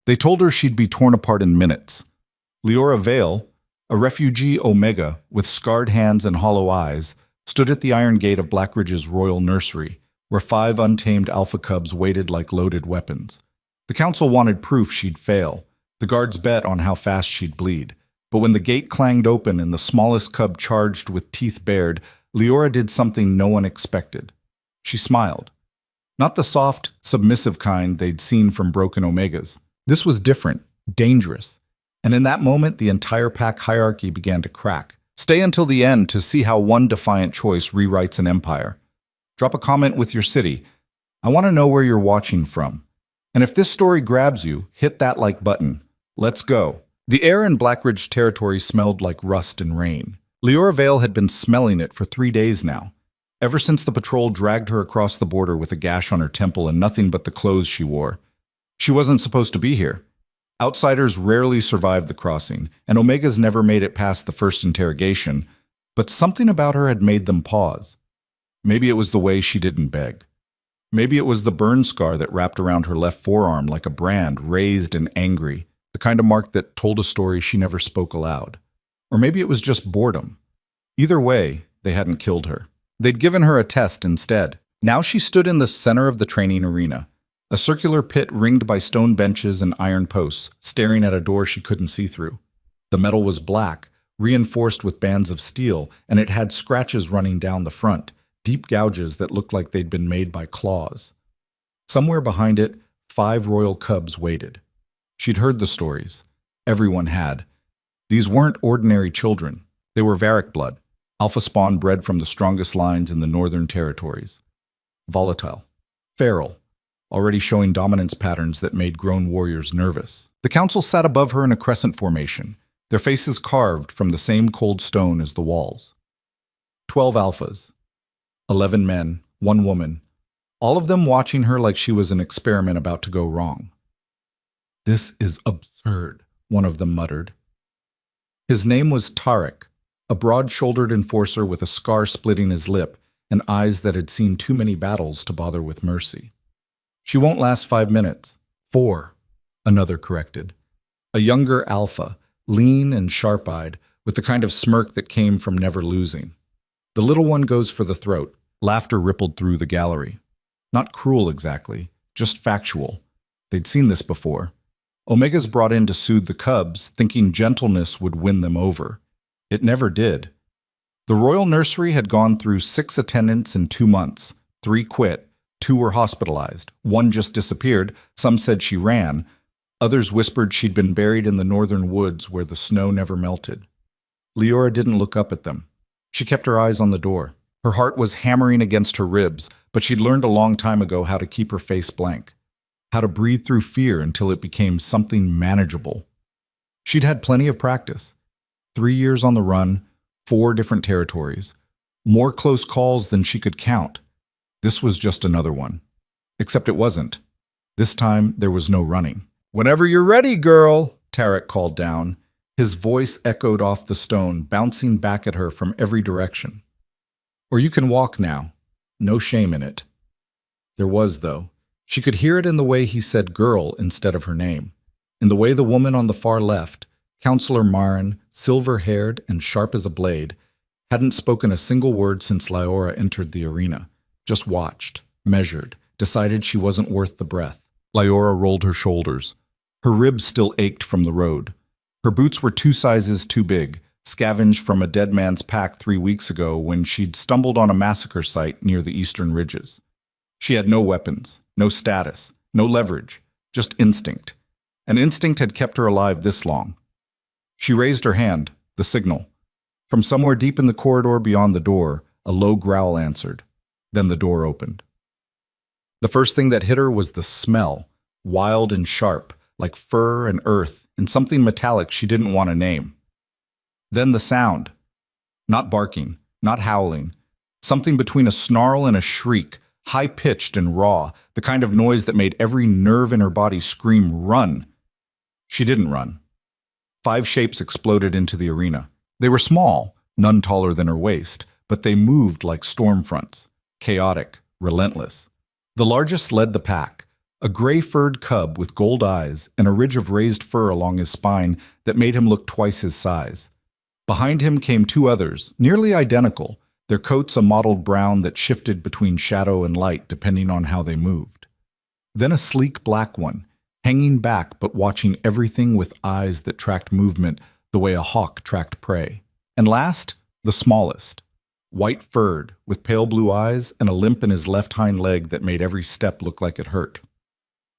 They told her she'd be torn apart in minutes. Leora Vale, a refugee Omega with scarred hands and hollow eyes, stood at the iron gate of Blackridge's royal nursery, where 5 untamed alpha cubs waited like loaded weapons. The council wanted proof she'd fail. The guards bet on how fast she'd bleed. But when the gate clanged open and the smallest cub charged with teeth bared, Leora did something no one expected. She smiled. Not the soft, submissive kind they'd seen from broken Omegas. This was different, dangerous. And in that moment, the entire pack hierarchy began to crack. Stay until the end to see how one defiant choice rewrites an empire. Drop a comment with your city. I want to know where you're watching from. And if this story grabs you, hit that like button. Let's go. The air in Blackridge territory smelled like rust and rain. Leora Vale had been smelling it for 3 days now, ever since the patrol dragged her across the border with a gash on her temple and nothing but the clothes she wore. She wasn't supposed to be here. Outsiders rarely survived the crossing, and Omegas never made it past the first interrogation, but something about her had made them pause. Maybe it was the way she didn't beg. Maybe it was the burn scar that wrapped around her left forearm like a brand, raised and angry, the kind of mark that told a story she never spoke aloud. Or maybe it was just boredom. Either way, they hadn't killed her. They'd given her a test instead. Now she stood in the center of the training arena, a circular pit ringed by stone benches and iron posts, staring at a door she couldn't see through. The metal was black, reinforced with bands of steel, and it had scratches running down the front, deep gouges that looked like they'd been made by claws. Somewhere behind it, 5 royal cubs waited. She'd heard the stories. Everyone had. These weren't ordinary children. They were Varric blood, alpha spawn bred from the strongest lines in the northern territories. Volatile. Feral. Already showing dominance patterns that made grown warriors nervous. The council sat above her in a crescent formation, their faces carved from the same cold stone as the walls. 12 alphas. 11 men, 1 woman, all of them watching her like she was an experiment about to go wrong. "This is absurd," one of them muttered. His name was Tarek, a broad-shouldered enforcer with a scar splitting his lip and eyes that had seen too many battles to bother with mercy. "She won't last 5 minutes. 4, another corrected. A younger alpha, lean and sharp-eyed, with the kind of smirk that came from never losing. The little one goes for the throat. Laughter rippled through the gallery. Not cruel exactly, just factual. They'd seen this before. Omegas brought in to soothe the cubs, thinking gentleness would win them over. It never did. The royal nursery had gone through 6 attendants in 2 months. 3 quit. 2 were hospitalized. 1 just disappeared. Some said she ran. Others whispered she'd been buried in the northern woods where the snow never melted. Leora didn't look up at them. She kept her eyes on the door. Her heart was hammering against her ribs, but she'd learned a long time ago how to keep her face blank, how to breathe through fear until it became something manageable. She'd had plenty of practice. 3 years on the run, 4 different territories, more close calls than she could count. This was just another one. Except it wasn't. This time, there was no running. "Whenever you're ready, girl," Tarek called down. His voice echoed off the stone, bouncing back at her from every direction. "Or you can walk now. No shame in it." There was, though. She could hear it in the way he said girl instead of her name, in the way the woman on the far left, Counselor Marin, silver-haired and sharp as a blade, hadn't spoken a single word since Leora entered the arena. Just watched, measured, decided she wasn't worth the breath. Leora rolled her shoulders. Her ribs still ached from the road. Her boots were 2 sizes too big, scavenged from a dead man's pack 3 weeks ago when she'd stumbled on a massacre site near the eastern ridges. She had no weapons, no status, no leverage, just instinct. An instinct had kept her alive this long. She raised her hand, the signal. From somewhere deep in the corridor beyond the door, a low growl answered. Then the door opened. The first thing that hit her was the smell, wild and sharp, like fur and earth, and something metallic she didn't want to name. Then the sound. Not barking, not howling. Something between a snarl and a shriek, high-pitched and raw, the kind of noise that made every nerve in her body scream, "Run!" She didn't run. 5 shapes exploded into the arena. They were small, none taller than her waist, but they moved like storm fronts, chaotic, relentless. The largest led the pack, A gray-furred cub with gold eyes and a ridge of raised fur along his spine that made him look twice his size. Behind him came two others, nearly identical, their coats a mottled brown that shifted between shadow and light depending on how they moved. Then a sleek black one, hanging back but watching everything with eyes that tracked movement the way a hawk tracked prey. And last, the smallest, white-furred, with pale blue eyes and a limp in his left hind leg that made every step look like it hurt.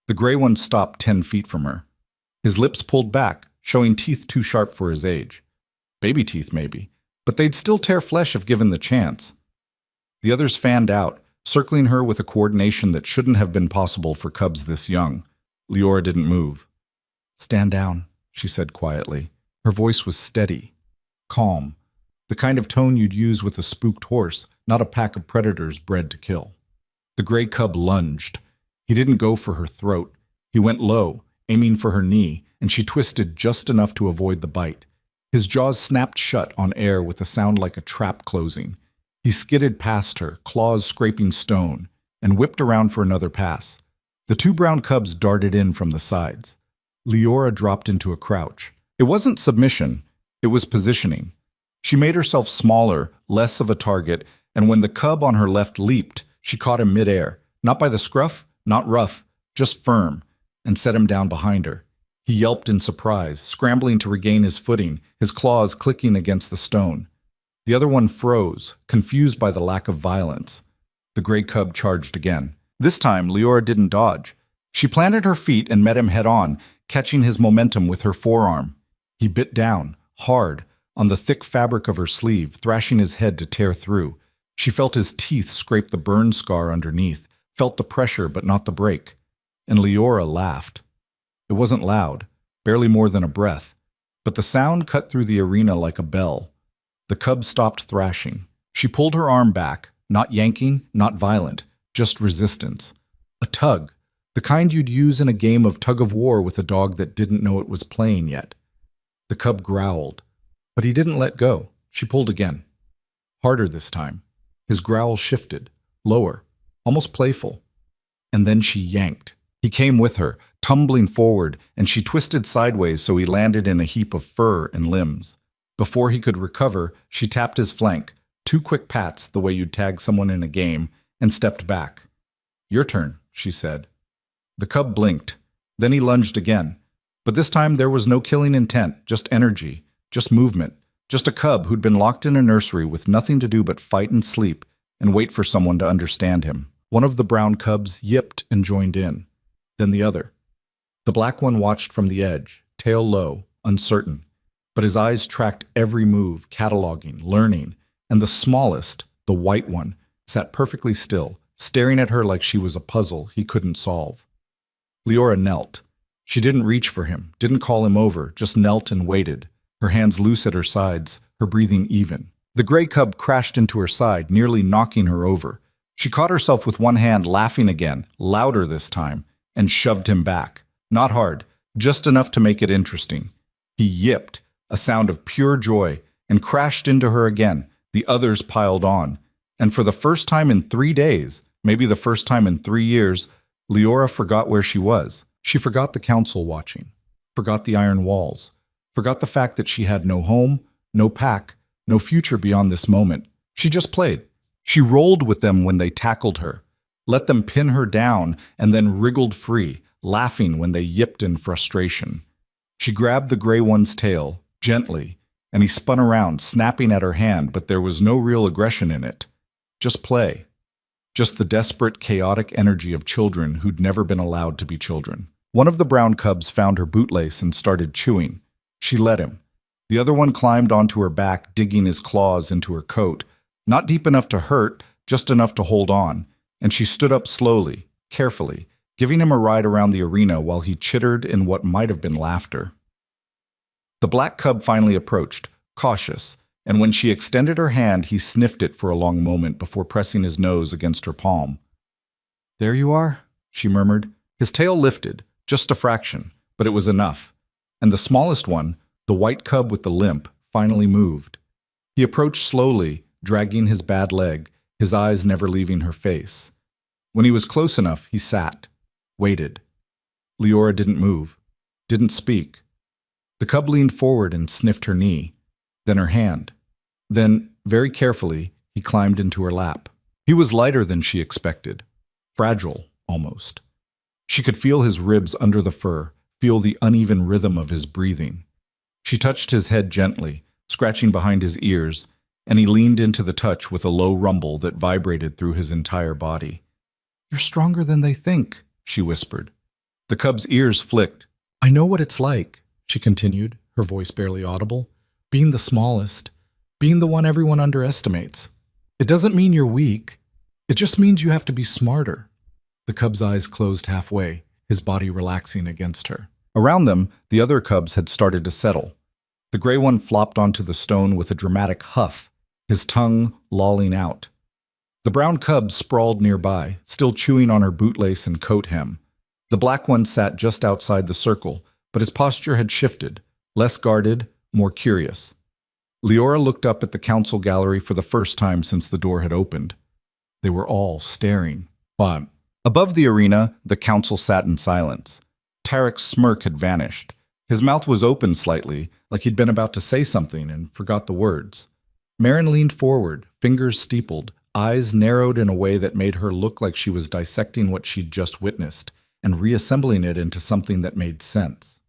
The gray one stopped 10 feet from her. His lips pulled back, showing teeth too sharp for his age. Baby teeth, maybe, but they'd still tear flesh if given the chance. The others fanned out, circling her with a coordination that shouldn't have been possible for cubs this young. Leora didn't move. "Stand down," she said quietly. Her voice was steady, calm, the kind of tone you'd use with a spooked horse, not a pack of predators bred to kill. The gray cub lunged. He didn't go for her throat. He went low, aiming for her knee, and she twisted just enough to avoid the bite. His jaws snapped shut on air with a sound like a trap closing. He skidded past her, claws scraping stone, and whipped around for another pass. The two brown cubs darted in from the sides. Leora dropped into a crouch. It wasn't submission, it was positioning. She made herself smaller, less of a target, and when the cub on her left leaped, she caught him midair, not by the scruff, not rough, just firm, and set him down behind her. He yelped in surprise, scrambling to regain his footing, his claws clicking against the stone. The other one froze, confused by the lack of violence. The gray cub charged again. This time, Leora didn't dodge. She planted her feet and met him head-on, catching his momentum with her forearm. He bit down, hard, on the thick fabric of her sleeve, thrashing his head to tear through. She felt his teeth scrape the burn scar underneath, felt the pressure but not the break. And Leora laughed. It wasn't loud, barely more than a breath, but the sound cut through the arena like a bell. The cub stopped thrashing. She pulled her arm back, not yanking, not violent, just resistance. A tug, the kind you'd use in a game of tug-of-war with a dog that didn't know it was playing yet. The cub growled, but he didn't let go. She pulled again. Harder this time. His growl shifted, lower, almost playful. And then she yanked. He came with her, tumbling forward, and she twisted sideways so he landed in a heap of fur and limbs. Before he could recover, she tapped his flank, 2 quick pats the way you'd tag someone in a game, and stepped back. "Your turn," she said. The cub blinked. Then he lunged again. But this time there was no killing intent, just energy, just movement, just a cub who'd been locked in a nursery with nothing to do but fight and sleep and wait for someone to understand him. One of the brown cubs yipped and joined in. Then the other. The black one watched from the edge, tail low, uncertain, but his eyes tracked every move, cataloging, learning, and the smallest, the white one, sat perfectly still, staring at her like she was a puzzle he couldn't solve. Leora knelt. She didn't reach for him, didn't call him over, just knelt and waited, her hands loose at her sides, her breathing even. The gray cub crashed into her side, nearly knocking her over. She caught herself with one hand, laughing again, louder this time, and shoved him back. Not hard, just enough to make it interesting. He yipped, a sound of pure joy, and crashed into her again. The others piled on. And for the first time in 3 days, maybe the first time in 3 years, Leora forgot where she was. She forgot the council watching, forgot the iron walls, forgot the fact that she had no home, no pack, no future beyond this moment. She just played. She rolled with them when they tackled her, let them pin her down, and then wriggled free, laughing when they yipped in frustration. She grabbed the gray one's tail, gently, and he spun around, snapping at her hand, but there was no real aggression in it. Just play. Just the desperate, chaotic energy of children who'd never been allowed to be children. One of the brown cubs found her bootlace and started chewing. She let him. The other one climbed onto her back, digging his claws into her coat, not deep enough to hurt, just enough to hold on, and she stood up slowly, carefully, giving him a ride around the arena while he chittered in what might have been laughter. The black cub finally approached, cautious, and when she extended her hand, he sniffed it for a long moment before pressing his nose against her palm. "There you are," she murmured. His tail lifted, just a fraction, but it was enough. And the smallest one, the white cub with the limp, finally moved. He approached slowly, dragging his bad leg, his eyes never leaving her face. When he was close enough, he sat. waited. Leora didn't move, didn't speak. The cub leaned forward and sniffed her knee, then her hand. Then, very carefully, he climbed into her lap. He was lighter than she expected, fragile, almost. She could feel his ribs under the fur, feel the uneven rhythm of his breathing. She touched his head gently, scratching behind his ears, and he leaned into the touch with a low rumble that vibrated through his entire body. "You're stronger than they think," she whispered. The cub's ears flicked. "I know what it's like," she continued, her voice barely audible. "Being the smallest, being the one everyone underestimates. It doesn't mean you're weak. It just means you have to be smarter." The cub's eyes closed halfway, his body relaxing against her. Around them, the other cubs had started to settle. The gray one flopped onto the stone with a dramatic huff, his tongue lolling out. The brown cub sprawled nearby, still chewing on her bootlace and coat hem. The black one sat just outside the circle, but his posture had shifted, less guarded, more curious. Leora looked up at the council gallery for the first time since the door had opened. They were all staring. But above the arena, the council sat in silence. Tarek's smirk had vanished. His mouth was open slightly, like he'd been about to say something and forgot the words. Marin leaned forward, fingers steepled, eyes narrowed in a way that made her look like she was dissecting what she'd just witnessed and reassembling it into something that made sense.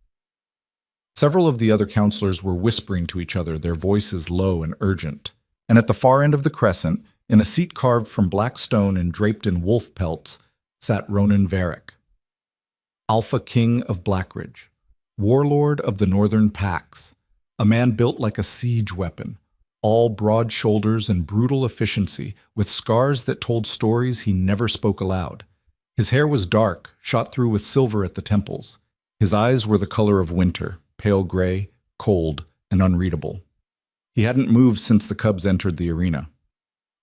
Several of the other counselors were whispering to each other, their voices low and urgent. And at the far end of the crescent, in a seat carved from black stone and draped in wolf pelts, sat Ronan Varric, Alpha King of Blackridge, warlord of the Northern Packs, a man built like a siege weapon, all broad shoulders and brutal efficiency, with scars that told stories he never spoke aloud. His hair was dark, shot through with silver at the temples. His eyes were the color of winter, pale gray, cold, and unreadable. He hadn't moved since the cubs entered the arena.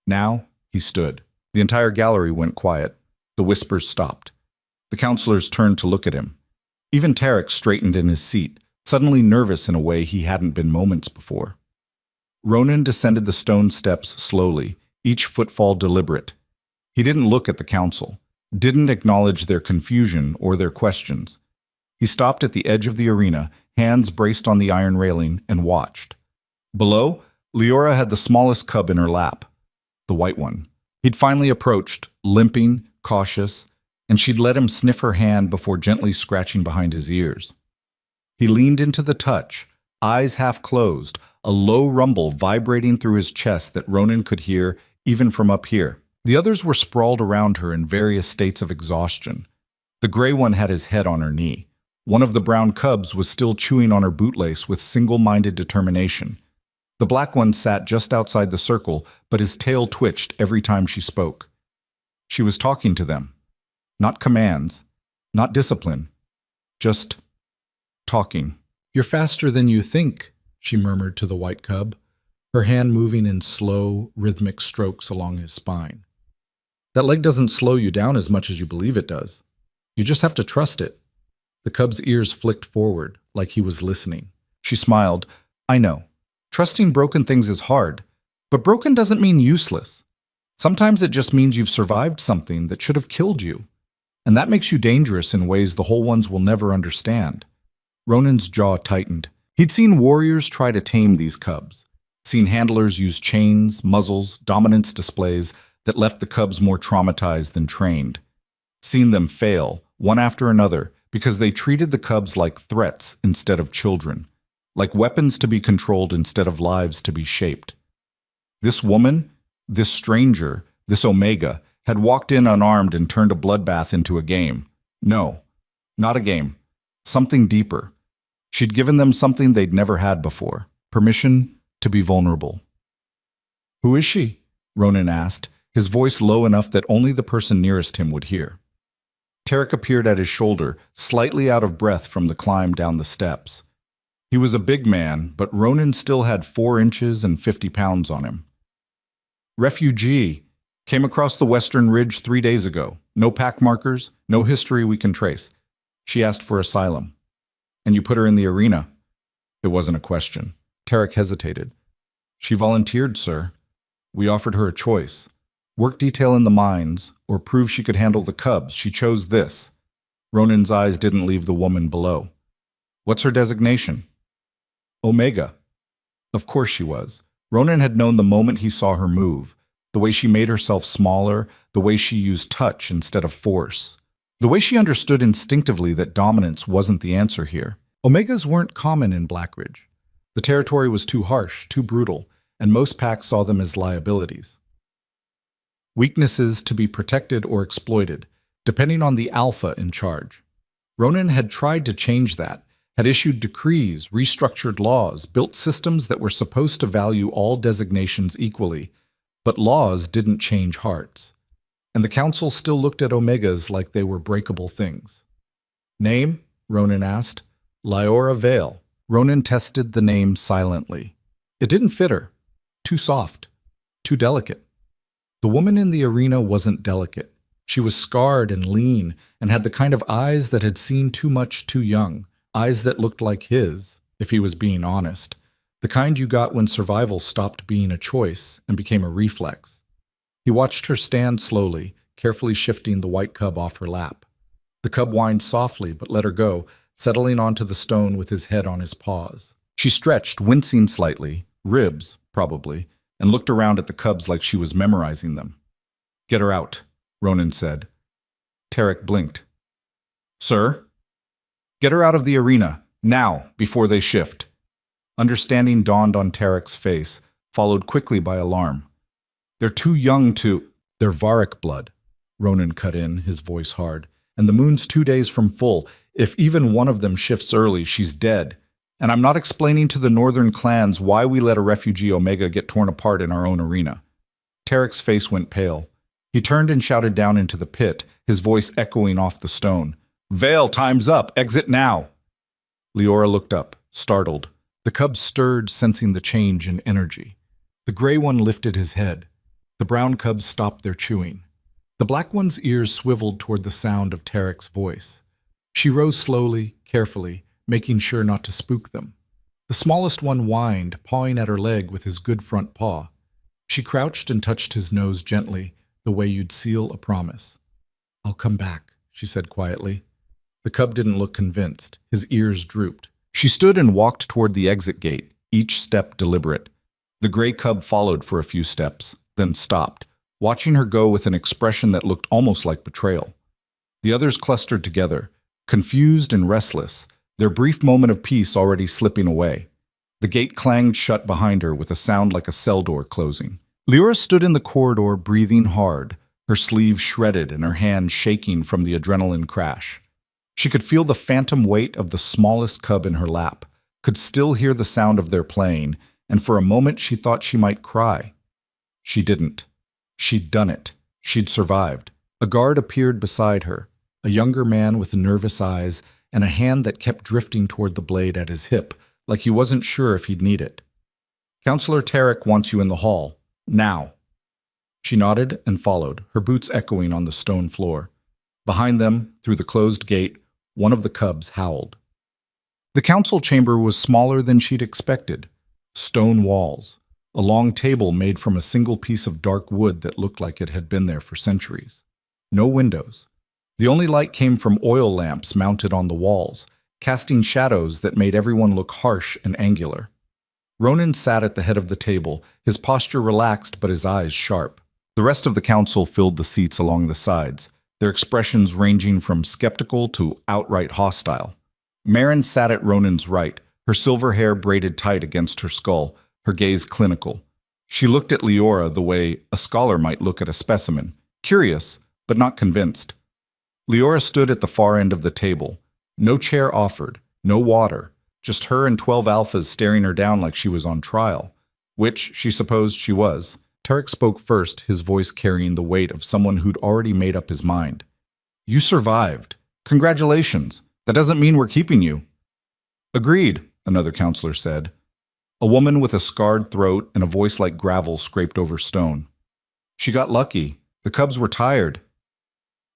Now, he stood. The entire gallery went quiet. The whispers stopped. The counselors turned to look at him. Even Tarek straightened in his seat, suddenly nervous in a way he hadn't been moments before. Ronan descended the stone steps slowly, each footfall deliberate. He didn't look at the council, didn't acknowledge their confusion or their questions. He stopped at the edge of the arena, hands braced on the iron railing, and watched. Below, Leora had the smallest cub in her lap, the white one. He'd finally approached, limping, cautious, and she'd let him sniff her hand before gently scratching behind his ears. He leaned into the touch, eyes half closed, a low rumble vibrating through his chest that Ronan could hear even from up here. The others were sprawled around her in various states of exhaustion. The gray one had his head on her knee. One of the brown cubs was still chewing on her bootlace with single-minded determination. The black one sat just outside the circle, but his tail twitched every time she spoke. She was talking to them. Not commands, not discipline, just talking. "You're faster than you think," she murmured to the white cub, her hand moving in slow, rhythmic strokes along his spine. "That leg doesn't slow you down as much as you believe it does. You just have to trust it." The cub's ears flicked forward, like he was listening. She smiled. "I know. Trusting broken things is hard, but broken doesn't mean useless. Sometimes it just means you've survived something that should have killed you. And that makes you dangerous in ways the whole ones will never understand." Ronan's jaw tightened. He'd seen warriors try to tame these cubs, seen handlers use chains, muzzles, dominance displays that left the cubs more traumatized than trained. Seen them fail, one after another, because they treated the cubs like threats instead of children, like weapons to be controlled instead of lives to be shaped. This woman, this stranger, this Omega, had walked in unarmed and turned a bloodbath into a game. No, not a game. Something deeper. She'd given them something they'd never had before. Permission to be vulnerable. "Who is she?" Ronan asked, his voice low enough that only the person nearest him would hear. Tarek appeared at his shoulder, slightly out of breath from the climb down the steps. He was a big man, but Ronan still had 4 inches and 50 pounds on him. "Refugee. Came across the Western Ridge 3 days ago. No pack markers, no history we can trace. She asked for asylum. And you put her in the arena." It wasn't a question. Tarek hesitated. "She volunteered, sir. We offered her a choice. Work detail in the mines, or prove she could handle the cubs. She chose this." Ronan's eyes didn't leave the woman below. What's her designation? Omega. Of course she was. Ronan had known the moment he saw her move, the way she made herself smaller, the way she used touch instead of force, the way she understood instinctively that dominance wasn't the answer here. Omegas weren't common in Blackridge. The territory was too harsh, too brutal, and most packs saw them as liabilities. Weaknesses to be protected or exploited, depending on the alpha in charge. Ronan had tried to change that, had issued decrees, restructured laws, built systems that were supposed to value all designations equally, but laws didn't change hearts. And the council still looked at Omegas like they were breakable things. Name? Ronan asked. Lyora Vale. Ronan tested the name silently. It didn't fit her. Too soft. Too delicate. The woman in the arena wasn't delicate. She was scarred and lean and had the kind of eyes that had seen too much too young, eyes that looked like his, if he was being honest, the kind you got when survival stopped being a choice and became a reflex. He watched her stand slowly, carefully shifting the white cub off her lap. The cub whined softly but let her go, settling onto the stone with his head on his paws. She stretched, wincing slightly, ribs, probably, and looked around at the cubs like she was memorizing them. Get her out, Ronan said. Tarek blinked. Sir? Get her out of the arena, now, before they shift. Understanding dawned on Tarek's face, followed quickly by alarm. They're too young to— They're Varric blood, Ronan cut in, his voice hard. And the moon's 2 days from full. If even one of them shifts early, she's dead. And I'm not explaining to the northern clans why we let a refugee Omega get torn apart in our own arena. Tarek's face went pale. He turned and shouted down into the pit, his voice echoing off the stone. Vale, time's up. Exit now. Leora looked up, startled. The cub stirred, sensing the change in energy. The gray one lifted his head. The brown cubs stopped their chewing. The black one's ears swiveled toward the sound of Tarek's voice. She rose slowly, carefully, making sure not to spook them. The smallest one whined, pawing at her leg with his good front paw. She crouched and touched his nose gently, the way you'd seal a promise. I'll come back, she said quietly. The cub didn't look convinced. His ears drooped. She stood and walked toward the exit gate, each step deliberate. The gray cub followed for a few steps, then stopped, watching her go with an expression that looked almost like betrayal. The others clustered together, confused and restless, their brief moment of peace already slipping away. The gate clanged shut behind her with a sound like a cell door closing. Lyra stood in the corridor, breathing hard, her sleeves shredded and her hand shaking from the adrenaline crash. She could feel the phantom weight of the smallest cub in her lap, could still hear the sound of their playing, and for a moment she thought she might cry. She didn't. She'd done it. She'd survived. A guard appeared beside her, a younger man with nervous eyes and a hand that kept drifting toward the blade at his hip, like he wasn't sure if he'd need it. Counselor Tarek wants you in the hall. Now. She nodded and followed, her boots echoing on the stone floor. Behind them, through the closed gate, one of the cubs howled. The council chamber was smaller than she'd expected. Stone walls, a long table made from a single piece of dark wood that looked like it had been there for centuries. No windows. The only light came from oil lamps mounted on the walls, casting shadows that made everyone look harsh and angular. Ronan sat at the head of the table, his posture relaxed but his eyes sharp. The rest of the council filled the seats along the sides, their expressions ranging from skeptical to outright hostile. Marin sat at Ronan's right, her silver hair braided tight against her skull, her gaze clinical. She looked at Leora the way a scholar might look at a specimen, curious, but not convinced. Leora stood at the far end of the table. No chair offered, no water, just her and 12 alphas staring her down like she was on trial, which she supposed she was. Tarek spoke first, his voice carrying the weight of someone who'd already made up his mind. You survived. Congratulations. That doesn't mean we're keeping you. Agreed, another counselor said. A woman with a scarred throat and a voice like gravel scraped over stone. She got lucky. The cubs were tired.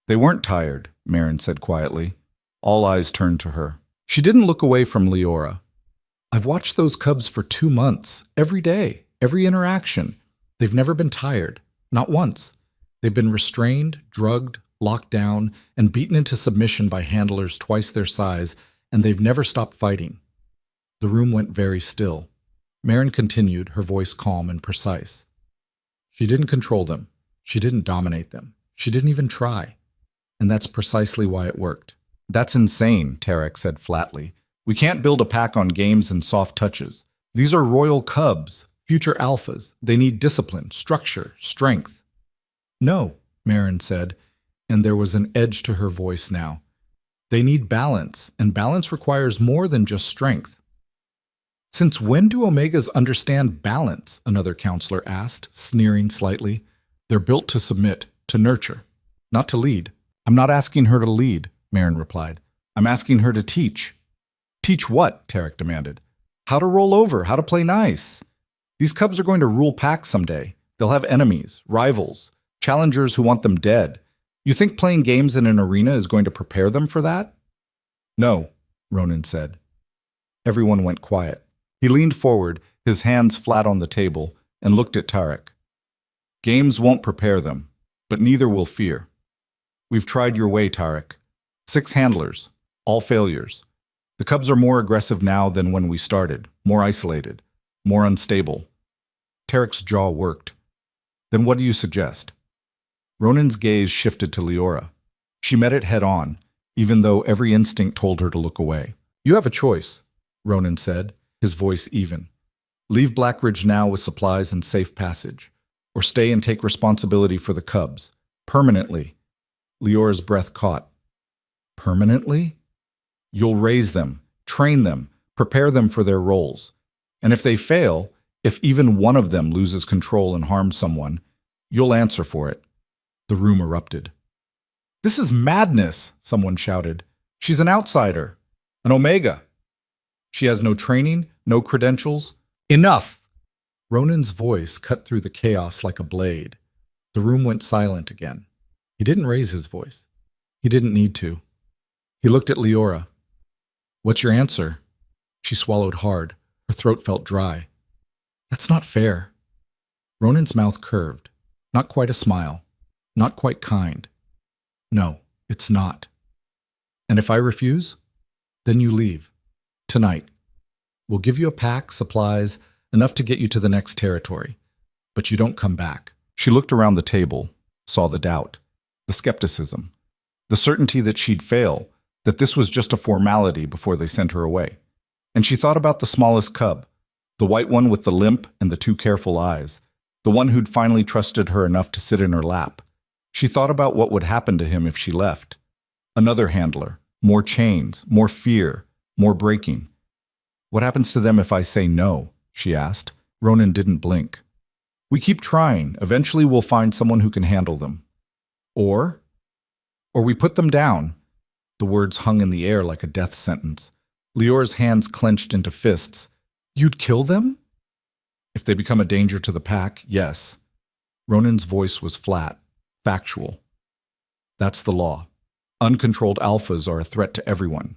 They weren't tired, Marin said quietly. All eyes turned to her. She didn't look away from Leora. I've watched those cubs for 2 months, every day, every interaction. They've never been tired, not once. They've been restrained, drugged, locked down, and beaten into submission by handlers twice their size, and they've never stopped fighting. The room went very still. Marin continued, her voice calm and precise. She didn't control them. She didn't dominate them. She didn't even try. And that's precisely why it worked. That's insane, Tarek said flatly. We can't build a pack on games and soft touches. These are royal cubs, future alphas. They need discipline, structure, strength. No, Marin said, and there was an edge to her voice now. They need balance, and balance requires more than just strength. Since when do Omegas understand balance? Another counselor asked, sneering slightly. They're built to submit, to nurture, not to lead. I'm not asking her to lead, Marin replied. I'm asking her to teach. Teach what? Tarek demanded. How to roll over, how to play nice. These cubs are going to rule packs someday. They'll have enemies, rivals, challengers who want them dead. You think playing games in an arena is going to prepare them for that? No, Ronan said. Everyone went quiet. He leaned forward, his hands flat on the table, and looked at Tarek. Games won't prepare them, but neither will fear. We've tried your way, Tarek. 6 handlers, all failures. The cubs are more aggressive now than when we started, more isolated, more unstable. Tarek's jaw worked. Then what do you suggest? Ronan's gaze shifted to Leora. She met it head on, even though every instinct told her to look away. You have a choice, Ronan said, his voice even. Leave Blackridge now with supplies and safe passage, or stay and take responsibility for the cubs, permanently. Leora's breath caught. Permanently? You'll raise them, train them, prepare them for their roles. And if they fail, if even one of them loses control and harms someone, you'll answer for it. The room erupted. This is madness, someone shouted. She's an outsider, an Omega. She has no training, no credentials. Enough! Ronan's voice cut through the chaos like a blade. The room went silent again. He didn't raise his voice. He didn't need to. He looked at Leora. What's your answer? She swallowed hard. Her throat felt dry. That's not fair. Ronan's mouth curved. Not quite a smile. Not quite kind. No, it's not. And if I refuse? Then you leave. Tonight. We'll give you a pack, supplies, enough to get you to the next territory. But you don't come back. She looked around the table, saw the doubt, the skepticism, the certainty that she'd fail, that this was just a formality before they sent her away. And she thought about the smallest cub, the white one with the limp and the 2 careful eyes, the one who'd finally trusted her enough to sit in her lap. She thought about what would happen to him if she left. Another handler, more chains, more fear, more breaking. What happens to them if I say no? She asked. Ronan didn't blink. We keep trying. Eventually we'll find someone who can handle them. Or we put them down. The words hung in the air like a death sentence. Leora's hands clenched into fists. You'd kill them? If they become a danger to the pack, yes. Ronan's voice was flat, factual. That's the law. Uncontrolled alphas are a threat to everyone.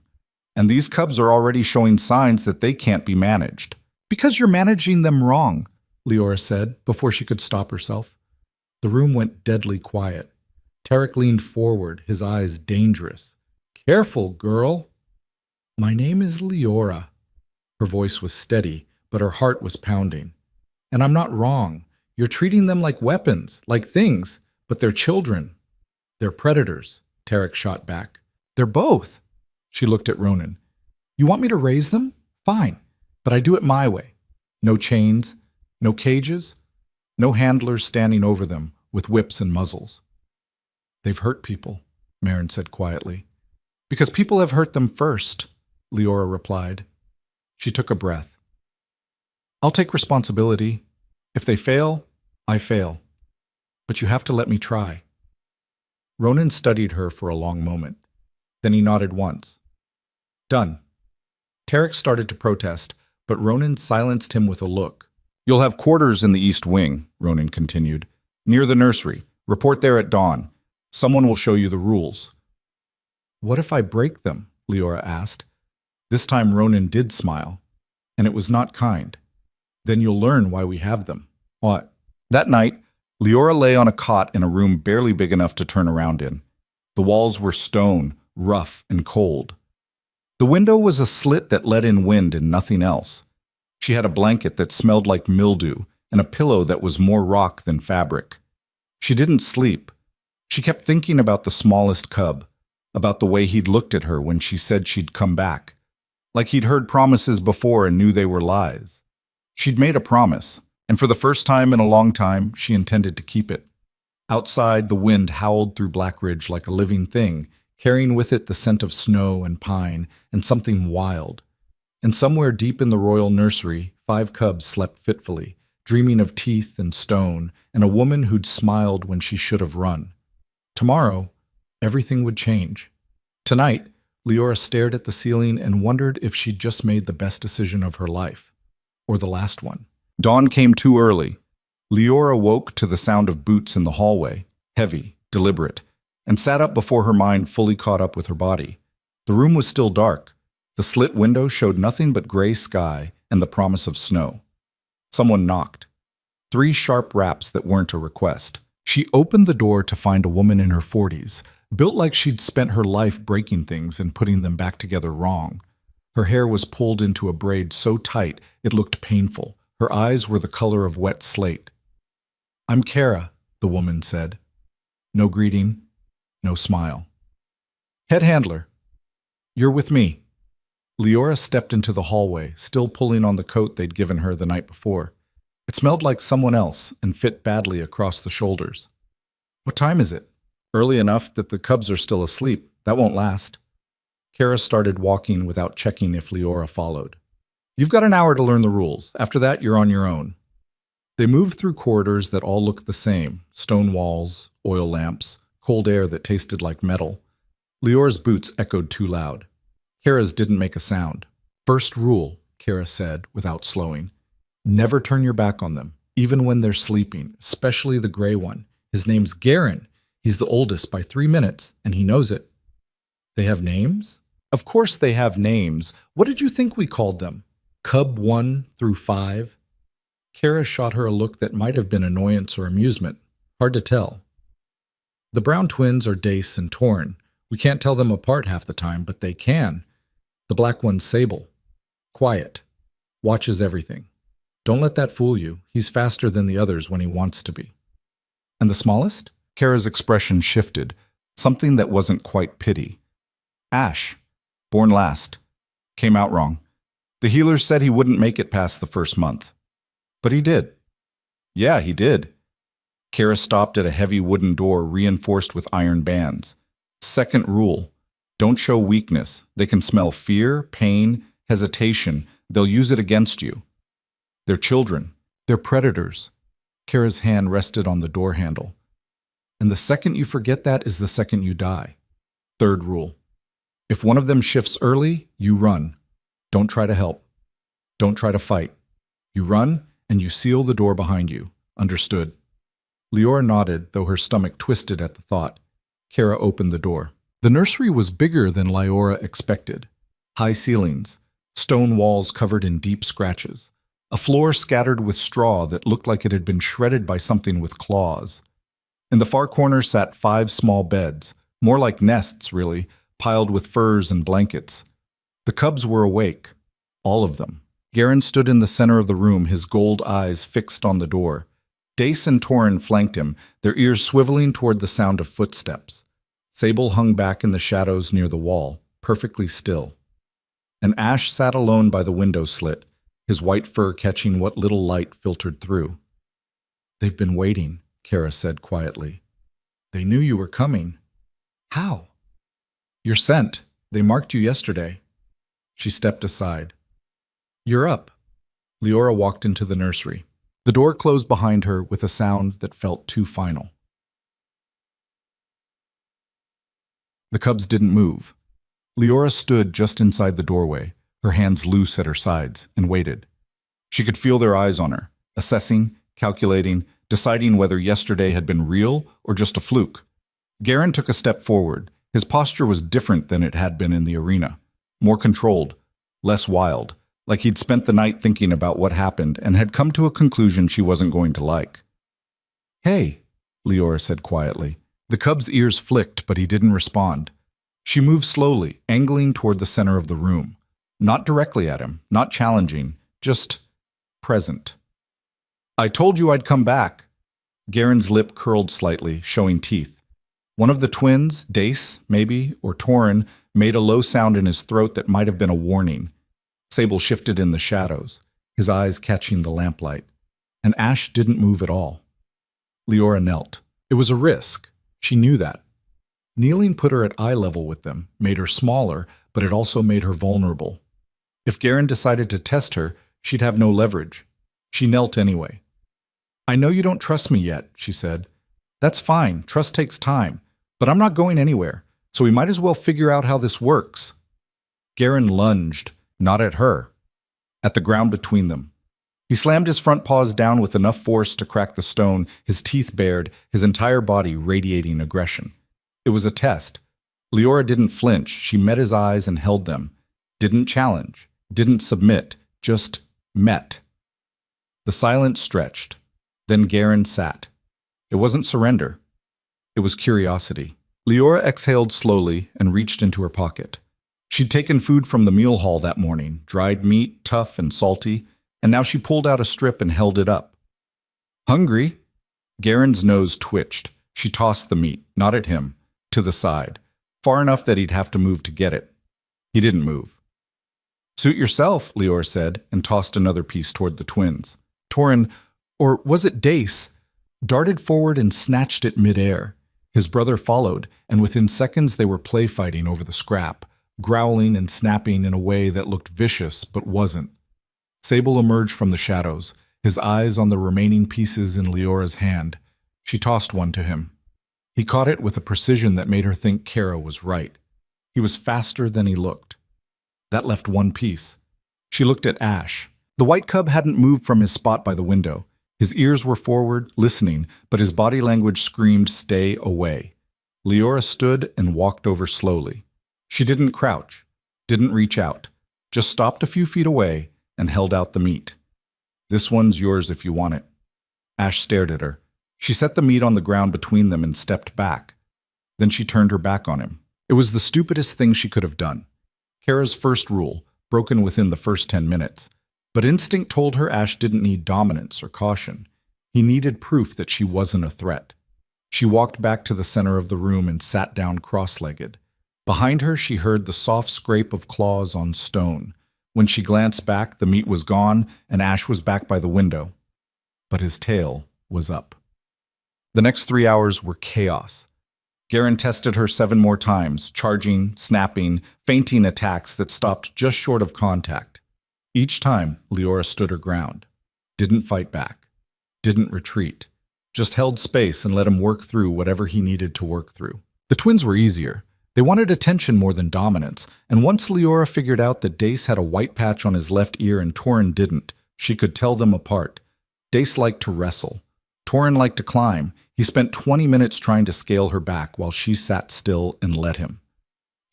And these cubs are already showing signs that they can't be managed. Because you're managing them wrong, Leora said before she could stop herself. The room went deadly quiet. Tarek leaned forward, his eyes dangerous. Careful, girl. My name is Leora. Her voice was steady, but her heart was pounding. And I'm not wrong. You're treating them like weapons, like things, but they're children. They're predators, Tarek shot back. They're both. She looked at Ronan. You want me to raise them? Fine, but I do it my way. No chains, no cages, no handlers standing over them with whips and muzzles. They've hurt people, Marin said quietly. Because people have hurt them first, Leora replied. She took a breath. I'll take responsibility. If they fail, I fail. But you have to let me try. Ronan studied her for a long moment. Then he nodded once. Done. Tarek started to protest, but Ronan silenced him with a look. You'll have quarters in the East Wing, Ronan continued. Near the nursery. Report there at dawn. Someone will show you the rules. What if I break them? Leora asked. This time Ronan did smile, and it was not kind. Then you'll learn why we have them. What? That night, Leora lay on a cot in a room barely big enough to turn around in. The walls were stone, rough and cold. The window was a slit that let in wind and nothing else. She had a blanket that smelled like mildew and a pillow that was more rock than fabric. She didn't sleep. She kept thinking about the smallest cub, about the way he'd looked at her when she said she'd come back, like he'd heard promises before and knew they were lies. She'd made a promise, and for the first time in a long time, she intended to keep it. Outside, the wind howled through Blackridge like a living thing, carrying with it the scent of snow and pine and something wild. And somewhere deep in the royal nursery, 5 cubs slept fitfully, dreaming of teeth and stone and a woman who'd smiled when she should have run. Tomorrow, everything would change. Tonight, Leora stared at the ceiling and wondered if she'd just made the best decision of her life, or the last one. Dawn came too early. Leora woke to the sound of boots in the hallway, heavy, deliberate, and sat up before her mind fully caught up with her body. The room was still dark. The slit window showed nothing but gray sky and the promise of snow. Someone knocked. 3 sharp raps that weren't a request. She opened the door to find a woman in her 40s, built like she'd spent her life breaking things and putting them back together wrong. Her hair was pulled into a braid so tight it looked painful. Her eyes were the color of wet slate. "I'm Kara," the woman said. No greeting, no smile. "Head handler, you're with me." Leora stepped into the hallway, still pulling on the coat they'd given her the night before. It smelled like someone else and fit badly across the shoulders. "What time is it?" "Early enough that the cubs are still asleep. That won't last." Kara started walking without checking if Leora followed. "You've got an hour to learn the rules. After that, you're on your own." They moved through corridors that all looked the same, stone walls, oil lamps, cold air that tasted like metal. Leora's boots echoed too loud. Kara's didn't make a sound. "First rule," Kara said without slowing. "Never turn your back on them, even when they're sleeping, especially the gray one. His name's Garen. He's the oldest by 3 minutes, and he knows it." "They have names?" "Of course they have names. What did you think we called them? Cub 1 through 5? Kara shot her a look that might have been annoyance or amusement. Hard to tell. "The brown twins are Dace and Torn. We can't tell them apart half the time, but they can. The black one's Sable. Quiet. Watches everything. Don't let that fool you. He's faster than the others when he wants to be." "And the smallest?" Kara's expression shifted, something that wasn't quite pity. "Ash. Born last. Came out wrong. The healer said he wouldn't make it past the first month. But he did." "Yeah, he did." Kara stopped at a heavy wooden door reinforced with iron bands. "Second rule. Don't show weakness. They can smell fear, pain, hesitation. They'll use it against you. They're children. They're predators." Kara's hand rested on the door handle. "And the second you forget that is the second you die. Third rule. If one of them shifts early, you run. Don't try to help. Don't try to fight. You run, and you seal the door behind you. Understood?" Leora nodded, though her stomach twisted at the thought. Kara opened the door. The nursery was bigger than Leora expected. High ceilings, stone walls covered in deep scratches, a floor scattered with straw that looked like it had been shredded by something with claws. In the far corner sat 5 small beds, more like nests, really, piled with furs and blankets. The cubs were awake, all of them. Garen stood in the center of the room, his gold eyes fixed on the door. Dace and Torin flanked him, their ears swiveling toward the sound of footsteps. Sable hung back in the shadows near the wall, perfectly still. And Ash sat alone by the window slit, his white fur catching what little light filtered through. "They've been waiting," Kara said quietly. "They knew you were coming." "How?" "You're sent. They marked you yesterday." She stepped aside. "You're up." Leora walked into the nursery. The door closed behind her with a sound that felt too final. The cubs didn't move. Leora stood just inside the doorway, her hands loose at her sides, and waited. She could feel their eyes on her, assessing, calculating, deciding whether yesterday had been real or just a fluke. Garen took a step forward. His posture was different than it had been in the arena, more controlled, less wild, like he'd spent the night thinking about what happened and had come to a conclusion she wasn't going to like. "Hey," Leora said quietly. The cub's ears flicked, but he didn't respond. She moved slowly, angling toward the center of the room. Not directly at him, not challenging, just present. I told you I'd come back. Garen's lip curled slightly, showing teeth. One of the twins, Dace, maybe, or Torin, made a low sound in his throat that might have been a warning. Sable shifted in the shadows, his eyes catching the lamplight. And Ash didn't move at all. Leora knelt. It was a risk. She knew that. Kneeling put her at eye level with them, made her smaller, but it also made her vulnerable. If Garen decided to test her, she'd have no leverage. She knelt anyway. I know you don't trust me yet, she said. That's fine, trust takes time, but I'm not going anywhere, so we might as well figure out how this works. Garen lunged, not at her, at the ground between them. He slammed his front paws down with enough force to crack the stone, his teeth bared, his entire body radiating aggression. It was a test. Leora didn't flinch, she met his eyes and held them. Didn't challenge, didn't submit, just met. The silence stretched. Then Garen sat. It wasn't surrender. It was curiosity. Leora exhaled slowly and reached into her pocket. She'd taken food from the meal hall that morning, dried meat, tough and salty, and now she pulled out a strip and held it up. Hungry? Garen's nose twitched. She tossed the meat, not at him, to the side, far enough that he'd have to move to get it. He didn't move. Suit yourself, Leora said, and tossed another piece toward the twins. Torin, or was it Dace, darted forward and snatched it midair. His brother followed, and within seconds they were play fighting over the scrap, growling and snapping in a way that looked vicious but wasn't. Sable emerged from the shadows, his eyes on the remaining pieces in Leora's hand. She tossed one to him. He caught it with a precision that made her think Kara was right. He was faster than he looked. That left one piece. She looked at Ash. The white cub hadn't moved from his spot by the window. His ears were forward, listening, but his body language screamed, "Stay away." Leora stood and walked over slowly. She didn't crouch, didn't reach out, just stopped a few feet away and held out the meat. This one's yours if you want it. Ash stared at her. She set the meat on the ground between them and stepped back. Then she turned her back on him. It was the stupidest thing she could have done. Kara's first rule, broken within the first 10 minutes. But instinct told her Ash didn't need dominance or caution. He needed proof that she wasn't a threat. She walked back to the center of the room and sat down cross-legged. Behind her, she heard the soft scrape of claws on stone. When she glanced back, the meat was gone, and Ash was back by the window. But his tail was up. The next 3 hours were chaos. Garen tested her 7 more times, charging, snapping, feinting attacks that stopped just short of contact. Each time, Leora stood her ground. Didn't fight back. Didn't retreat. Just held space and let him work through whatever he needed to work through. The twins were easier. They wanted attention more than dominance, and once Leora figured out that Dace had a white patch on his left ear and Torin didn't, she could tell them apart. Dace liked to wrestle. Torin liked to climb. He spent 20 minutes trying to scale her back while she sat still and let him.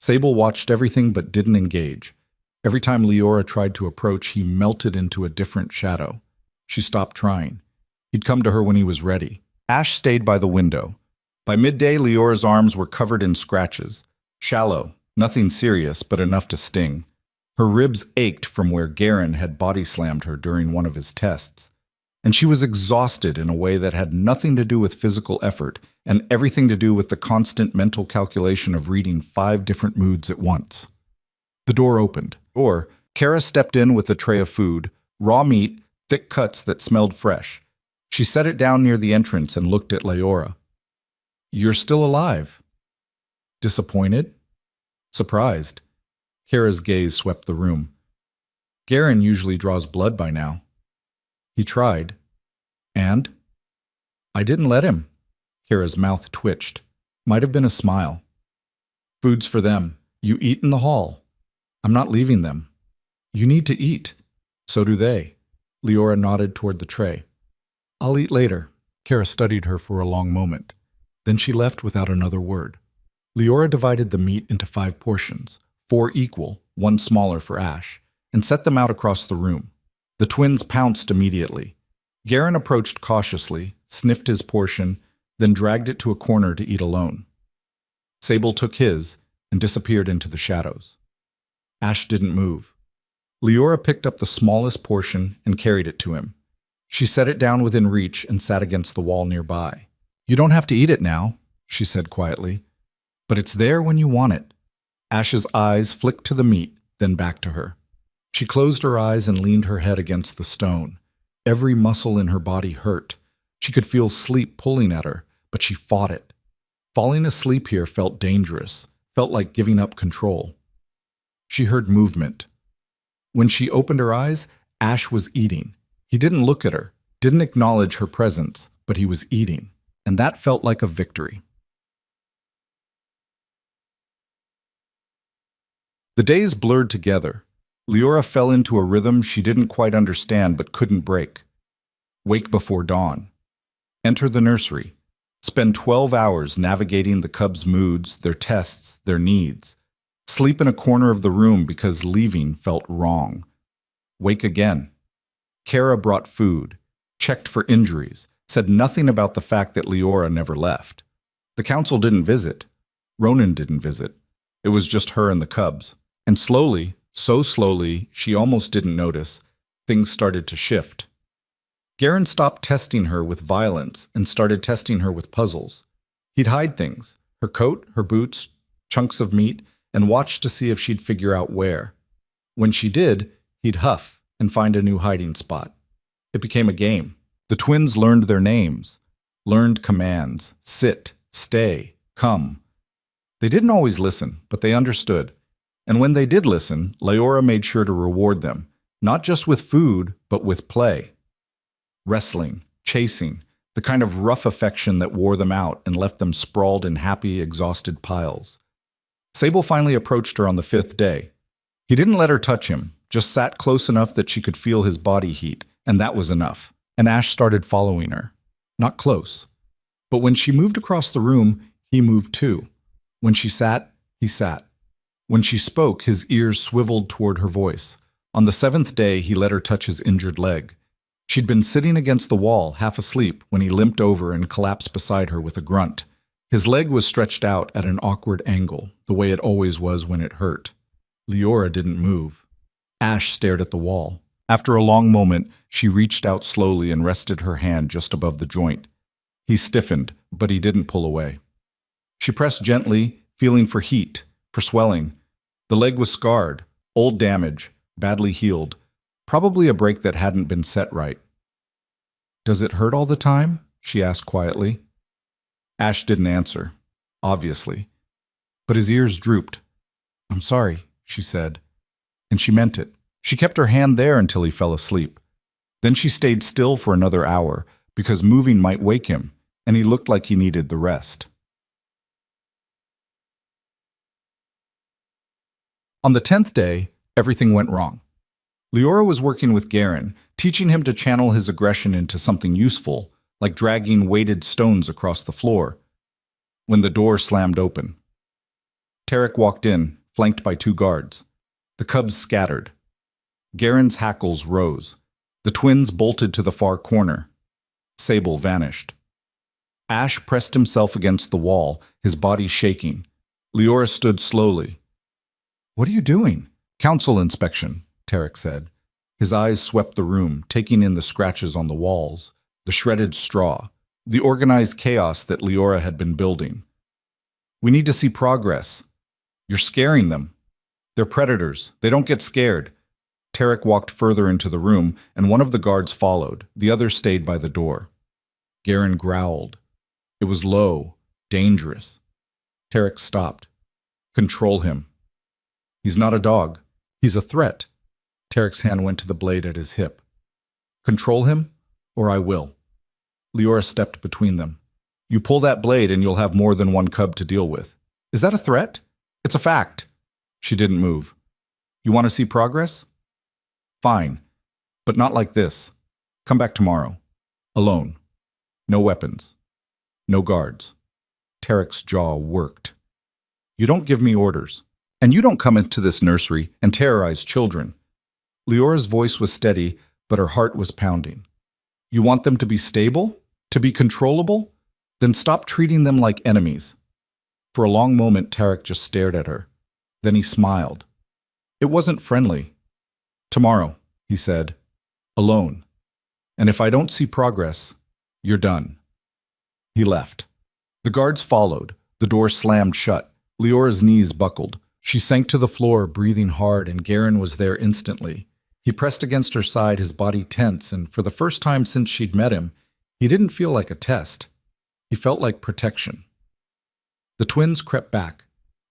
Sable watched everything but didn't engage. Every time Leora tried to approach, he melted into a different shadow. She stopped trying. He'd come to her when he was ready. Ash stayed by the window. By midday, Leora's arms were covered in scratches. Shallow, nothing serious, but enough to sting. Her ribs ached from where Garen had body slammed her during one of his tests. And she was exhausted in a way that had nothing to do with physical effort and everything to do with the constant mental calculation of reading 5 different moods at once. The door opened. Kara stepped in with a tray of food, raw meat, thick cuts that smelled fresh. She set it down near the entrance and looked at Leora. You're still alive. Disappointed? Surprised. Kara's gaze swept the room. Garen usually draws blood by now. He tried. And? I didn't let him. Kara's mouth twitched. Might have been a smile. Food's for them. You eat in the hall. I'm not leaving them. You need to eat. So do they. Leora nodded toward the tray. I'll eat later. Kara studied her for a long moment. Then she left without another word. Leora divided the meat into 5 portions, 4 equal, 1 smaller for Ash, and set them out across the room. The twins pounced immediately. Garen approached cautiously, sniffed his portion, then dragged it to a corner to eat alone. Sable took his and disappeared into the shadows. Ash didn't move. Leora picked up the smallest portion and carried it to him. She set it down within reach and sat against the wall nearby. "You don't have to eat it now," she said quietly, "but it's there when you want it." Ash's eyes flicked to the meat, then back to her. She closed her eyes and leaned her head against the stone. Every muscle in her body hurt. She could feel sleep pulling at her, but she fought it. Falling asleep here felt dangerous, felt like giving up control. She heard movement. When she opened her eyes, Ash was eating. He didn't look at her, didn't acknowledge her presence, but he was eating, and that felt like a victory. The days blurred together. Leora fell into a rhythm she didn't quite understand but couldn't break. Wake before dawn. Enter the nursery. Spend 12 hours navigating the cubs' moods, their tests, their needs. Sleep in a corner of the room because leaving felt wrong. Wake again. Kara brought food, checked for injuries, said nothing about the fact that Leora never left. The council didn't visit. Ronan didn't visit. It was just her and the cubs. And slowly, so slowly, she almost didn't notice, things started to shift. Garen stopped testing her with violence and started testing her with puzzles. He'd hide things, her coat, her boots, chunks of meat, and watch to see if she'd figure out where. When she did, he'd huff and find a new hiding spot. It became a game. The twins learned their names, learned commands, sit, stay, come. They didn't always listen, but they understood. And when they did listen, Leora made sure to reward them, not just with food, but with play. Wrestling, chasing, the kind of rough affection that wore them out and left them sprawled in happy, exhausted piles. Sable finally approached her on the 5th day. He didn't let her touch him, just sat close enough that she could feel his body heat, and that was enough. And Ash started following her. Not close. But when she moved across the room, he moved too. When she sat, he sat. When she spoke, his ears swiveled toward her voice. On the 7th day, he let her touch his injured leg. She'd been sitting against the wall, half asleep, when he limped over and collapsed beside her with a grunt. His leg was stretched out at an awkward angle, the way it always was when it hurt. Leora didn't move. Ash stared at the wall. After a long moment, she reached out slowly and rested her hand just above the joint. He stiffened, but he didn't pull away. She pressed gently, feeling for heat, for swelling. The leg was scarred, old damage, badly healed, probably a break that hadn't been set right. "Does it hurt all the time?" she asked quietly. Ash didn't answer, obviously, but his ears drooped. "I'm sorry," she said, and she meant it. She kept her hand there until he fell asleep. Then she stayed still for another hour, because moving might wake him, and he looked like he needed the rest. On the 10th day, everything went wrong. Leora was working with Garen, teaching him to channel his aggression into something useful, like dragging weighted stones across the floor, when the door slammed open. Tarek walked in, flanked by 2 guards. The cubs scattered. Garen's hackles rose. The twins bolted to the far corner. Sable vanished. Ash pressed himself against the wall, his body shaking. Leora stood slowly. "What are you doing?" "Council inspection," Tarek said. His eyes swept the room, taking in the scratches on the walls, the shredded straw, the organized chaos that Leora had been building. "We need to see progress." "You're scaring them. They're predators. They don't get scared." Tarek walked further into the room, and one of the guards followed. The other stayed by the door. Garen growled. It was low, dangerous. Tarek stopped. "Control him. He's not a dog. He's a threat." Tarek's hand went to the blade at his hip. "Control him, or I will." Leora stepped between them. "You pull that blade and you'll have more than one cub to deal with." "Is that a threat?" "It's a fact." She didn't move. "You want to see progress?" "Fine, but not like this. Come back tomorrow. Alone. No weapons. No guards." Tarek's jaw worked. "You don't give me orders. And you don't come into this nursery and terrorize children." Leora's voice was steady, but her heart was pounding. "You want them to be stable? To be controllable? Then stop treating them like enemies. For a long moment, Tarek just stared at her. Then he smiled. It wasn't friendly. Tomorrow, he said, alone. And if I don't see progress, you're done. He left. The guards followed. The door slammed shut. Leora's knees buckled. She sank to the floor, breathing hard, and Garen was there instantly. He pressed against her side, his body tense, and for the first time since she'd met him, he didn't feel like a test. He felt like protection. The twins crept back.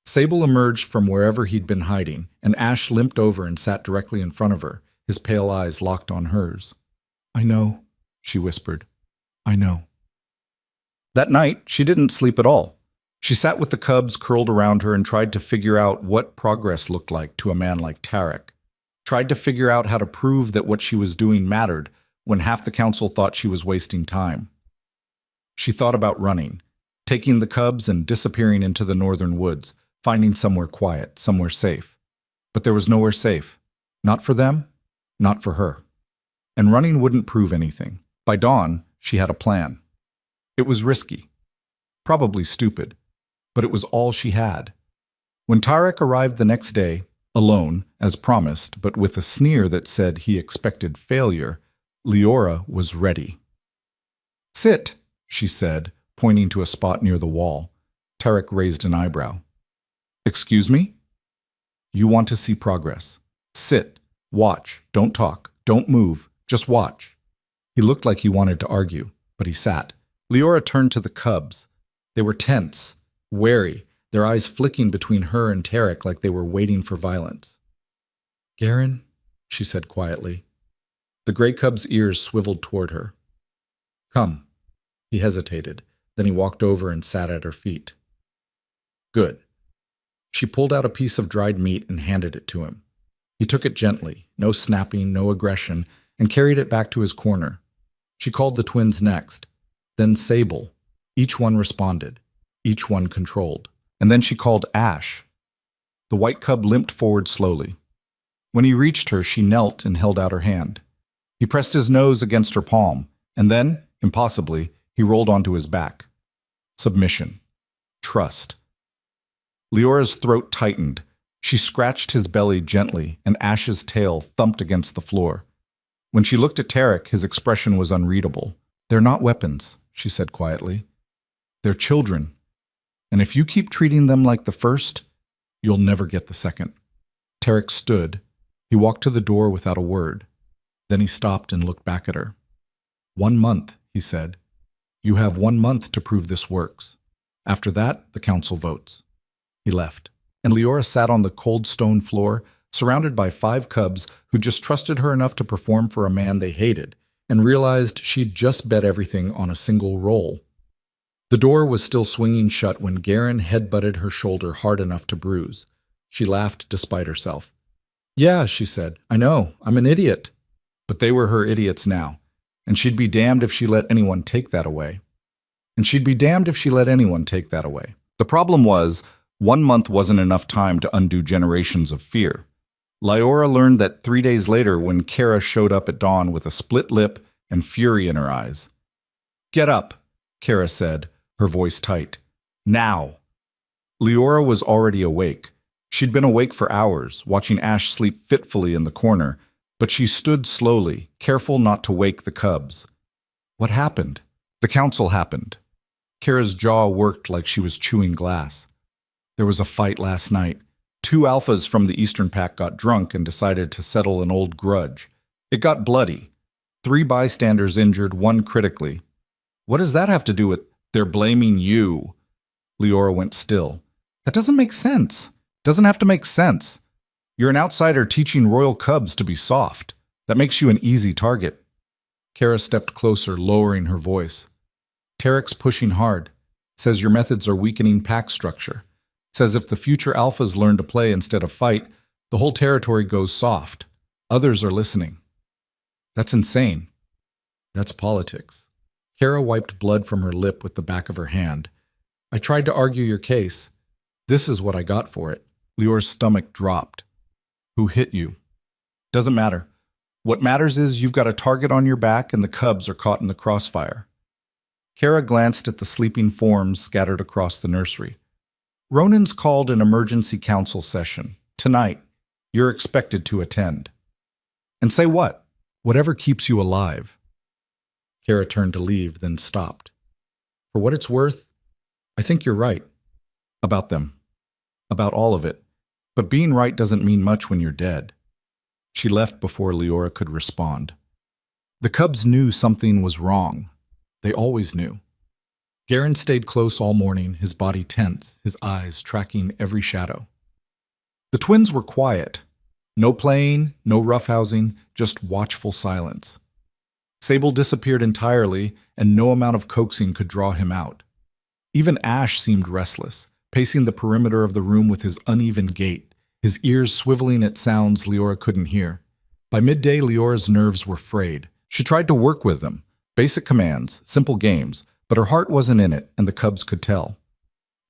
Sable emerged from wherever he'd been hiding, and Ash limped over and sat directly in front of her, his pale eyes locked on hers. I know, she whispered. I know. That night, she didn't sleep at all. She sat with the cubs curled around her and tried to figure out what progress looked like to a man like Tarek. Tried to figure out how to prove that what she was doing mattered when half the council thought she was wasting time. She thought about running, taking the cubs and disappearing into the northern woods, finding somewhere quiet, somewhere safe. But there was nowhere safe. Not for them, not for her. And running wouldn't prove anything. By dawn, she had a plan. It was risky, probably stupid, but it was all she had. When Tarek arrived the next day, alone, as promised, but with a sneer that said he expected failure, Leora was ready. Sit, she said, pointing to a spot near the wall. Tarek raised an eyebrow. Excuse me? You want to see progress. Sit, watch, don't talk, don't move, just watch. He looked like he wanted to argue, but he sat. Leora turned to the cubs. They were tense, wary, their eyes flicking between her and Tarek like they were waiting for violence. Garen, she said quietly. The gray cub's ears swiveled toward her. Come. He hesitated. Then he walked over and sat at her feet. Good. She pulled out a piece of dried meat and handed it to him. He took it gently, no snapping, no aggression, and carried it back to his corner. She called the twins next. Then Sable. Each one responded. Each one controlled. And then she called Ash. The white cub limped forward slowly. When he reached her, she knelt and held out her hand. He pressed his nose against her palm, and then, impossibly, he rolled onto his back. Submission. Trust. Leora's throat tightened. She scratched his belly gently, and Ash's tail thumped against the floor. When she looked at Tarek, his expression was unreadable. They're not weapons, she said quietly. They're children. And if you keep treating them like the first, you'll never get the second. Tarek stood. He walked to the door without a word. Then he stopped and looked back at her. 1 month, he said. You have 1 month to prove this works. After that, the council votes. He left, and Leora sat on the cold stone floor, surrounded by 5 cubs who just trusted her enough to perform for a man they hated, and realized she'd just bet everything on a single roll. The door was still swinging shut when Garen headbutted her shoulder hard enough to bruise. She laughed despite herself. Yeah, she said, I know, I'm an idiot. But they were her idiots now, and she'd be damned if she let anyone take that away. The problem was, 1 month wasn't enough time to undo generations of fear. Leora learned that 3 days later when Kara showed up at dawn with a split lip and fury in her eyes. Get up, Kara said, her voice tight. Now. Leora was already awake. She'd been awake for hours, watching Ash sleep fitfully in the corner, but she stood slowly, careful not to wake the cubs. What happened? The council happened. Kara's jaw worked like she was chewing glass. There was a fight last night. 2 alphas from the Eastern Pack got drunk and decided to settle an old grudge. It got bloody. 3 bystanders injured, 1 critically. What does that have to do with, they're blaming you? Leora went still. That doesn't make sense. Doesn't have to make sense. You're an outsider teaching royal cubs to be soft. That makes you an easy target. Kara stepped closer, lowering her voice. Tarek's pushing hard. Says your methods are weakening pack structure. Says if the future alphas learn to play instead of fight, the whole territory goes soft. Others are listening. That's insane. That's politics. Kara wiped blood from her lip with the back of her hand. I tried to argue your case. This is what I got for it. Leora's stomach dropped. Who hit you? Doesn't matter. What matters is you've got a target on your back and the cubs are caught in the crossfire. Kara glanced at the sleeping forms scattered across the nursery. Ronan's called an emergency council session. Tonight, you're expected to attend. And say what? Whatever keeps you alive. Kara turned to leave, then stopped. For what it's worth, I think you're right. About them. About all of it. But being right doesn't mean much when you're dead. She left before Leora could respond. The cubs knew something was wrong. They always knew. Garen stayed close all morning, his body tense, his eyes tracking every shadow. The twins were quiet. No playing, no roughhousing, just watchful silence. Sable disappeared entirely, and no amount of coaxing could draw him out. Even Ash seemed restless, pacing the perimeter of the room with his uneven gait, his ears swiveling at sounds Leora couldn't hear. By midday, Leora's nerves were frayed. She tried to work with them, basic commands, simple games, but her heart wasn't in it, and the cubs could tell.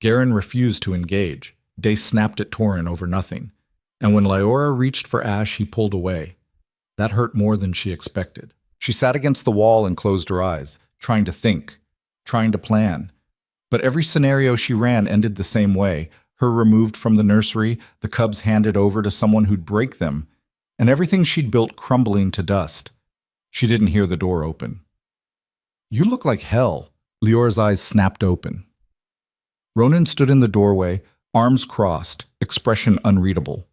Garen refused to engage. Day snapped at Torin over nothing, and when Leora reached for Ash, he pulled away. That hurt more than she expected. She sat against the wall and closed her eyes, trying to think, trying to plan. But every scenario she ran ended the same way, her removed from the nursery, the cubs handed over to someone who'd break them, and everything she'd built crumbling to dust. She didn't hear the door open. You look like hell. Leora's eyes snapped open. Ronan stood in the doorway, arms crossed, expression unreadable.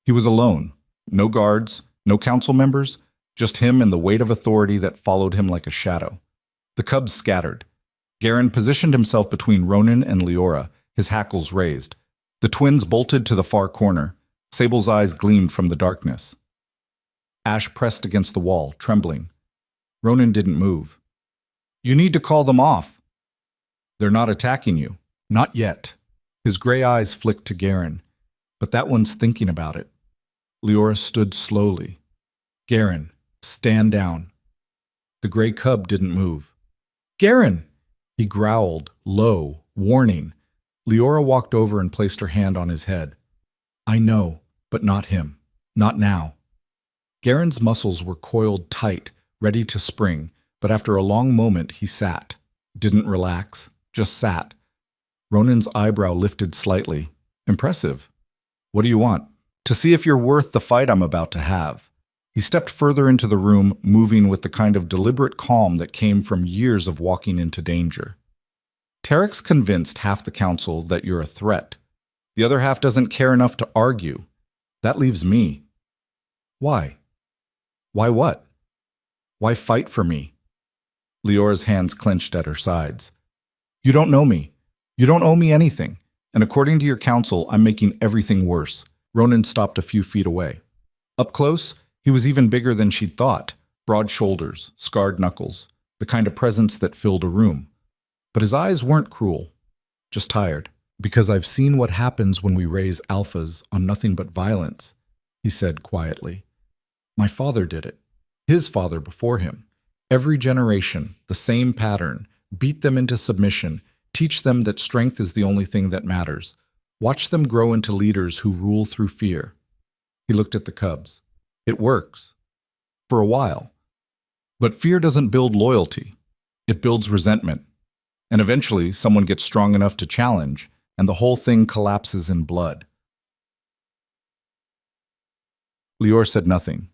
He was alone. No guards, no council members, just him and the weight of authority that followed him like a shadow. The cubs scattered. Garen positioned himself between Ronan and Leora, his hackles raised. The twins bolted to the far corner. Sable's eyes gleamed from the darkness. Ash pressed against the wall, trembling. Ronan didn't move. You need to call them off. They're not attacking you. Not yet. His gray eyes flicked to Garen. But that one's thinking about it. Leora stood slowly. Garen, stand down. The gray cub didn't move. Garen! He growled, low, warning. Leora walked over and placed her hand on his head. I know, but not him. Not now. Garen's muscles were coiled tight, ready to spring, but after a long moment he sat. Didn't relax, just sat. Ronan's eyebrow lifted slightly. Impressive. What do you want? To see if you're worth the fight I'm about to have. He stepped further into the room, moving with the kind of deliberate calm that came from years of walking into danger. Tarek's convinced half the council that you're a threat. The other half doesn't care enough to argue. That leaves me. Why? Why what? Why fight for me? Leora's hands clenched at her sides. You don't know me. You don't owe me anything. And according to your counsel, I'm making everything worse. Ronan stopped a few feet away. Up close, he was even bigger than she'd thought. Broad shoulders, scarred knuckles, the kind of presence that filled a room. But his eyes weren't cruel, just tired. Because I've seen what happens when we raise alphas on nothing but violence, he said quietly. My father did it. His father before him. Every generation, the same pattern. Beat them into submission. Teach them that strength is the only thing that matters. Watch them grow into leaders who rule through fear. He looked at the cubs. It works. For a while. But fear doesn't build loyalty. It builds resentment. And eventually, someone gets strong enough to challenge, and the whole thing collapses in blood. Leora said nothing.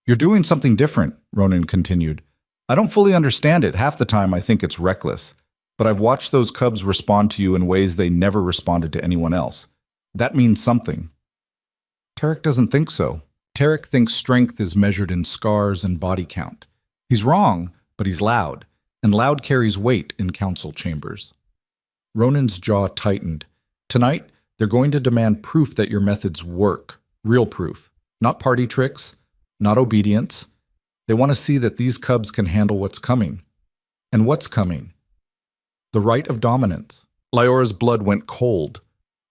You're doing something different, Ronan continued. I don't fully understand it. Half the time I think it's reckless. But I've watched those cubs respond to you in ways they never responded to anyone else. That means something. Tarek doesn't think so. Tarek thinks strength is measured in scars and body count. He's wrong, but he's loud, and loud carries weight in council chambers. Ronan's jaw tightened. Tonight, they're going to demand proof that your methods work. Real proof. Not party tricks, not obedience. They want to see that these cubs can handle what's coming. And what's coming? The right of dominance. Leora's blood went cold.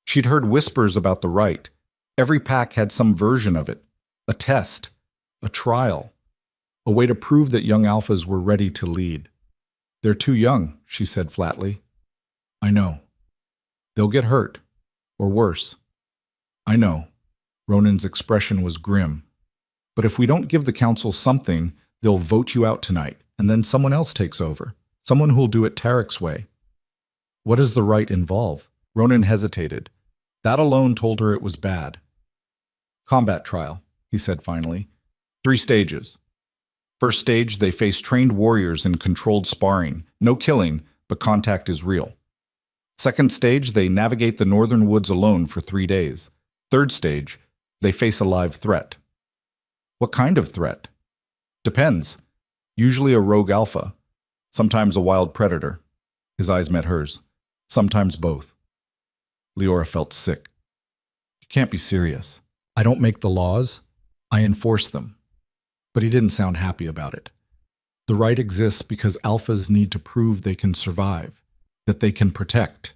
She'd heard whispers about the right. Every pack had some version of it. A test. A trial. A way to prove that young alphas were ready to lead. They're too young, she said flatly. I know. They'll get hurt. Or worse. I know. Ronan's expression was grim. But if we don't give the council something, they'll vote you out tonight, and then someone else takes over. Someone who'll do it Tarek's way. What does the right involve? Ronan hesitated. That alone told her it was bad. Combat trial, he said finally. 3 stages. First stage, they face trained warriors in controlled sparring. No killing, but contact is real. Second stage, they navigate the northern woods alone for 3 days. Third stage, they face a live threat. What kind of threat? Depends. Usually a rogue alpha. Sometimes a wild predator. His eyes met hers. Sometimes both. Leora felt sick. You can't be serious. I don't make the laws. I enforce them. But he didn't sound happy about it. The right exists because alphas need to prove they can survive, that they can protect,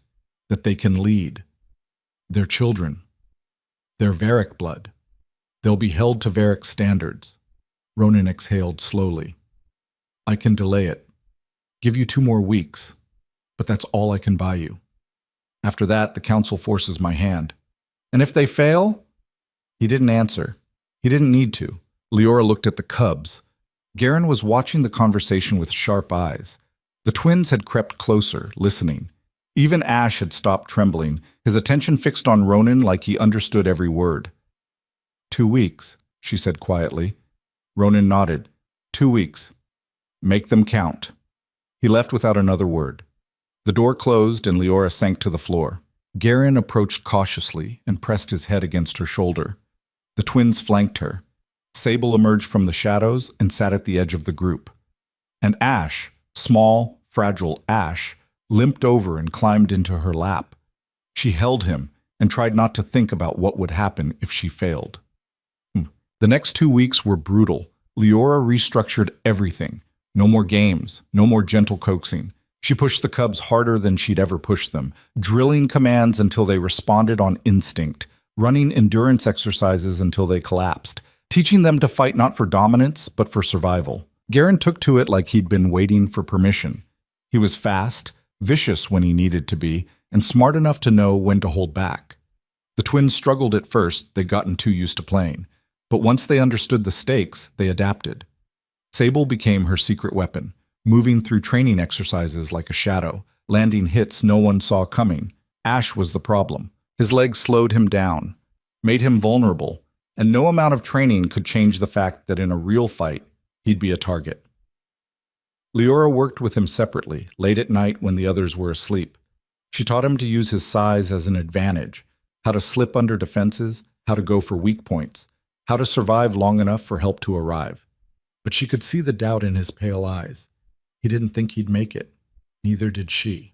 that they can lead. They're children. They're Varric blood. They'll be held to Varric standards. Ronan exhaled slowly. I can delay it. Give you 2 more weeks. But that's all I can buy you. After that, the council forces my hand. And if they fail? He didn't answer. He didn't need to. Leora looked at the cubs. Garen was watching the conversation with sharp eyes. The twins had crept closer, listening. Even Ash had stopped trembling, his attention fixed on Ronan like he understood every word. 2 weeks, she said quietly. Ronan nodded. 2 weeks. Make them count. He left without another word. The door closed and Leora sank to the floor. Garen approached cautiously and pressed his head against her shoulder. The twins flanked her. Sable emerged from the shadows and sat at the edge of the group. And Ash, small, fragile Ash, limped over and climbed into her lap. She held him and tried not to think about what would happen if she failed. The next 2 weeks were brutal. Leora restructured everything. No more games, no more gentle coaxing. She pushed the cubs harder than she'd ever pushed them, drilling commands until they responded on instinct, running endurance exercises until they collapsed, teaching them to fight not for dominance, but for survival. Garen took to it like he'd been waiting for permission. He was fast, vicious when he needed to be, and smart enough to know when to hold back. The twins struggled at first, they'd gotten too used to playing. But once they understood the stakes, they adapted. Sable became her secret weapon, moving through training exercises like a shadow, landing hits no one saw coming. Ash was the problem. His legs slowed him down, made him vulnerable, and no amount of training could change the fact that in a real fight, he'd be a target. Leora worked with him separately, late at night when the others were asleep. She taught him to use his size as an advantage, how to slip under defenses, how to go for weak points, how to survive long enough for help to arrive. But she could see the doubt in his pale eyes. He didn't think he'd make it. Neither did she.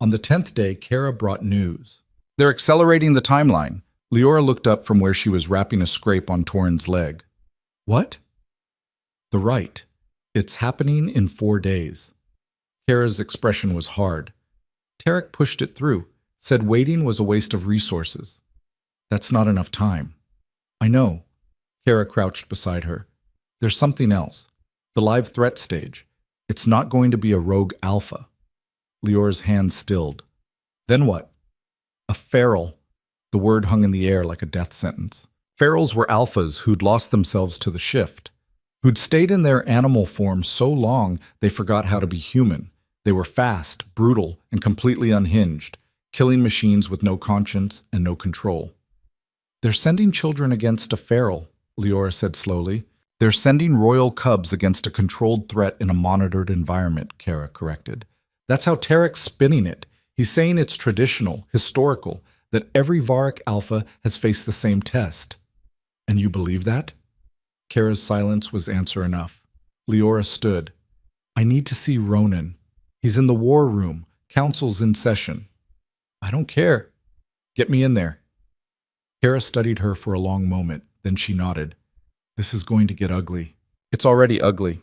On the 10th day, Kara brought news. They're accelerating the timeline. Leora looked up from where she was wrapping a scrape on Torin's leg. What? The right. It's happening in 4 days. Kara's expression was hard. Tarek pushed it through, said waiting was a waste of resources. That's not enough time. I know. Kara crouched beside her. There's something else. The live threat stage. It's not going to be a rogue alpha. Leora's hand stilled. Then what? A feral. The word hung in the air like a death sentence. Ferals were alphas who'd lost themselves to the shift, who'd stayed in their animal form so long they forgot how to be human. They were fast, brutal, and completely unhinged, killing machines with no conscience and no control. They're sending children against a feral, Leora said slowly. They're sending royal cubs against a controlled threat in a monitored environment, Kara corrected. That's how Tarek's spinning it. He's saying it's traditional, historical, that every Varric alpha has faced the same test. And you believe that? Kara's silence was answer enough. Leora stood. I need to see Ronan. He's in the war room. Council's in session. I don't care. Get me in there. Kara studied her for a long moment, then she nodded. This is going to get ugly. It's already ugly.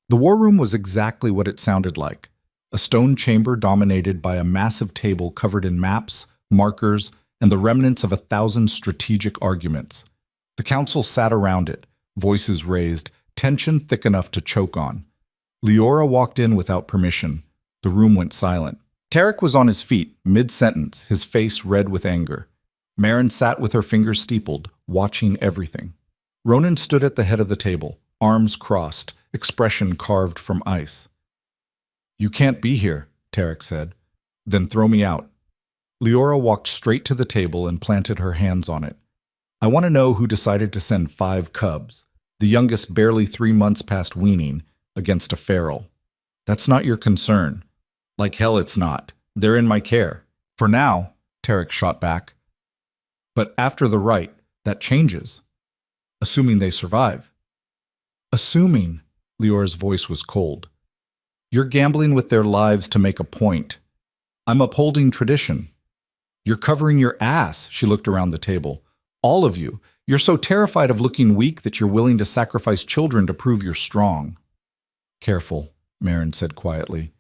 The war room was exactly what it sounded like. A stone chamber dominated by a massive table covered in maps, markers, and the remnants of 1,000 strategic arguments. The council sat around it, voices raised, tension thick enough to choke on. Leora walked in without permission. The room went silent. Tarek was on his feet, mid-sentence, his face red with anger. Marin sat with her fingers steepled, watching everything. Ronan stood at the head of the table, arms crossed, expression carved from ice. You can't be here, Tarek said. Then throw me out. Leora walked straight to the table and planted her hands on it. I want to know who decided to send 5 cubs, the youngest barely 3 months past weaning, against a feral. That's not your concern. Like hell it's not. They're in my care. For now, Tarek shot back. But after the rite, that changes. Assuming they survive. Assuming, Leora's voice was cold. You're gambling with their lives to make a point. I'm upholding tradition. You're covering your ass, she looked around the table. All of you. You're so terrified of looking weak that you're willing to sacrifice children to prove you're strong. Careful, Marin said quietly.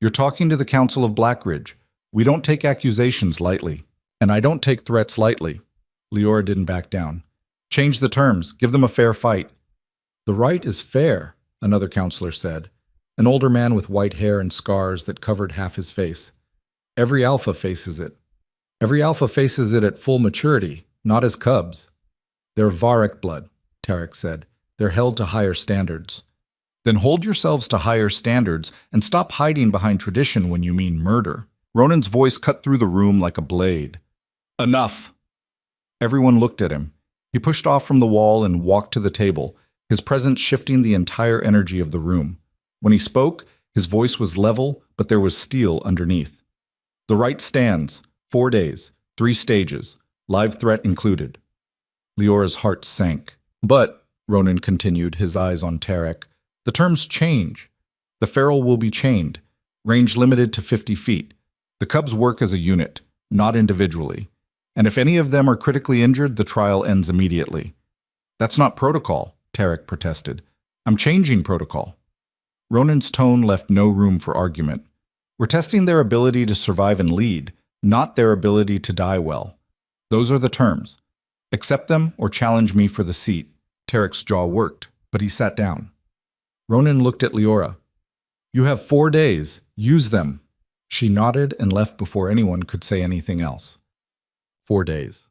You're talking to the Council of Blackridge. We don't take accusations lightly. And I don't take threats lightly. Leora didn't back down. Change the terms. Give them a fair fight. The right is fair, another counselor said, an older man with white hair and scars that covered half his face. Every alpha faces it. Every alpha faces it at full maturity, not as cubs. They're Varek blood, Tarek said. They're held to higher standards. Then hold yourselves to higher standards and stop hiding behind tradition when you mean murder. Ronan's voice cut through the room like a blade. Enough! Everyone looked at him. He pushed off from the wall and walked to the table, his presence shifting the entire energy of the room. When he spoke, his voice was level, but there was steel underneath. The right stands. 4 days, 3 stages, live threat included. Leora's heart sank. But, Ronan continued, his eyes on Tarek, the terms change. The feral will be chained, range limited to 50 feet. The cubs work as a unit, not individually. And if any of them are critically injured, the trial ends immediately. That's not protocol, Tarek protested. I'm changing protocol. Ronan's tone left no room for argument. We're testing their ability to survive and lead, not their ability to die well. Those are the terms. Accept them or challenge me for the seat. Tarek's jaw worked, but he sat down. Ronan looked at Leora. You have 4 days. Use them. She nodded and left before anyone could say anything else. 4 days.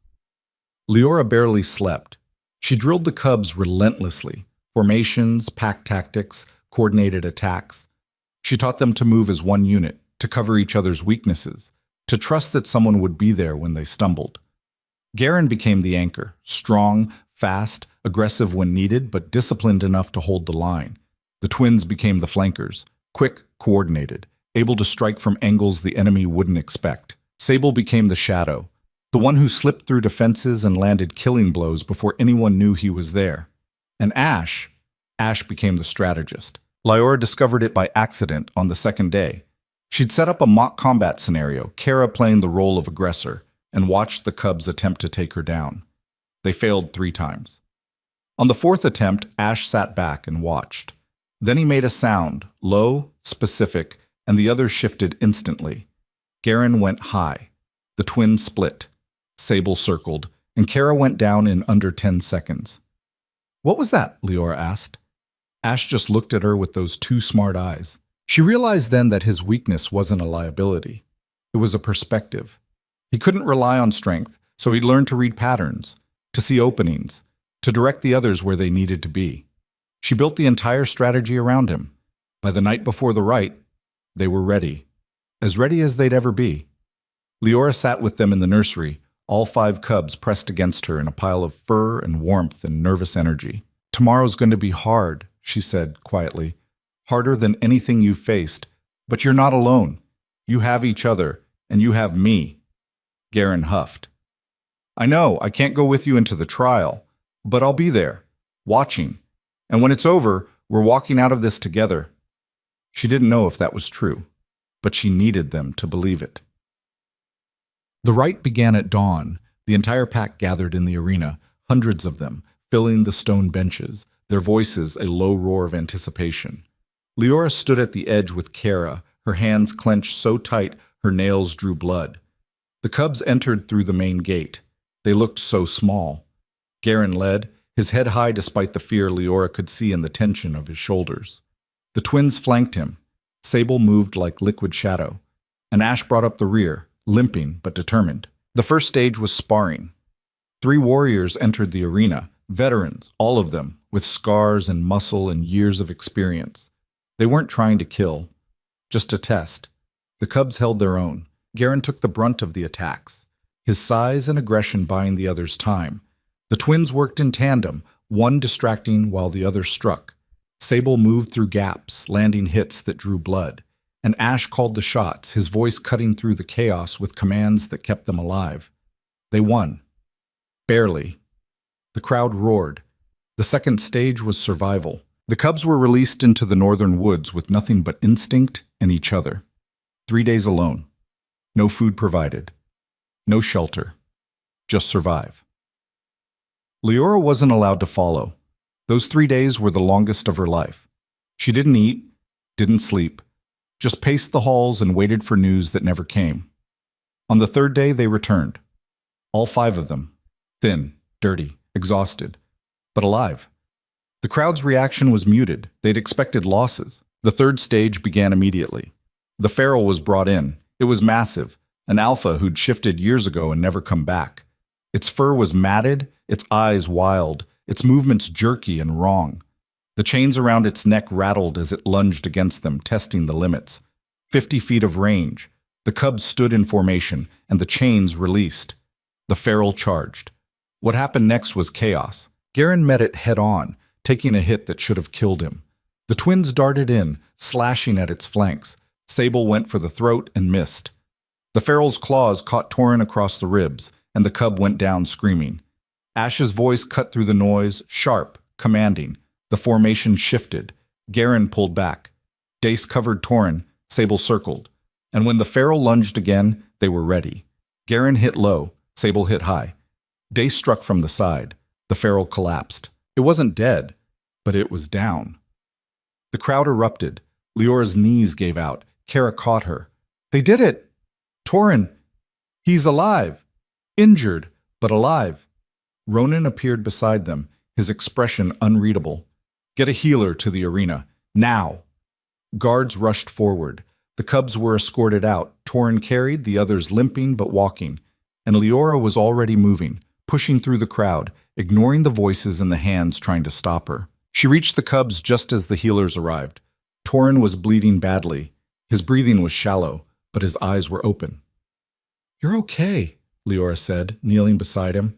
Leora barely slept. She drilled the cubs relentlessly. Formations, pack tactics, coordinated attacks. She taught them to move as one unit, to cover each other's weaknesses, to trust that someone would be there when they stumbled. Garen became the anchor, strong, fast, aggressive when needed, but disciplined enough to hold the line. The twins became the flankers, quick, coordinated, able to strike from angles the enemy wouldn't expect. Sable became the shadow, the one who slipped through defenses and landed killing blows before anyone knew he was there. And Ash became the strategist. Leora discovered it by accident on the second day. She'd set up a mock combat scenario, Kara playing the role of aggressor, and watched the cubs attempt to take her down. They failed 3 times. On the 4th attempt, Ash sat back and watched. Then he made a sound, low, specific, and the others shifted instantly. Garen went high. The twins split. Sable circled, and Kara went down in under 10 seconds. What was that? Leora asked. Ash just looked at her with those 2 smart eyes. She realized then that his weakness wasn't a liability. It was a perspective. He couldn't rely on strength, so he learned to read patterns, to see openings, to direct the others where they needed to be. She built the entire strategy around him. By the night before the rite, they were ready. As ready as they'd ever be. Leora sat with them in the nursery, all 5 cubs pressed against her in a pile of fur and warmth and nervous energy. Tomorrow's going to be hard, she said quietly. Harder than anything you've faced. But you're not alone. You have each other, and you have me. Garen huffed. I know, I can't go with you into the trial, but I'll be there, watching. And when it's over, we're walking out of this together. She didn't know if that was true, but she needed them to believe it. The rite began at dawn. The entire pack gathered in the arena, hundreds of them, filling the stone benches, their voices a low roar of anticipation. Leora stood at the edge with Kara, her hands clenched so tight her nails drew blood. The cubs entered through the main gate. They looked so small. Garen led, his head high despite the fear Leora could see in the tension of his shoulders. The twins flanked him. Sable moved like liquid shadow, and Ash brought up the rear, limping but determined. The first stage was sparring. 3 warriors entered the arena, veterans, all of them, with scars and muscle and years of experience. They weren't trying to kill, just a test. The cubs held their own. Garen took the brunt of the attacks, his size and aggression buying the others time. The twins worked in tandem, one distracting while the other struck. Sable moved through gaps, landing hits that drew blood. And Ash called the shots, his voice cutting through the chaos with commands that kept them alive. They won. Barely. The crowd roared. The second stage was survival. The cubs were released into the northern woods with nothing but instinct and each other. 3 days alone. No food provided. No shelter. Just survive. Leora wasn't allowed to follow. Those 3 days were the longest of her life. She didn't eat, didn't sleep, just paced the halls and waited for news that never came. On the third day, they returned. All 5 of them. Thin, dirty, exhausted, but alive. The crowd's reaction was muted. They'd expected losses. The third stage began immediately. The feral was brought in. It was massive, an alpha who'd shifted years ago and never come back. Its fur was matted, its eyes wild, its movements jerky and wrong. The chains around its neck rattled as it lunged against them, testing the limits. 50 feet of range. The cubs stood in formation, and the chains released. The feral charged. What happened next was chaos. Garen met it head-on, taking a hit that should have killed him. The twins darted in, slashing at its flanks. Sable went for the throat and missed. The feral's claws caught Torin across the ribs, and the cub went down screaming. Ash's voice cut through the noise, sharp, commanding. The formation shifted. Garen pulled back. Dace covered Torin, Sable circled. And when the feral lunged again, they were ready. Garen hit low, Sable hit high. Dace struck from the side. The feral collapsed. It wasn't dead, but it was down. The crowd erupted. Leora's knees gave out. Kara caught her. They did it! Torin! He's alive! Injured, but alive. Ronan appeared beside them, his expression unreadable. Get a healer to the arena. Now! Guards rushed forward. The cubs were escorted out. Torin carried, the others limping but walking. And Leora was already moving, pushing through the crowd, ignoring the voices and the hands trying to stop her. She reached the cubs just as the healers arrived. Torin was bleeding badly. His breathing was shallow, but his eyes were open. "You're okay," Leora said, kneeling beside him.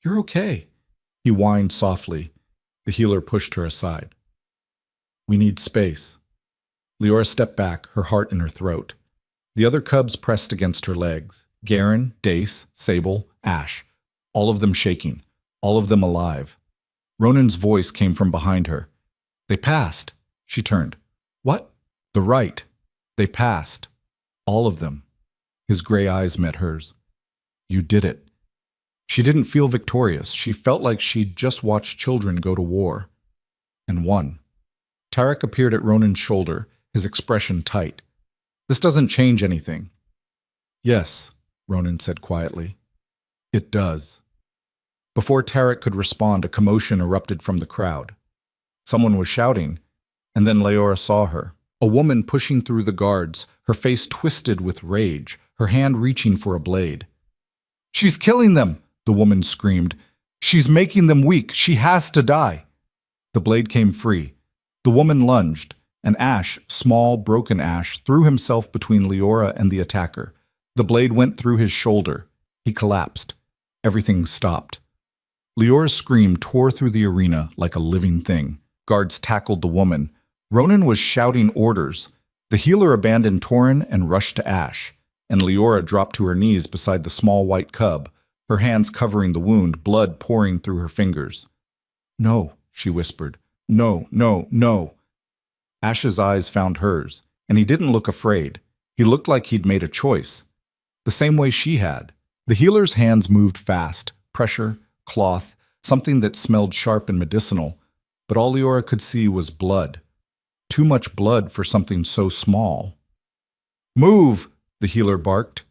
"You're okay." He whined softly. The healer pushed her aside. "We need space." Leora stepped back, her heart in her throat. The other cubs pressed against her legs. Garen, Dace, Sable, Ash. All of them shaking. All of them alive. Ronan's voice came from behind her. "They passed." She turned. "What?" "The right. They passed. All of them." His gray eyes met hers. "You did it." She didn't feel victorious. She felt like she'd just watched children go to war. And won. Tarek appeared at Ronan's shoulder, his expression tight. "This doesn't change anything." "Yes," Ronan said quietly. "It does." Before Tarek could respond, a commotion erupted from the crowd. Someone was shouting, and then Leora saw her. A woman pushing through the guards, her face twisted with rage, her hand reaching for a blade. "She's killing them!" the woman screamed. "She's making them weak. She has to die." The blade came free. The woman lunged, and Ash, small, broken Ash, threw himself between Leora and the attacker. The blade went through his shoulder. He collapsed. Everything stopped. Leora's scream tore through the arena like a living thing. Guards tackled the woman. Ronan was shouting orders. The healer abandoned Torin and rushed to Ash, and Leora dropped to her knees beside the small white cub, her hands covering the wound, blood pouring through her fingers. "No," she whispered. "No, no, no." Ash's eyes found hers, and he didn't look afraid. He looked like he'd made a choice. The same way she had. The healer's hands moved fast, pressure, cloth, something that smelled sharp and medicinal, but all Leora could see was blood. Too much blood for something so small. "Move!" the healer barked.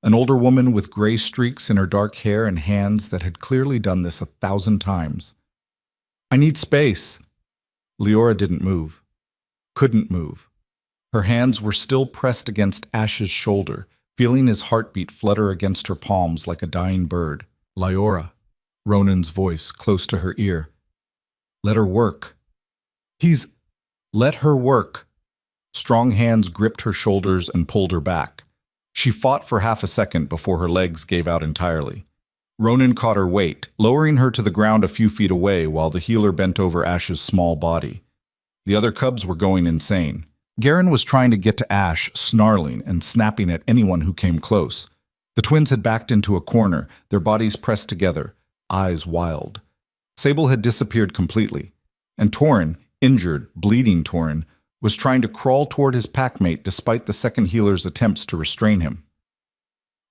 An older woman with gray streaks in her dark hair and hands that had clearly done this 1,000 times. "I need space." Leora didn't move. Couldn't move. Her hands were still pressed against Ash's shoulder, feeling his heartbeat flutter against her palms like a dying bird. "Leora," Ronan's voice close to her ear. "Let her work." "Let her work." Strong hands gripped her shoulders and pulled her back. She fought for half a second before her legs gave out entirely. Ronan caught her weight, lowering her to the ground a few feet away while the healer bent over Ash's small body. The other cubs were going insane. Garen was trying to get to Ash, snarling and snapping at anyone who came close. The twins had backed into a corner, their bodies pressed together, eyes wild. Sable had disappeared completely, and Torin, injured, bleeding Torin, was trying to crawl toward his packmate despite the second healer's attempts to restrain him.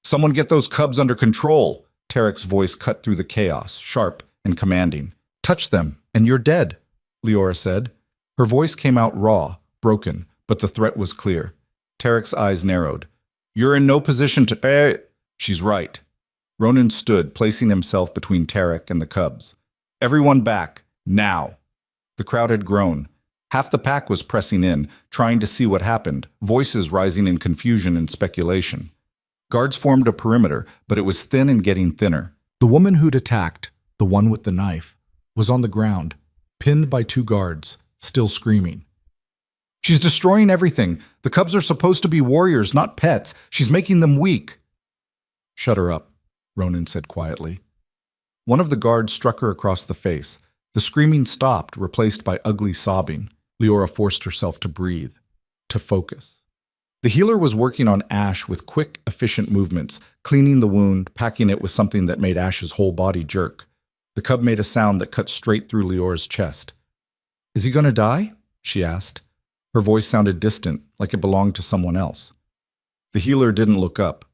"Someone get those cubs under control!" Tarek's voice cut through the chaos, sharp and commanding. "Touch them, and you're dead," Leora said. Her voice came out raw, broken, but the threat was clear. Tarek's eyes narrowed. "You're in no position to—" She's right. Ronan stood, placing himself between Tarek and the cubs. "Everyone back, now!" The crowd had grown. Half the pack was pressing in, trying to see what happened, voices rising in confusion and speculation. Guards formed a perimeter, but it was thin and getting thinner. The woman who'd attacked, the one with the knife, was on the ground, pinned by two guards, still screaming. "She's destroying everything. The cubs are supposed to be warriors, not pets. She's making them weak." "Shut her up," Ronan said quietly. One of the guards struck her across the face. The screaming stopped, replaced by ugly sobbing. Leora forced herself to breathe, to focus. The healer was working on Ash with quick, efficient movements, cleaning the wound, packing it with something that made Ash's whole body jerk. The cub made a sound that cut straight through Leora's chest. "Is he going to die?" she asked. Her voice sounded distant, like it belonged to someone else. The healer didn't look up.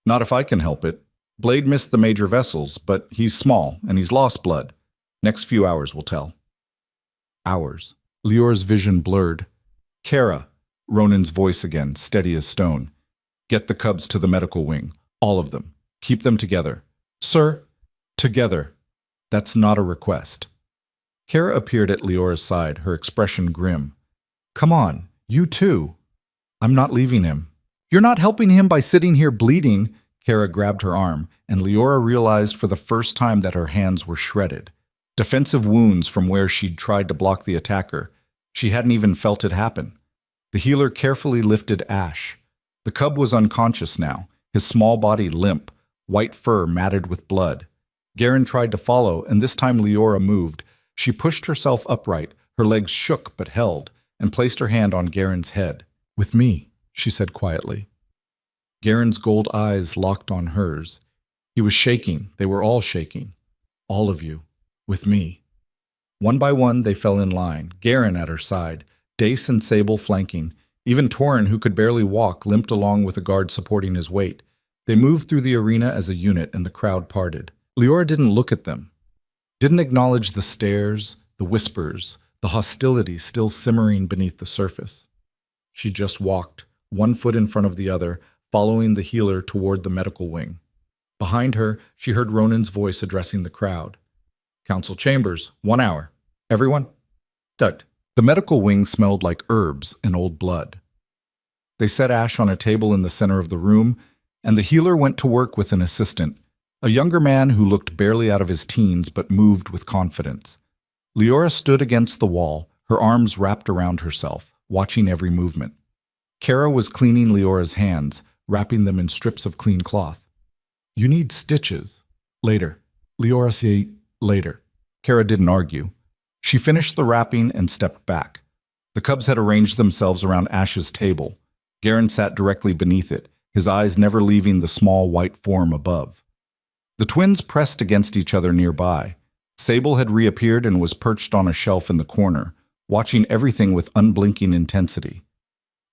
"Not if I can help it. Blade missed the major vessels, but he's small, and he's lost blood. Next few hours will tell." Hours. Leora's vision blurred. "Kara," Ronan's voice again, steady as stone. "Get the cubs to the medical wing. All of them. Keep them together." "Sir?" "Together. That's not a request." Kara appeared at Leora's side, her expression grim. "Come on, you too." "I'm not leaving him." "You're not helping him by sitting here bleeding." Kara grabbed her arm, and Leora realized for the first time that her hands were shredded. Defensive wounds from where she'd tried to block the attacker. She hadn't even felt it happen. The healer carefully lifted Ash. The cub was unconscious now, his small body limp, white fur matted with blood. Garen tried to follow, and this time Leora moved. She pushed herself upright, her legs shook but held, and placed her hand on Garen's head. "With me," she said quietly. Garen's gold eyes locked on hers. He was shaking. They were all shaking. "All of you. With me." One by one, they fell in line, Garen at her side, Dace and Sable flanking. Even Torin, who could barely walk, limped along with a guard supporting his weight. They moved through the arena as a unit, and the crowd parted. Leora didn't look at them, didn't acknowledge the stares, the whispers, the hostility still simmering beneath the surface. She just walked, one foot in front of the other, following the healer toward the medical wing. Behind her, she heard Ronan's voice addressing the crowd. "Council chambers, 1 hour. Everyone?" "Tugged." The medical wing smelled like herbs and old blood. They set Ash on a table in the center of the room, and the healer went to work with an assistant, a younger man who looked barely out of his teens but moved with confidence. Leora stood against the wall, her arms wrapped around herself, watching every movement. Kara was cleaning Leora's hands, wrapping them in strips of clean cloth. "You need stitches." "Later." Leora said, "Later." Kara didn't argue. She finished the wrapping and stepped back. The cubs had arranged themselves around Ash's table. Garen sat directly beneath it, his eyes never leaving the small white form above. The twins pressed against each other nearby. Sable had reappeared and was perched on a shelf in the corner, watching everything with unblinking intensity.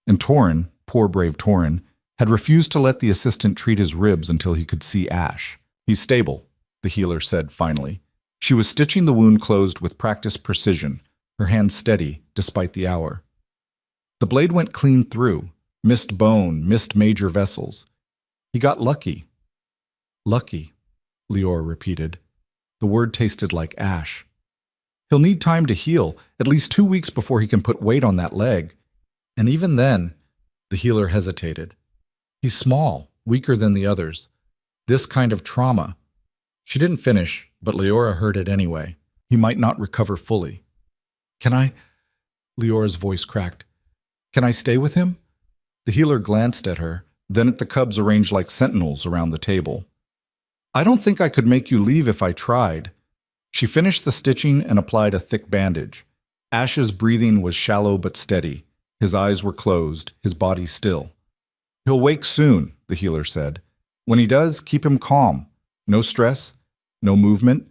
And Torin, poor brave Torin, had refused to let the assistant treat his ribs until he could see Ash. "He's stable," the healer said finally. She was stitching the wound closed with practiced precision, her hands steady despite the hour. The blade went clean through, missed bone, missed major vessels. "He got lucky." "Lucky," Leora repeated. The word tasted like ash. "He'll need time to heal, at least 2 weeks before he can put weight on that leg. And even then," the healer hesitated. "He's small, weaker than the others. This kind of trauma—" She didn't finish, but Leora heard it anyway. "He might not recover fully." "Can I—" Leora's voice cracked. Can I stay with him? The healer glanced at her, then at the cubs arranged like sentinels around the table. I don't think I could make you leave if I tried. She finished the stitching and applied a thick bandage. Ash's breathing was shallow but steady. His eyes were closed, his body still. He'll wake soon, the healer said. When he does, keep him calm. No stress, no movement,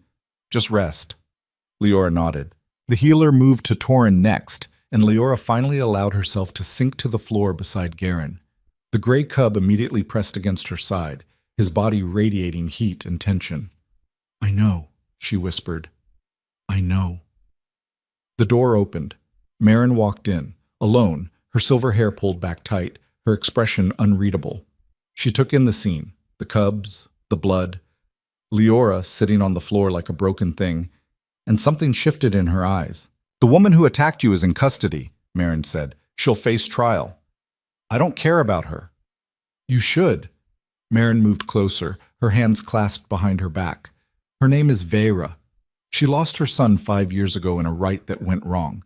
just rest. Leora nodded. The healer moved to Torin next, and Leora finally allowed herself to sink to the floor beside Garen. The gray cub immediately pressed against her side, his body radiating heat and tension. I know, she whispered. I know. The door opened. Marin walked in, alone, her silver hair pulled back tight, her expression unreadable. She took in the scene, the cubs, the blood, Leora sitting on the floor like a broken thing, and something shifted in her eyes. The woman who attacked you is in custody, Marin said. She'll face trial. I don't care about her. You should. Marin moved closer, her hands clasped behind her back. Her name is Vera. She lost her son 5 years ago in a rite that went wrong.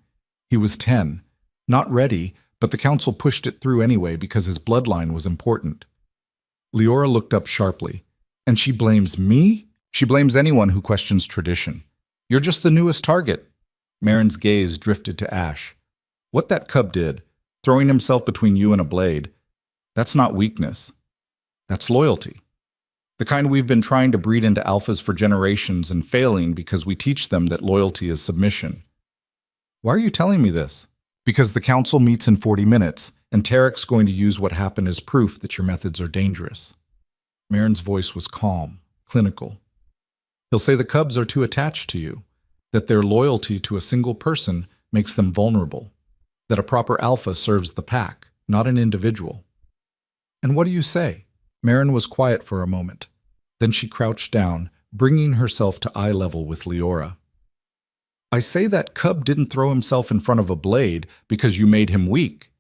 He was 10, not ready, but the council pushed it through anyway because his bloodline was important. Leora looked up sharply. And she blames me? She blames anyone who questions tradition. You're just the newest target. Marin's gaze drifted to Ash. What that cub did, throwing himself between you and a blade, that's not weakness. That's loyalty. The kind we've been trying to breed into alphas for generations and failing because we teach them that loyalty is submission. Why are you telling me this? Because the council meets in 40 minutes, and Tarek's going to use what happened as proof that your methods are dangerous. Marin's voice was calm, clinical. He'll say the cubs are too attached to you, that their loyalty to a single person makes them vulnerable, that a proper alpha serves the pack, not an individual. And what do you say? Marin was quiet for a moment. Then she crouched down, bringing herself to eye level with Leora. I say that cub didn't throw himself in front of a blade because you made him weak.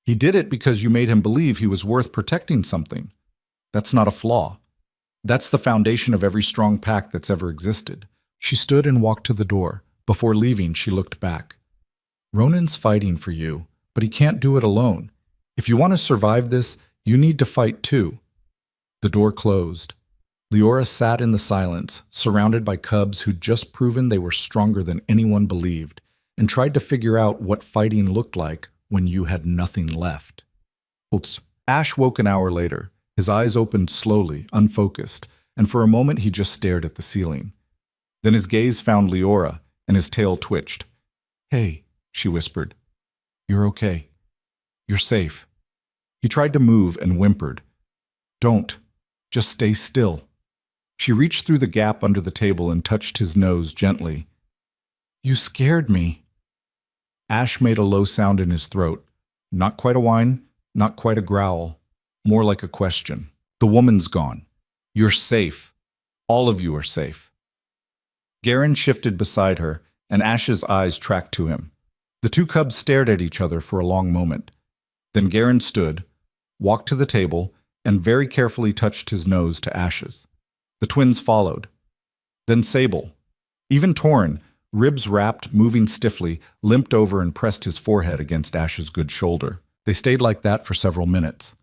He did it because you made him believe he was worth protecting something. That's not a flaw. That's the foundation of every strong pack that's ever existed. She stood and walked to the door. Before leaving, she looked back. Ronan's fighting for you, but he can't do it alone. If you want to survive this, you need to fight too. The door closed. Leora sat in the silence, surrounded by cubs who'd just proven they were stronger than anyone believed, and tried to figure out what fighting looked like when you had nothing left. Ash woke an hour later. His eyes opened slowly, unfocused, and for a moment he just stared at the ceiling. Then his gaze found Leora, and his tail twitched. Hey, she whispered. You're okay. You're safe. He tried to move and whimpered. Don't. Just stay still. She reached through the gap under the table and touched his nose gently. You scared me. Ash made a low sound in his throat. Not quite a whine, not quite a growl. More like a question. The woman's gone. You're safe. All of you are safe. Garen shifted beside her, and Ash's eyes tracked to him. The two cubs stared at each other for a long moment. Then Garen stood, walked to the table, and very carefully touched his nose to Ash's. The twins followed. Then Sable. Even Torin, ribs wrapped, moving stiffly, limped over and pressed his forehead against Ash's good shoulder. They stayed like that for several minutes.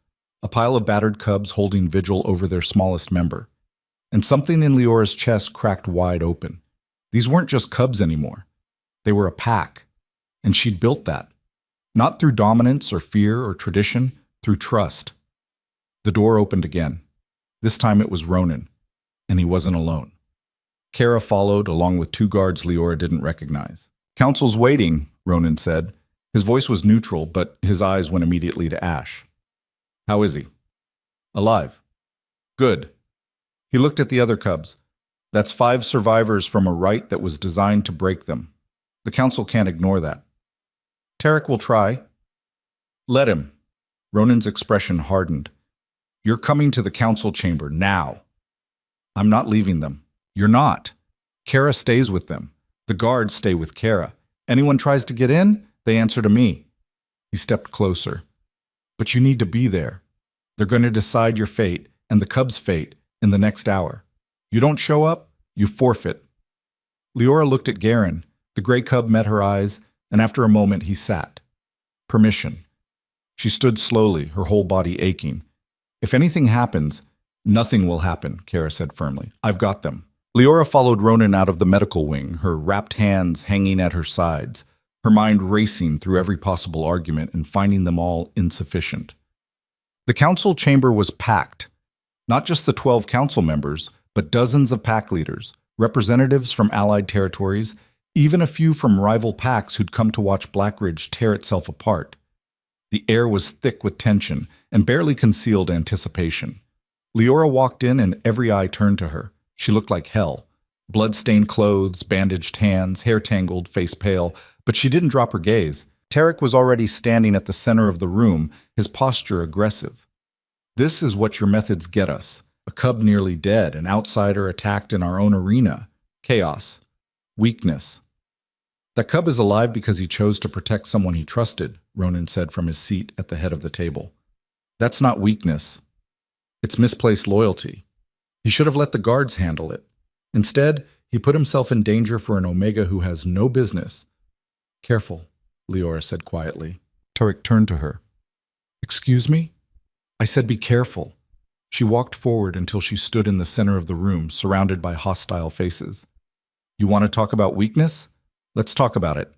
A pile of battered cubs holding vigil over their smallest member. And something in Leora's chest cracked wide open. These weren't just cubs anymore. They were a pack. And she'd built that. Not through dominance or fear or tradition, through trust. The door opened again. This time it was Ronan, and he wasn't alone. Kara followed, along with two guards Leora didn't recognize. Council's waiting, Ronan said. His voice was neutral, but his eyes went immediately to Ash. How is he? Alive. Good. He looked at the other cubs. That's 5 survivors from a rite that was designed to break them. The council can't ignore that. Tarek will try. Let him. Ronan's expression hardened. You're coming to the council chamber now. I'm not leaving them. You're not. Kara stays with them. The guards stay with Kara. Anyone tries to get in, they answer to me. He stepped closer. But you need to be there. They're going to decide your fate and the cub's fate in the next hour. You don't show up, you forfeit. Leora looked at Garen. The gray cub met her eyes, and after a moment he sat. Permission. She stood slowly, her whole body aching. If anything happens, nothing will happen, Kara said firmly. I've got them. Leora followed Ronan out of the medical wing, her wrapped hands hanging at her sides, her mind racing through every possible argument and finding them all insufficient. The council chamber was packed. Not just the 12 council members, but dozens of pack leaders, representatives from allied territories, even a few from rival packs who'd come to watch Blackridge tear itself apart. The air was thick with tension and barely concealed anticipation. Leora walked in and every eye turned to her. She looked like hell. Blood-stained clothes, bandaged hands, hair tangled, face pale, but she didn't drop her gaze. Tarek was already standing at the center of the room, his posture aggressive. This is what your methods get us. A cub nearly dead, an outsider attacked in our own arena. Chaos. Weakness. That cub is alive because he chose to protect someone he trusted, Ronan said from his seat at the head of the table. That's not weakness. It's misplaced loyalty. He should have let the guards handle it. Instead, he put himself in danger for an Omega who has no business. Careful, Leora said quietly. Tarek turned to her. Excuse me? I said be careful. She walked forward until she stood in the center of the room, surrounded by hostile faces. You want to talk about weakness? Let's talk about it.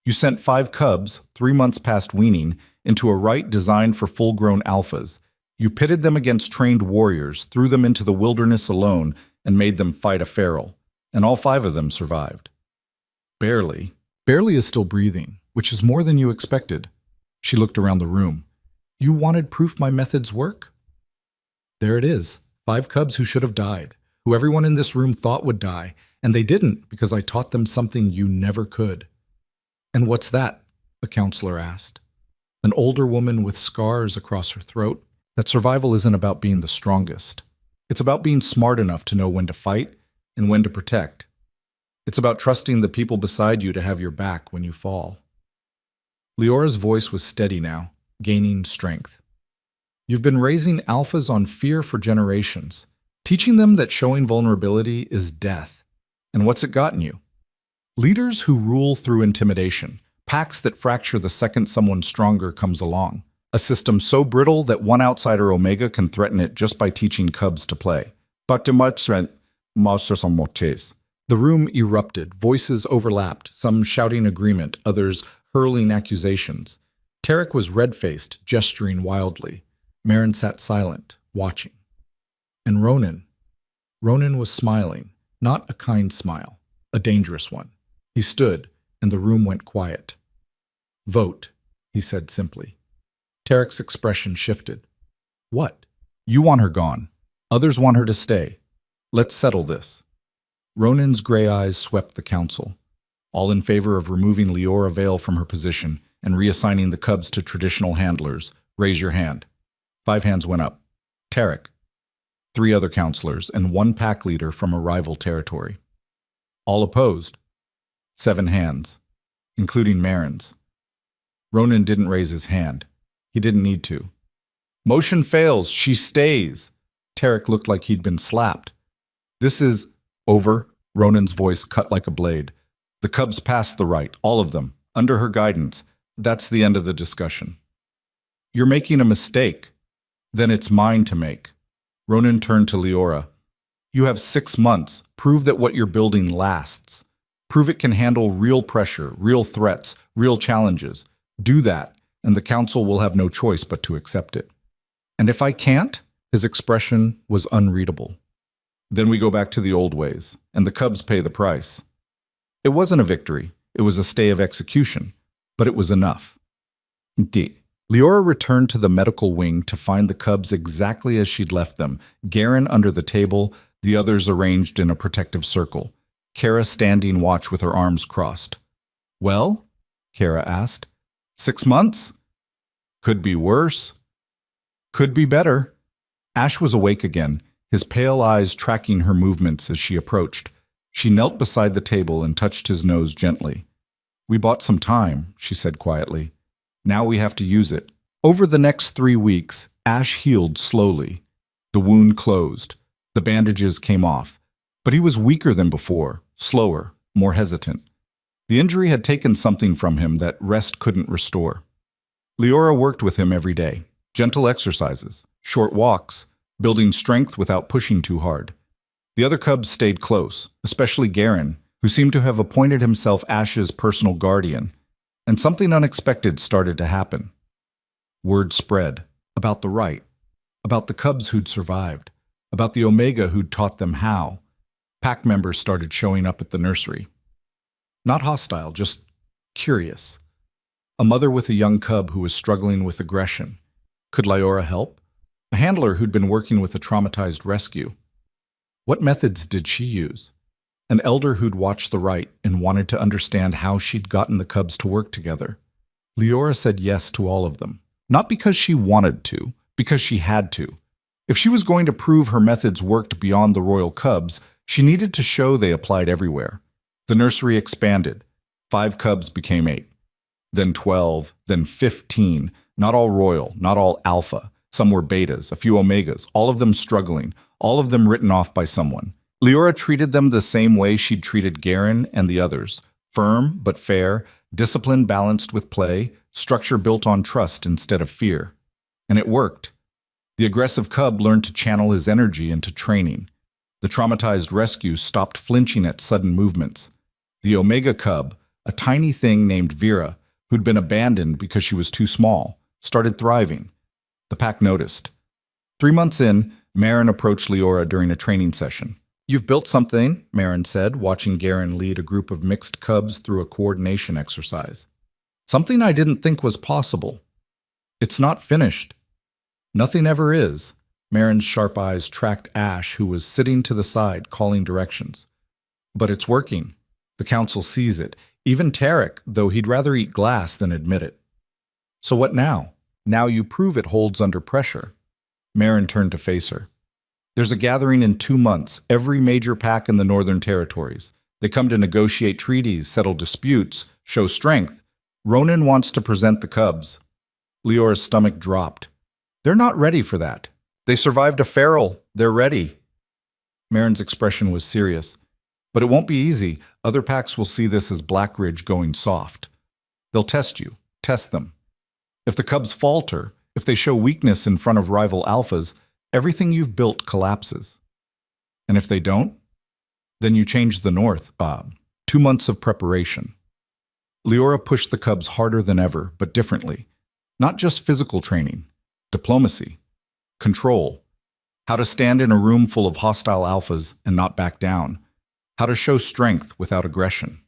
You sent 5 cubs, 3 months past weaning, into a rite designed for full-grown alphas. You pitted them against trained warriors, threw them into the wilderness alone, and made them fight a feral. And all 5 of them survived. Barely. Barely is still breathing, which is more than you expected. She looked around the room. You wanted proof my methods work? There it is. 5 cubs who should have died, who everyone in this room thought would die, and they didn't because I taught them something you never could. And what's that? The counselor asked. An older woman with scars across her throat. That survival isn't about being the strongest. It's about being smart enough to know when to fight and when to protect. It's about trusting the people beside you to have your back when you fall. Leora's voice was steady now, gaining strength. You've been raising alphas on fear for generations, teaching them that showing vulnerability is death. And what's it gotten you? Leaders who rule through intimidation, packs that fracture the second someone stronger comes along. A system so brittle that one outsider Omega can threaten it just by teaching cubs to play. The room erupted, voices overlapped, some shouting agreement, others hurling accusations. Tarek was red-faced, gesturing wildly. Marin sat silent, watching. And Ronan was smiling, not a kind smile, a dangerous one. He stood, and the room went quiet. Vote, he said simply. Tarek's expression shifted. What? You want her gone. Others want her to stay. Let's settle this. Ronan's gray eyes swept the council. All in favor of removing Leora Vale from her position and reassigning the cubs to traditional handlers, raise your hand. 5 hands went up. Tarek. 3 other counselors and 1 pack leader from a rival territory. All opposed. 7 hands, including Marin's. Ronan didn't raise his hand. He didn't need to. Motion fails. She stays. Tarek looked like he'd been slapped. This is over. Ronan's voice cut like a blade. The cubs passed the rite, all of them, under her guidance. That's the end of the discussion. You're making a mistake. Then it's mine to make. Ronan turned to Leora. You have 6 months. Prove that what you're building lasts. Prove it can handle real pressure, real threats, real challenges. Do that, and the council will have no choice but to accept it. And if I can't? His expression was unreadable. Then we go back to the old ways, and the cubs pay the price. It wasn't a victory. It was a stay of execution. But it was enough. Leora returned to the medical wing to find the cubs exactly as she'd left them, Garen under the table, the others arranged in a protective circle, Kara standing watch with her arms crossed. Well? Kara asked. 6 months? Could be worse. Could be better. Ash was awake again, his pale eyes tracking her movements as she approached. She knelt beside the table and touched his nose gently. We bought some time, she said quietly. Now we have to use it. Over the next 3 weeks, Ash healed slowly. The wound closed. The bandages came off. But he was weaker than before, slower, more hesitant. The injury had taken something from him that rest couldn't restore. Leora worked with him every day. Gentle exercises, short walks, building strength without pushing too hard. The other cubs stayed close, especially Garen, who seemed to have appointed himself Ash's personal guardian. And something unexpected started to happen. Word spread about the right, about the cubs who'd survived, about the Omega who'd taught them how. Pack members started showing up at the nursery. Not hostile, just curious. A mother with a young cub who was struggling with aggression. Could Leora help? A handler who'd been working with a traumatized rescue. What methods did she use? An elder who'd watched the right and wanted to understand how she'd gotten the cubs to work together. Leora said yes to all of them. Not because she wanted to, because she had to. If she was going to prove her methods worked beyond the royal cubs, she needed to show they applied everywhere. The nursery expanded. 5 cubs became 8. Then 12, then 15. Not all royal, not all alpha. Some were betas, a few omegas, all of them struggling, all of them written off by someone. Leora treated them the same way she'd treated Garen and the others. Firm but fair, discipline balanced with play, structure built on trust instead of fear. And it worked. The aggressive cub learned to channel his energy into training. The traumatized rescue stopped flinching at sudden movements. The Omega cub, a tiny thing named Vera, who'd been abandoned because she was too small, started thriving. The pack noticed. 3 months in, Marin approached Leora during a training session. "You've built something," Marin said, watching Garen lead a group of mixed cubs through a coordination exercise. "Something I didn't think was possible. It's not finished." "Nothing ever is." Marin's sharp eyes tracked Ash, who was sitting to the side, calling directions. "But it's working. The council sees it. Even Tarek, though he'd rather eat glass than admit it." "So what now? Now you prove it holds under pressure." Marin turned to face her. "There's a gathering in 2 months, every major pack in the Northern Territories. They come to negotiate treaties, settle disputes, show strength. Ronan wants to present the cubs." Leora's stomach dropped. "They're not ready for that. They survived a feral. They're ready." Marin's expression was serious. "But it won't be easy. Other packs will see this as Blackridge going soft. They'll test you, test them. If the cubs falter, if they show weakness in front of rival alphas, everything you've built collapses. And if they don't, then you change the North. 2 months of preparation." Leora pushed the cubs harder than ever, but differently. Not just physical training, diplomacy, control, how to stand in a room full of hostile alphas and not back down, how to show strength without aggression.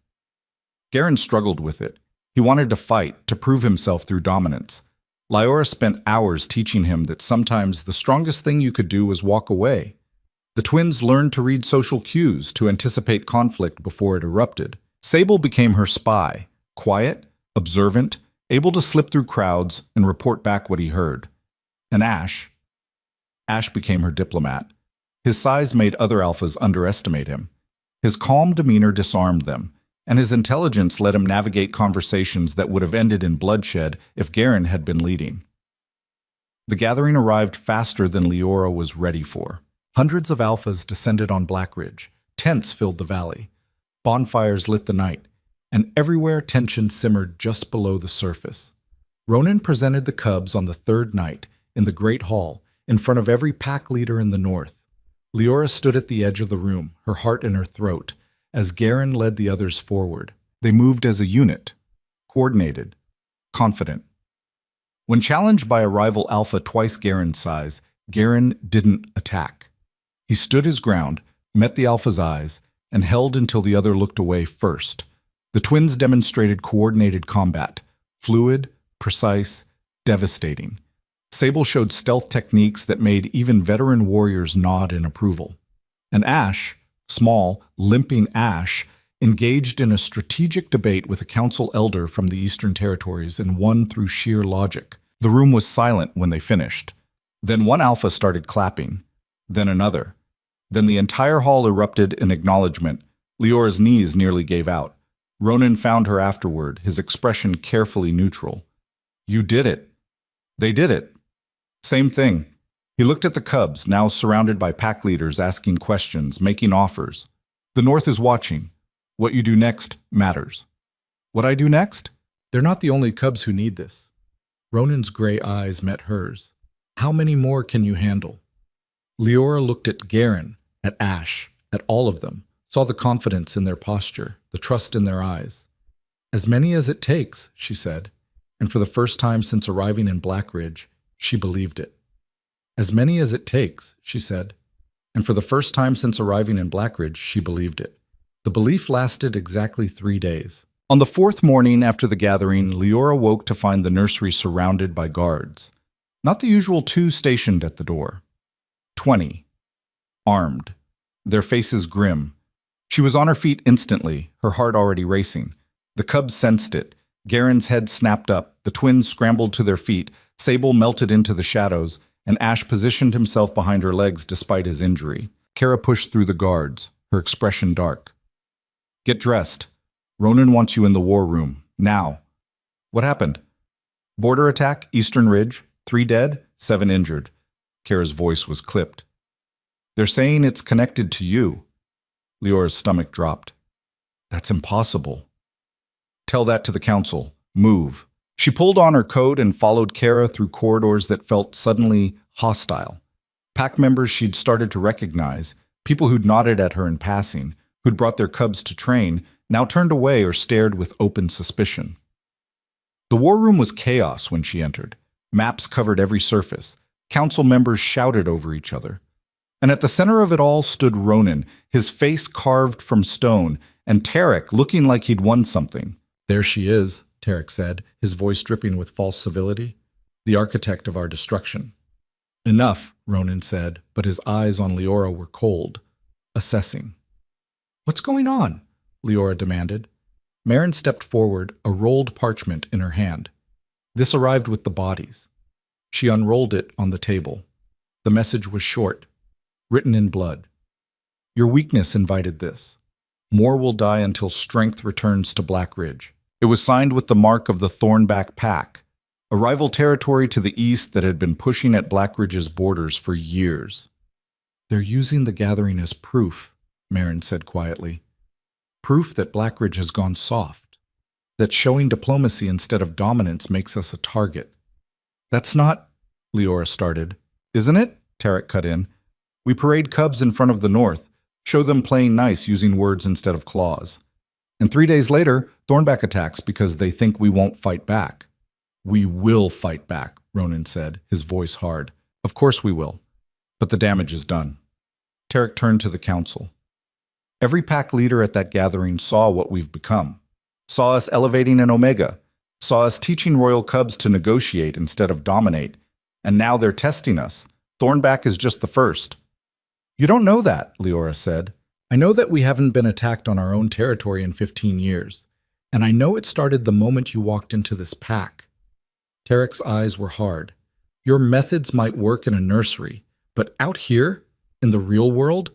Garen struggled with it. He wanted to fight, to prove himself through dominance. Leora spent hours teaching him that sometimes the strongest thing you could do was walk away. The twins learned to read social cues, to anticipate conflict before it erupted. Sable became her spy, quiet, observant, able to slip through crowds and report back what he heard. And Ash became her diplomat. His size made other alphas underestimate him. His calm demeanor disarmed them, and his intelligence let him navigate conversations that would have ended in bloodshed if Garen had been leading. The gathering arrived faster than Leora was ready for. Hundreds of alphas descended on Blackridge. Tents filled the valley. Bonfires lit the night, and everywhere tension simmered just below the surface. Ronan presented the cubs on the 3rd night, in the Great Hall, in front of every pack leader in the north. Leora stood at the edge of the room, her heart in her throat, as Garen led the others forward. They moved as a unit, coordinated, confident. When challenged by a rival alpha twice Garen's size, Garen didn't attack. He stood his ground, met the alpha's eyes, and held until the other looked away first. The twins demonstrated coordinated combat, fluid, precise, devastating. Sable showed stealth techniques that made even veteran warriors nod in approval. And Ash, small, limping Ash, engaged in a strategic debate with a council elder from the Eastern Territories and won through sheer logic. The room was silent when they finished. Then one alpha started clapping, then another. Then the entire hall erupted in acknowledgement. Leora's knees nearly gave out. Ronan found her afterward, his expression carefully neutral. "You did it. They did it." Same thing. He looked at the cubs, now surrounded by pack leaders asking questions, making offers. "The North is watching. What you do next matters." "What I do next? They're not the only cubs who need this." Ronan's gray eyes met hers. How many more can you handle? Leora looked at Garen, at Ash, at all of them, saw the confidence in their posture, the trust in their eyes. As many as it takes, she said, and for the first time since arriving in Blackridge, she believed it. As many as it takes, she said, and for the first time since arriving in Blackridge, she believed it. The belief lasted exactly 3 days. On the 4th morning after the gathering, Leora woke to find the nursery surrounded by guards. Not the usual 2 stationed at the door. 20. Armed. Their faces grim. She was on her feet instantly, her heart already racing. The cubs sensed it. Garen's head snapped up, the twins scrambled to their feet, Sable melted into the shadows, and Ash positioned himself behind her legs despite his injury. Kara pushed through the guards, her expression dark. Get dressed. Ronan wants you in the war room. Now. What happened? Border attack, Eastern Ridge. 3 dead, 7 injured. Kara's voice was clipped. They're saying it's connected to you. Leora's stomach dropped. That's impossible. Tell that to the council. Move. She pulled on her coat and followed Kara through corridors that felt suddenly hostile. Pack members she'd started to recognize, people who'd nodded at her in passing, who'd brought their cubs to train, now turned away or stared with open suspicion. The war room was chaos when she entered. Maps covered every surface. Council members shouted over each other. And at the center of it all stood Ronan, his face carved from stone, and Tarek looking like he'd won something. There she is, Tarek said, his voice dripping with false civility. The architect of our destruction. Enough, Ronan said, but his eyes on Leora were cold, assessing. What's going on? Leora demanded. Marin stepped forward, a rolled parchment in her hand. This arrived with the bodies. She unrolled it on the table. The message was short, written in blood. Your weakness invited this. More will die until strength returns to Blackridge. It was signed with the mark of the Thornback Pack, a rival territory to the east that had been pushing at Blackridge's borders for years. They're using the gathering as proof, Marin said quietly. Proof that Blackridge has gone soft. That showing diplomacy instead of dominance makes us a target. That's not, Leora started. Isn't it? Tarek cut in. We parade cubs in front of the North, show them playing nice using words instead of claws. And 3 days later, Thornback attacks because they think we won't fight back. We will fight back, Ronan said, his voice hard. Of course we will. But the damage is done. Tarek turned to the council. Every pack leader at that gathering saw what we've become. Saw us elevating an Omega. Saw us teaching royal cubs to negotiate instead of dominate. And now they're testing us. Thornback is just the first. You don't know that, Leora said. I know that we haven't been attacked on our own territory in 15 years. And I know it started the moment you walked into this pack. Tarek's eyes were hard. Your methods might work in a nursery, but out here, in the real world,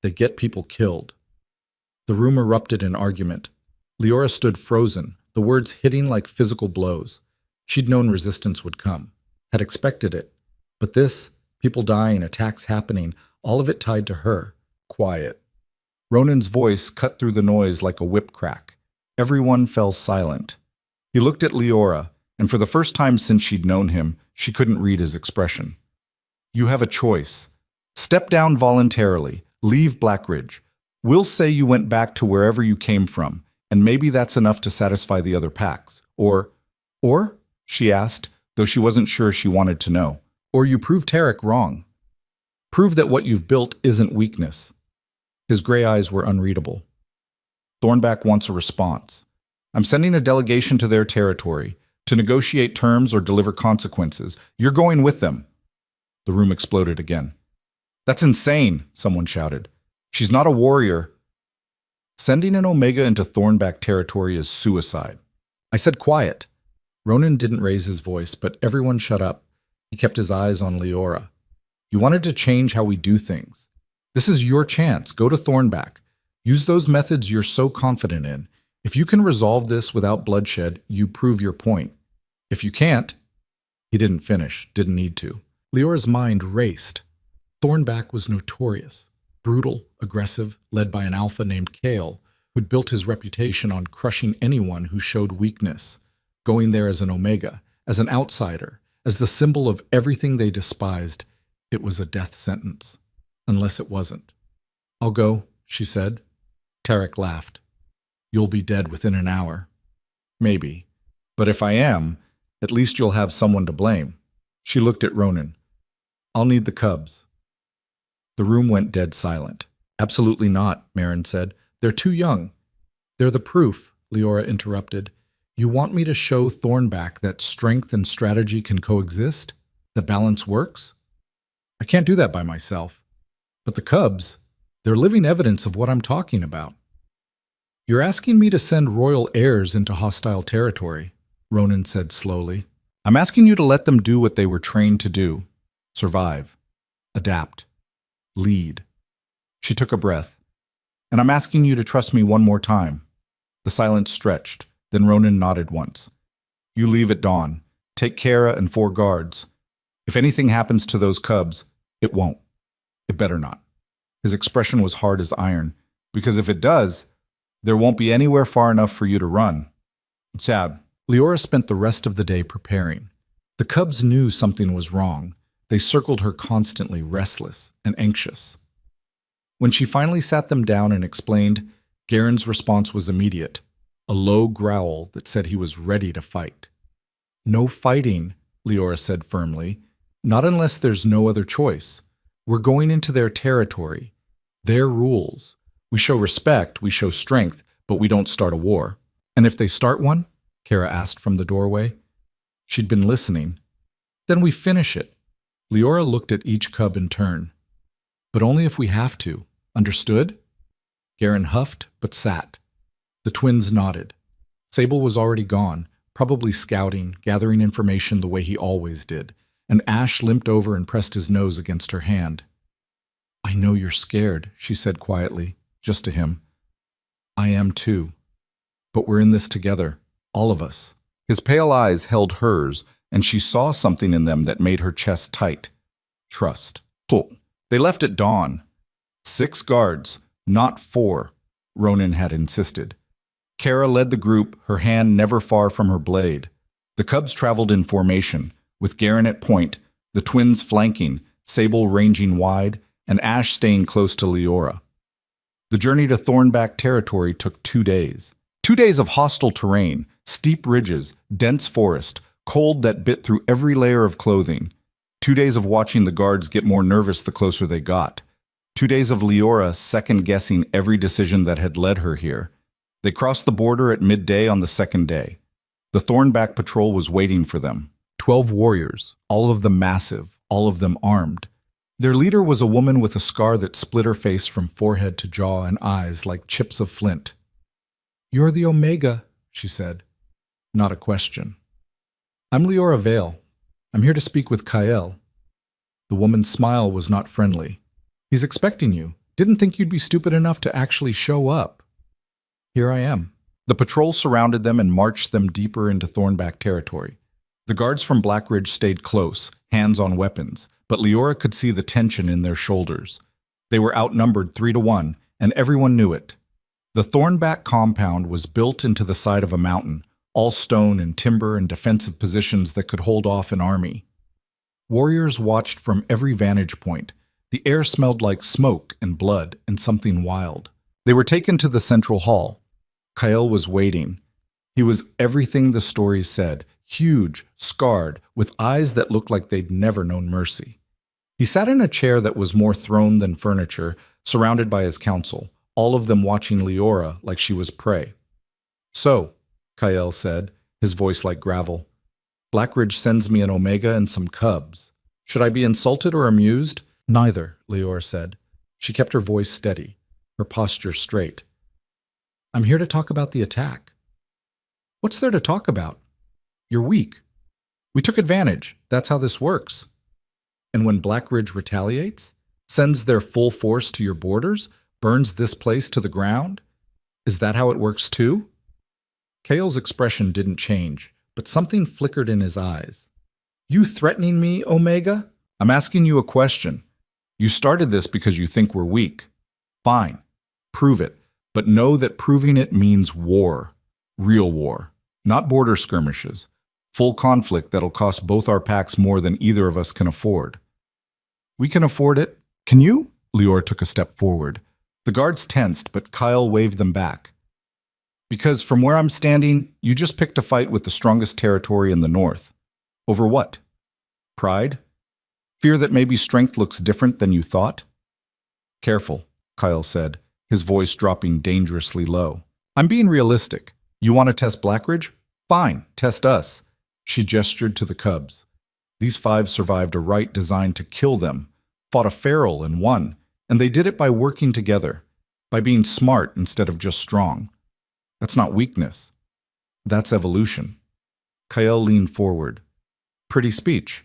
they get people killed. The room erupted in argument. Leora stood frozen, the words hitting like physical blows. She'd known resistance would come, had expected it. But this, people dying, attacks happening, all of it tied to her. Quiet. Ronan's voice cut through the noise like a whip crack. Everyone fell silent. He looked at Leora, and for the first time since she'd known him, she couldn't read his expression. You have a choice. Step down voluntarily. Leave Blackridge. We'll say you went back to wherever you came from, and maybe that's enough to satisfy the other packs. Or, she asked, though she wasn't sure she wanted to know. Or you prove Tarek wrong. Prove that what you've built isn't weakness. His gray eyes were unreadable. Thornback wants a response. I'm sending a delegation to their territory to negotiate terms or deliver consequences. You're going with them. The room exploded again. That's insane, someone shouted. She's not a warrior. Sending an Omega into Thornback territory is suicide. I said quiet. Ronan didn't raise his voice, but everyone shut up. He kept his eyes on Leora. You wanted to change how we do things. This is your chance. Go to Thornback. Use those methods you're so confident in. If you can resolve this without bloodshed, you prove your point. If you can't, he didn't finish, didn't need to. Leora's mind raced. Thornback was notorious, brutal, aggressive, led by an alpha named Kale, who'd built his reputation on crushing anyone who showed weakness, going there as an Omega, as an outsider, as the symbol of everything they despised. It was a death sentence. Unless it wasn't. "I'll go," she said. Tarek laughed. "You'll be dead within an hour." "Maybe. But if I am, at least you'll have someone to blame." She looked at Ronan. "I'll need the cubs." The room went dead silent. "Absolutely not," Marin said. "They're too young." "They're the proof," Leora interrupted. "You want me to show Thornback that strength and strategy can coexist? That balance works? I can't do that by myself. But the cubs, they're living evidence of what I'm talking about." "You're asking me to send royal heirs into hostile territory," Ronan said slowly. "I'm asking you to let them do what they were trained to do. Survive. Adapt. Lead." She took a breath. "And I'm asking you to trust me one more time." The silence stretched, then Ronan nodded once. "You leave at dawn. Take Kara and 4 guards. If anything happens to those cubs, it won't. It better not." His expression was hard as iron, because if it does, there won't be anywhere far enough for you to run. Sad. Leora spent the rest of the day preparing. The cubs knew something was wrong. They circled her constantly, restless and anxious. When she finally sat them down and explained, Garen's response was immediate, a low growl that said he was ready to fight. "No fighting," Leora said firmly. "Not unless there's no other choice. We're going into their territory, their rules. We show respect, we show strength, but we don't start a war." "And if they start one?" Kara asked from the doorway. She'd been listening. "Then we finish it." Leora looked at each cub in turn. "But only if we have to. Understood?" Garen huffed, but sat. The twins nodded. Sable was already gone, probably scouting, gathering information the way he always did, and Ash limped over and pressed his nose against her hand. "I know you're scared," she said quietly, just to him. "I am too. But we're in this together, all of us." His pale eyes held hers, and she saw something in them that made her chest tight. Trust. They left at dawn. 6 guards, not 4, Ronan had insisted. Kara led the group, her hand never far from her blade. The cubs traveled in formation, with Garen at point, the twins flanking, Sable ranging wide, and Ash staying close to Leora. The journey to Thornback territory took 2 days. 2 days of hostile terrain, steep ridges, dense forest, cold that bit through every layer of clothing. 2 days of watching the guards get more nervous the closer they got. 2 days of Leora second-guessing every decision that had led her here. They crossed the border at midday on the 2nd day. The Thornback patrol was waiting for them. 12 warriors, all of them massive, all of them armed. Their leader was a woman with a scar that split her face from forehead to jaw and eyes like chips of flint. "You're the Omega," she said. Not a question. "I'm Leora Vale. I'm here to speak with Kael." The woman's smile was not friendly. "He's expecting you. Didn't think you'd be stupid enough to actually show up." "Here I am." The patrol surrounded them and marched them deeper into Thornback territory. The guards from Blackridge stayed close, hands on weapons, but Leora could see the tension in their shoulders. They were outnumbered 3-1, and everyone knew it. The Thornback compound was built into the side of a mountain, all stone and timber and defensive positions that could hold off an army. Warriors watched from every vantage point. The air smelled like smoke and blood and something wild. They were taken to the central hall. Kael was waiting. He was everything the stories said, huge, scarred, with eyes that looked like they'd never known mercy. He sat in a chair that was more throne than furniture, surrounded by his council, all of them watching Leora like she was prey. "So," Kael said, his voice like gravel, "Blackridge sends me an Omega and some cubs. Should I be insulted or amused?" "Neither," Leora said. She kept her voice steady, her posture straight. "I'm here to talk about the attack." "What's there to talk about? You're weak. We took advantage. That's how this works." "And when Blackridge retaliates? Sends their full force to your borders? Burns this place to the ground? Is that how it works too?" Kael's expression didn't change, but something flickered in his eyes. "You threatening me, Omega?" "I'm asking you a question. You started this because you think we're weak. Fine. Prove it. But know that proving it means war. Real war. Not border skirmishes. Full conflict that'll cost both our packs more than either of us can afford. We can afford it. Can you? Leora took a step forward. The guards tensed, but Kyle waved them back. Because from where I'm standing, you just picked a fight with the strongest territory in the north. Over what? Pride? Fear that maybe strength looks different than you thought? Careful, Kyle said, his voice dropping dangerously low. I'm being realistic. You want to test Blackridge? Fine, test us. She gestured to the cubs. These 5 survived a rite designed to kill them, fought a feral and won, and they did it by working together, by being smart instead of just strong. That's not weakness. That's evolution. Kyle leaned forward. Pretty speech.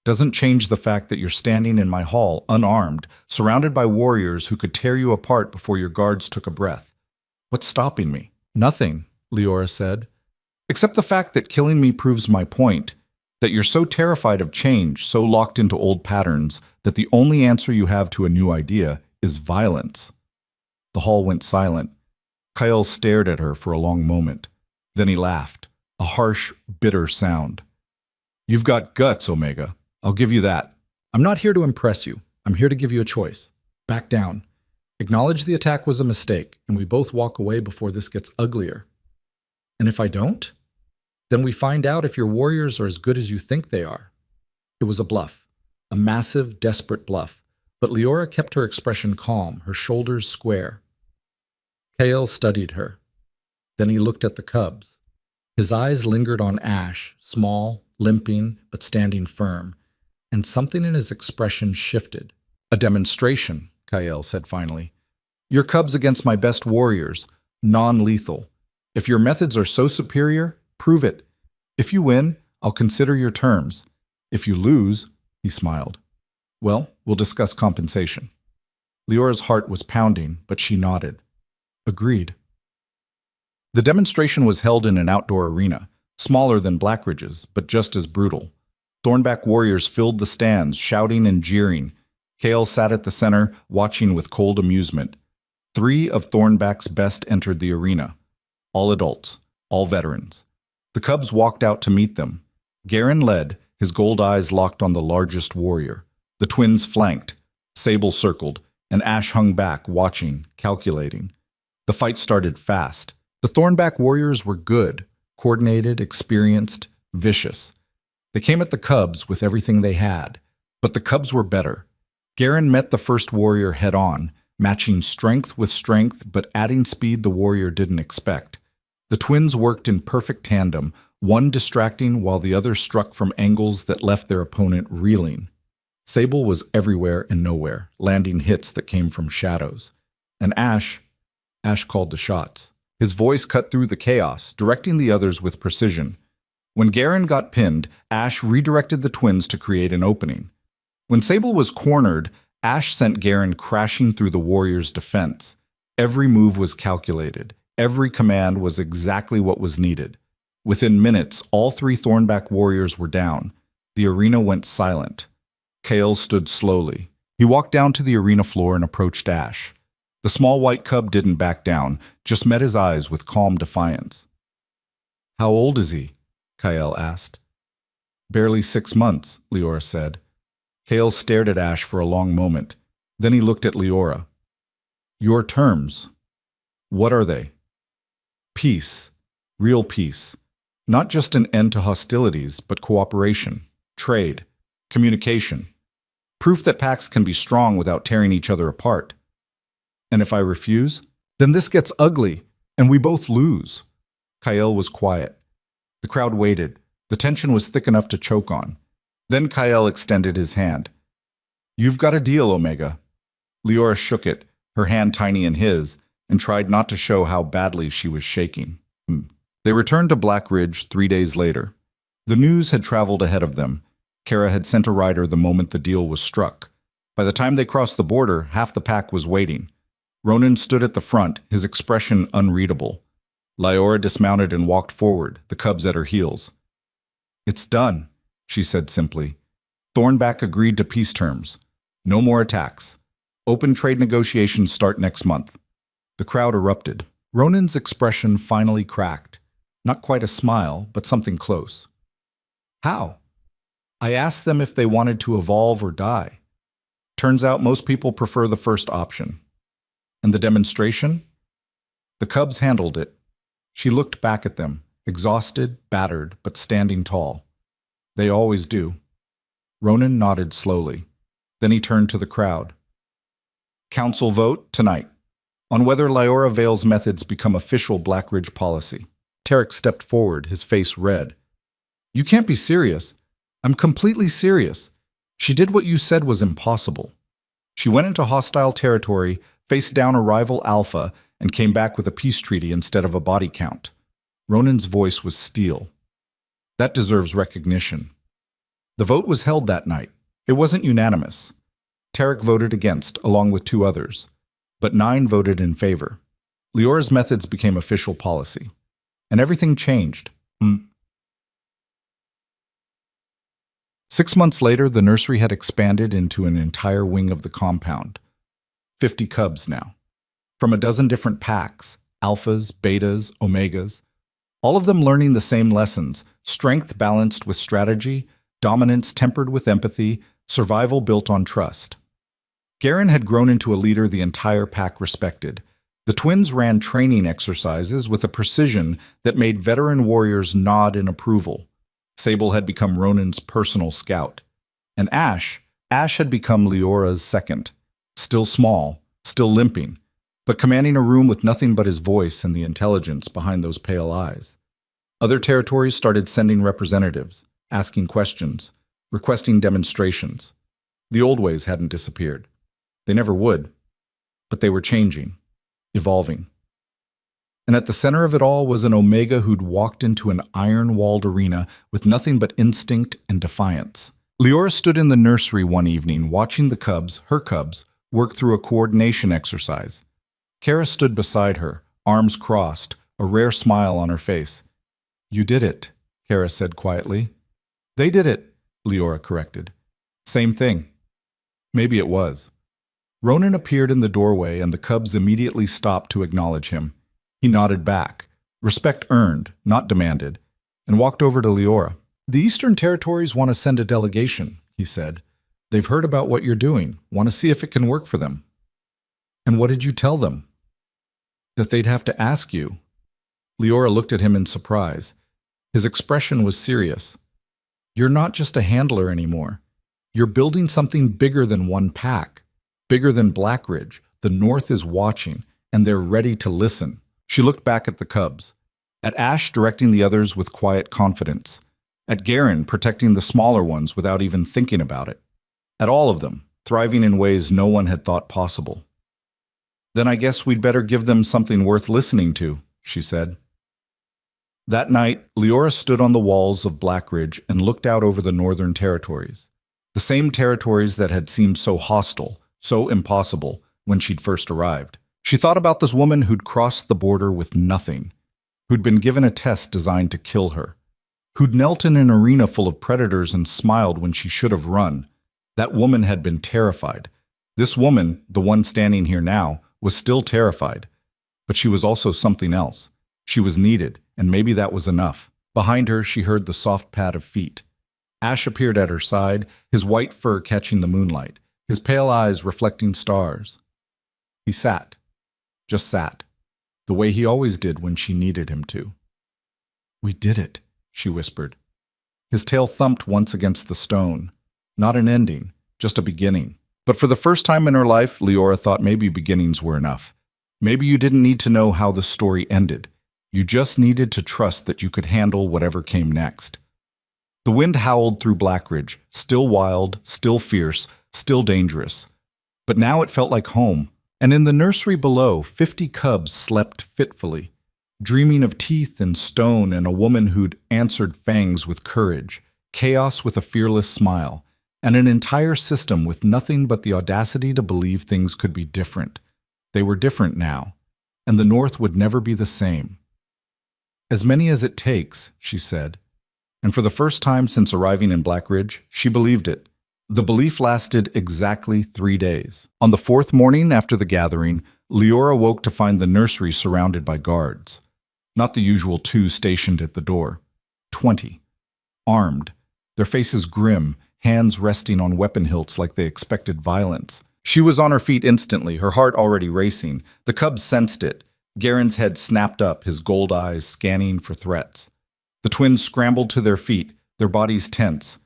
Doesn't change the fact that you're standing in my hall, unarmed, surrounded by warriors who could tear you apart before your guards took a breath. What's stopping me? Nothing, Leora said. Except the fact that killing me proves my point, that you're so terrified of change, so locked into old patterns, that the only answer you have to a new idea is violence. The hall went silent. Kyle stared at her for a long moment. Then he laughed, a harsh, bitter sound. You've got guts, Omega. I'll give you that. I'm not here to impress you. I'm here to give you a choice. Back down. Acknowledge the attack was a mistake, and we both walk away before this gets uglier. And if I don't? Then we find out if your warriors are as good as you think they are. It was a bluff, a massive, desperate bluff, but Leora kept her expression calm, her shoulders square. Kale studied her. Then he looked at the cubs. His eyes lingered on Ash, small, limping, but standing firm, and something in his expression shifted. A demonstration, Kyle said finally. Your cubs against my best warriors, non-lethal. If your methods are so superior, prove it. If you win, I'll consider your terms. If you lose, he smiled. Well, we'll discuss compensation. Leora's heart was pounding, but she nodded. Agreed. The demonstration was held in an outdoor arena, smaller than Blackridge's, but just as brutal. Thornback warriors filled the stands, shouting and jeering. Kale sat at the center, watching with cold amusement. 3 of Thornback's best entered the arena. All adults, all veterans. The cubs walked out to meet them. Garen led, his gold eyes locked on the largest warrior. The twins flanked. Sable circled, and Ash hung back, watching, calculating. The fight started fast. The Thornback warriors were good, coordinated, experienced, vicious. They came at the cubs with everything they had, but the cubs were better. Garen met the first warrior head-on, matching strength with strength but adding speed the warrior didn't expect. The twins worked in perfect tandem, one distracting while the other struck from angles that left their opponent reeling. Sable was everywhere and nowhere, landing hits that came from shadows. And Ash called the shots. His voice cut through the chaos, directing the others with precision. When Garen got pinned, Ash redirected the twins to create an opening. When Sable was cornered, Ash sent Garen crashing through the warrior's defense. Every move was calculated. Every command was exactly what was needed. Within minutes, all 3 Thornback warriors were down. The arena went silent. Kale stood slowly. He walked down to the arena floor and approached Ash. The small white cub didn't back down, just met his eyes with calm defiance. How old is he? Kyle asked. Barely 6 months, Leora said. Kale stared at Ash for a long moment. Then he looked at Leora. Your terms. What are they? Peace. Real peace. Not just an end to hostilities, but cooperation, trade, communication. Proof that packs can be strong without tearing each other apart. And if I refuse, then this gets ugly, and we both lose. Kyle was quiet. The crowd waited. The tension was thick enough to choke on. Then Kyle extended his hand. You've got a deal, Omega. Leora shook it, her hand tiny in his, and tried not to show how badly she was shaking. They returned to Blackridge 3 days later. The news had traveled ahead of them. Kara had sent a rider the moment the deal was struck. By the time they crossed the border, half the pack was waiting. Ronan stood at the front, his expression unreadable. Leora dismounted and walked forward, the cubs at her heels. It's done, she said simply. Thornback agreed to peace terms. No more attacks. Open trade negotiations start next month. The crowd erupted. Ronan's expression finally cracked. Not quite a smile, but something close. How? I asked them if they wanted to evolve or die. Turns out most people prefer the first option. And the demonstration? The cubs handled it. She looked back at them, exhausted, battered, but standing tall. They always do. Ronan nodded slowly. Then he turned to the crowd. Council vote tonight on whether Lyora Vale's methods become official Blackridge policy. Tarek stepped forward, his face red. You can't be serious. I'm completely serious. She did what you said was impossible. She went into hostile territory, faced down a rival alpha, and came back with a peace treaty instead of a body count. Ronan's voice was steel. That deserves recognition. The vote was held that night. It wasn't unanimous. Tarek voted against, along with 2 others. But 9 voted in favor. Lyora's methods became official policy. And everything changed. 6 months later, the nursery had expanded into an entire wing of the compound. 50 cubs now. From a dozen different packs, alphas, betas, omegas, all of them learning the same lessons, strength balanced with strategy, dominance tempered with empathy, survival built on trust. Garen had grown into a leader the entire pack respected. The twins ran training exercises with a precision that made veteran warriors nod in approval. Sable had become Ronan's personal scout. And Ash had become Lyora's second. Still small, still limping, but commanding a room with nothing but his voice and the intelligence behind those pale eyes. Other territories started sending representatives, asking questions, requesting demonstrations. The old ways hadn't disappeared. They never would. But they were changing, evolving. And at the center of it all was an Omega who'd walked into an iron-walled arena with nothing but instinct and defiance. Lyora stood in the nursery one evening watching the cubs, her cubs, work through a coordination exercise. Kara stood beside her, arms crossed, a rare smile on her face. You did it, Kara said quietly. They did it, Lyora corrected. Same thing. Maybe it was. Ronan appeared in the doorway and the cubs immediately stopped to acknowledge him. He nodded back, respect earned, not demanded, and walked over to Lyora. The Eastern Territories want to send a delegation, he said. They've heard about what you're doing, want to see if it can work for them. And what did you tell them? That they'd have to ask you. Lyora looked at him in surprise. His expression was serious. You're not just a handler anymore. You're building something bigger than one pack, bigger than Blackridge. The North is watching, and they're ready to listen. She looked back at the cubs, at Ash directing the others with quiet confidence, at Garen protecting the smaller ones without even thinking about it, at all of them, thriving in ways no one had thought possible. Then I guess we'd better give them something worth listening to, she said. That night, Lyora stood on the walls of Blackridge and looked out over the Northern Territories, the same territories that had seemed so hostile, so impossible when she'd first arrived. She thought about this woman who'd crossed the border with nothing, who'd been given a test designed to kill her, who'd knelt in an arena full of predators and smiled when she should have run. That woman had been terrified. This woman, the one standing here now, was still terrified. But she was also something else. She was needed, and maybe that was enough. Behind her, she heard the soft pad of feet. Ash appeared at her side, his white fur catching the moonlight, his pale eyes reflecting stars. He sat. Just sat, the way he always did when she needed him to. We did it, she whispered. His tail thumped once against the stone. Not an ending, just a beginning. But for the first time in her life, Lyora thought maybe beginnings were enough. Maybe you didn't need to know how the story ended. You just needed to trust that you could handle whatever came next. The wind howled through Blackridge, still wild, still fierce, still dangerous. But now it felt like home. And in the nursery below, 50 cubs slept fitfully, dreaming of teeth and stone and a woman who'd answered fangs with courage, chaos with a fearless smile, and an entire system with nothing but the audacity to believe things could be different. They were different now, and the North would never be the same. As many as it takes, she said, and for the first time since arriving in Blackridge, she believed it. The belief lasted exactly 3 days. On the 4th morning after the gathering, Lyora woke to find the nursery surrounded by guards. Not the usual 2 stationed at the door. 20. Armed, their faces grim, hands resting on weapon hilts like they expected violence. She was on her feet instantly, her heart already racing. The cubs sensed it. Garen's head snapped up, his gold eyes scanning for threats. The twins scrambled to their feet, their bodies tense.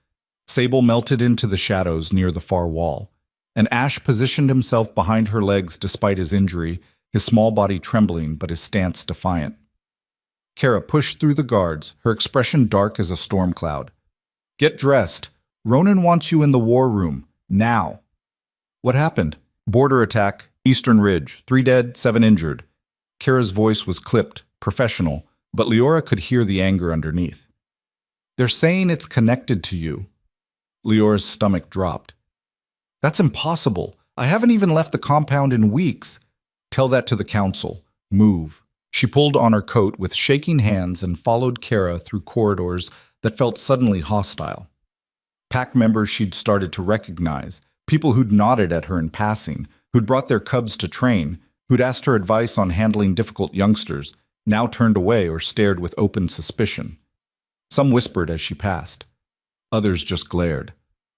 Sable melted into the shadows near the far wall, and Ash positioned himself behind her legs despite his injury, his small body trembling but his stance defiant. Kara pushed through the guards, her expression dark as a storm cloud. "Get dressed. Ronan wants you in the war room. Now." "What happened?" "Border attack, Eastern Ridge. 3 dead, 7 injured." Kara's voice was clipped, professional, but Leora could hear the anger underneath. "They're saying it's connected to you." Leora's stomach dropped. "That's impossible. I haven't even left the compound in weeks." "Tell that to the council. Move." She pulled on her coat with shaking hands and followed Kara through corridors that felt suddenly hostile. Pack members she'd started to recognize, people who'd nodded at her in passing, who'd brought their cubs to train, who'd asked her advice on handling difficult youngsters, now turned away or stared with open suspicion. Some whispered as she passed. Others just glared.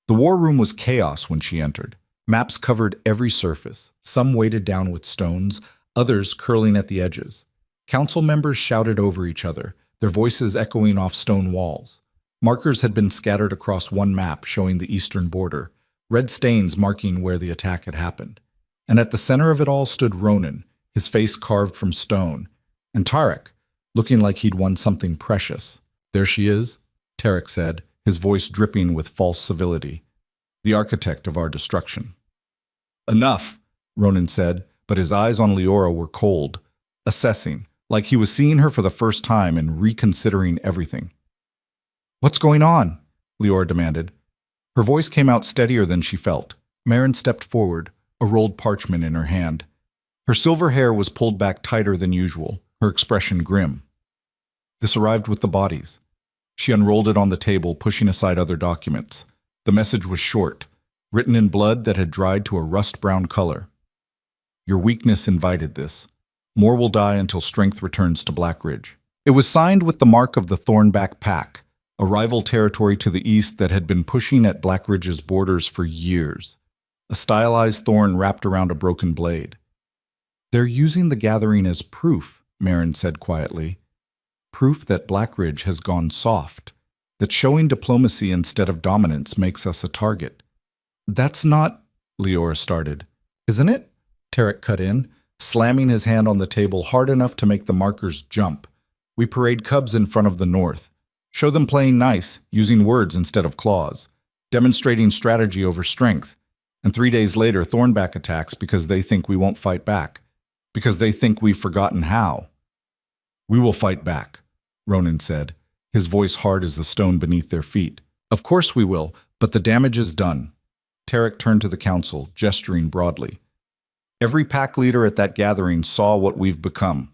The war room was chaos when she entered. Maps covered every surface, some weighted down with stones, others curling at the edges. Council members shouted over each other, their voices echoing off stone walls. Markers had been scattered across one map showing the eastern border, red stains marking where the attack had happened. And at the center of it all stood Ronan, his face carved from stone, and Tarek, looking like he'd won something precious. "There she is," Tarek said, his voice dripping with false civility. "The architect of our destruction." "Enough," Ronan said, but his eyes on Leora were cold, assessing, like he was seeing her for the first time and reconsidering everything. "What's going on?" Leora demanded. Her voice came out steadier than she felt. Marin stepped forward, a rolled parchment in her hand. Her silver hair was pulled back tighter than usual, her expression grim. "This arrived with the bodies." She unrolled it on the table, pushing aside other documents. The message was short, written in blood that had dried to a rust-brown color. "Your weakness invited this. More will die until strength returns to Blackridge." It was signed with the mark of the Thornback Pack, a rival territory to the east that had been pushing at Blackridge's borders for years. A stylized thorn wrapped around a broken blade. "They're using the gathering as proof," Marin said quietly. "Proof that Blackridge has gone soft, that showing diplomacy instead of dominance makes us a target." "That's not," Leora started. "Isn't it?" Tarek cut in, slamming his hand on the table hard enough to make the markers jump. "We parade cubs in front of the North. Show them playing nice, using words instead of claws, demonstrating strategy over strength. And 3 days later, Thornback attacks because they think we won't fight back, because they think we've forgotten how." "We will fight back," Ronan said, his voice hard as the stone beneath their feet. "Of course we will, but the damage is done." Tarek turned to the council, gesturing broadly. "Every pack leader at that gathering saw what we've become,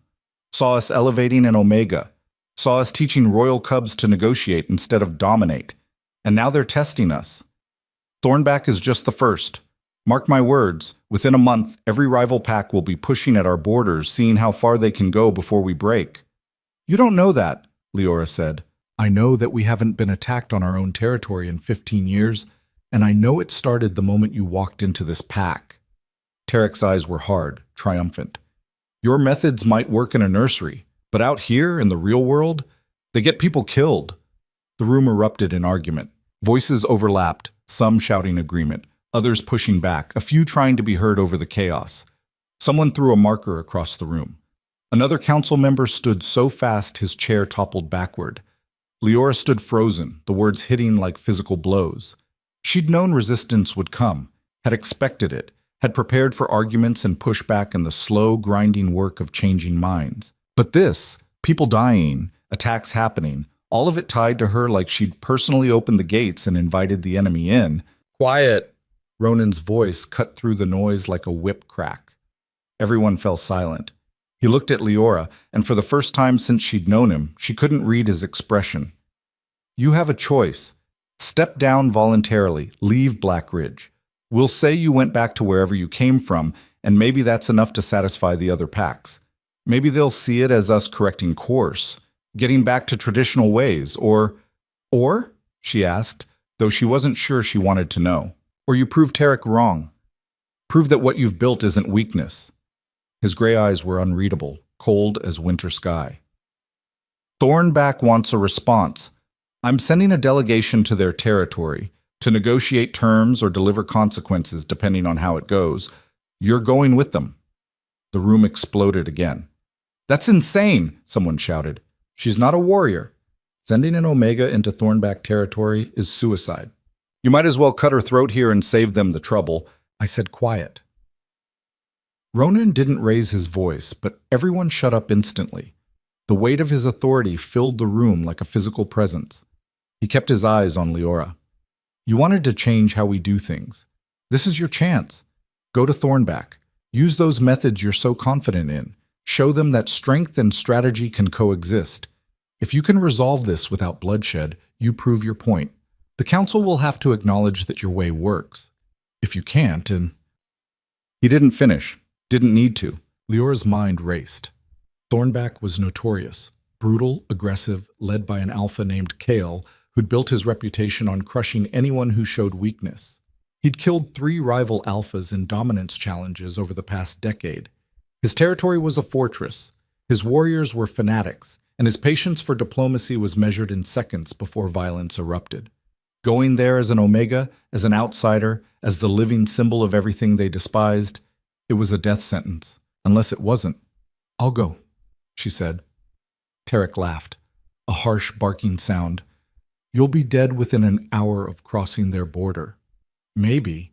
saw us elevating an Omega, saw us teaching royal cubs to negotiate instead of dominate, and now they're testing us. Thornback is just the first. Mark my words, within a month, every rival pack will be pushing at our borders, seeing how far they can go before we break." "You don't know that," Leora said. "I know that we haven't been attacked on our own territory in 15 years, and I know it started the moment you walked into this pack." Tarek's eyes were hard, triumphant. "Your methods might work in a nursery, but out here, in the real world, they get people killed." The room erupted in argument. Voices overlapped, some shouting agreement, others pushing back, a few trying to be heard over the chaos. Someone threw a marker across the room. Another council member stood so fast his chair toppled backward. Leora stood frozen, the words hitting like physical blows. She'd known resistance would come, had expected it, had prepared for arguments and pushback and the slow, grinding work of changing minds. But this, people dying, attacks happening, all of it tied to her like she'd personally opened the gates and invited the enemy in. "Quiet!" Ronan's voice cut through the noise like a whip crack. Everyone fell silent. He looked at Leora, and for the first time since she'd known him, she couldn't read his expression. "You have a choice. Step down voluntarily, leave Blackridge. We'll say you went back to wherever you came from, and maybe that's enough to satisfy the other packs. Maybe they'll see it as us correcting course, getting back to traditional ways, or, she asked, though she wasn't sure she wanted to know. Or you prove Tarek wrong. Prove that what you've built isn't weakness. His gray eyes were unreadable, cold as winter sky. Thornback wants a response. I'm sending a delegation to their territory to negotiate terms or deliver consequences depending on how it goes. You're going with them. The room exploded again. That's insane, someone shouted. She's not a warrior. Sending an Omega into Thornback territory is suicide. You might as well cut her throat here and save them the trouble. I said quiet. Ronan didn't raise his voice, but everyone shut up instantly. The weight of his authority filled the room like a physical presence. He kept his eyes on Leora. You wanted to change how we do things. This is your chance. Go to Thornback. Use those methods you're so confident in. Show them that strength and strategy can coexist. If you can resolve this without bloodshed, you prove your point. The Council will have to acknowledge that your way works. If you can't, and... He didn't finish. Didn't need to. Leora's mind raced. Thornback was notorious. Brutal, aggressive, led by an alpha named Kale, who'd built his reputation on crushing anyone who showed weakness. He'd killed 3 rival alphas in dominance challenges over the past decade. His territory was a fortress. His warriors were fanatics, and his patience for diplomacy was measured in seconds before violence erupted. Going there as an Omega, as an outsider, as the living symbol of everything they despised, it was a death sentence, unless it wasn't. I'll go, she said. Tarek laughed, a harsh barking sound. You'll be dead within an hour of crossing their border. Maybe.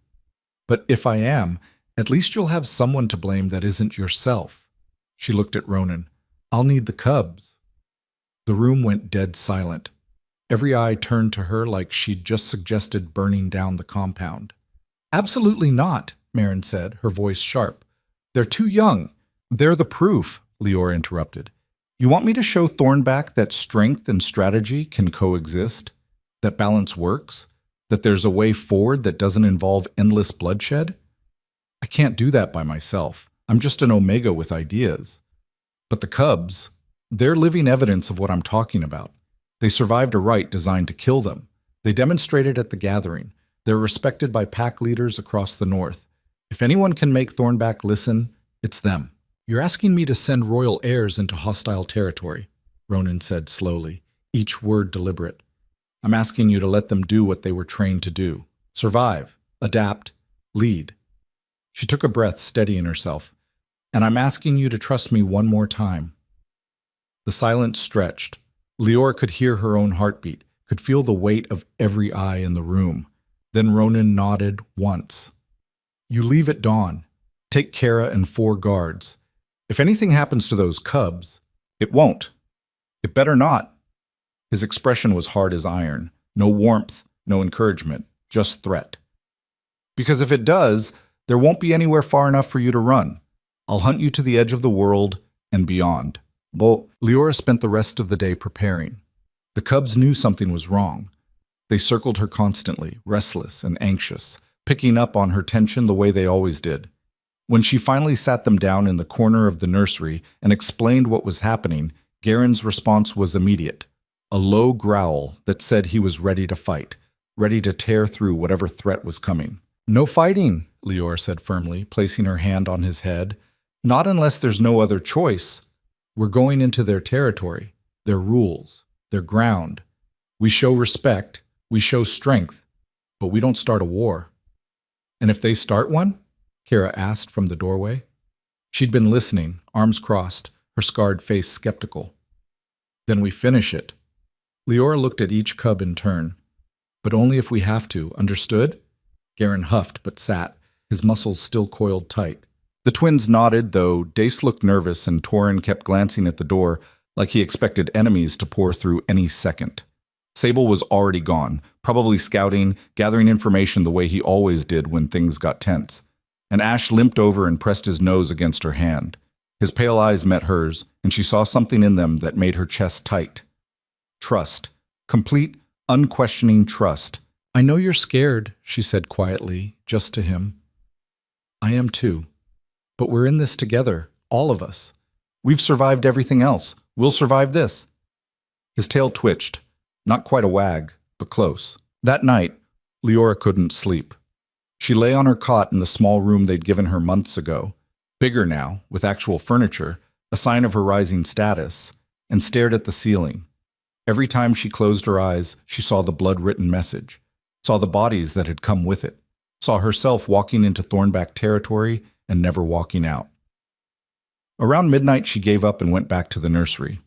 But if I am, at least you'll have someone to blame that isn't yourself. She looked at Ronan. I'll need the cubs. The room went dead silent. Every eye turned to her like she'd just suggested burning down the compound. Absolutely not, Marin said, her voice sharp. They're too young. They're the proof, Leora interrupted. You want me to show Thornback that strength and strategy can coexist? That balance works? That there's a way forward that doesn't involve endless bloodshed? I can't do that by myself. I'm just an Omega with ideas. But the cubs, they're living evidence of what I'm talking about. They survived a rite designed to kill them. They demonstrated at the gathering. They're respected by pack leaders across the north. If anyone can make Thornback listen, it's them. You're asking me to send royal heirs into hostile territory, Ronan said slowly, each word deliberate. I'm asking you to let them do what they were trained to do. Survive, adapt, lead. She took a breath, steadying herself. And I'm asking you to trust me one more time. The silence stretched. Leora could hear her own heartbeat, could feel the weight of every eye in the room. Then Ronan nodded once. You leave at dawn. Take Kara and 4 guards. If anything happens to those cubs, it won't. It better not. His expression was hard as iron. No warmth, no encouragement, just threat. Because if it does, there won't be anywhere far enough for you to run. I'll hunt you to the edge of the world and beyond. Leora spent the rest of the day preparing. The cubs knew something was wrong. They circled her constantly, restless and anxious, picking up on her tension the way they always did. When she finally sat them down in the corner of the nursery and explained what was happening, Garen's response was immediate. A low growl that said he was ready to fight, ready to tear through whatever threat was coming. No fighting, Leora said firmly, placing her hand on his head. Not unless there's no other choice. We're going into their territory, their rules, their ground. We show respect, we show strength, but we don't start a war. And if they start one? Kara asked from the doorway. She'd been listening, arms crossed, her scarred face skeptical. Then we finish it. Leora looked at each cub in turn. But only if we have to, understood? Garen huffed but sat, his muscles still coiled tight. The twins nodded, though Dace looked nervous and Torin kept glancing at the door like he expected enemies to pour through any second. Sable was already gone, probably scouting, gathering information the way he always did when things got tense. And Ash limped over and pressed his nose against her hand. His pale eyes met hers, and she saw something in them that made her chest tight. Trust. Complete, unquestioning trust. I know you're scared, she said quietly, just to him. I am too. But we're in this together, all of us. We've survived everything else. We'll survive this. His tail twitched. Not quite a wag, but close. That night, Leora couldn't sleep. She lay on her cot in the small room they'd given her months ago, bigger now, with actual furniture, a sign of her rising status, and stared at the ceiling. Every time she closed her eyes, she saw the blood-written message, saw the bodies that had come with it, saw herself walking into Thornback territory and never walking out. Around midnight, she gave up and went back to the nursery.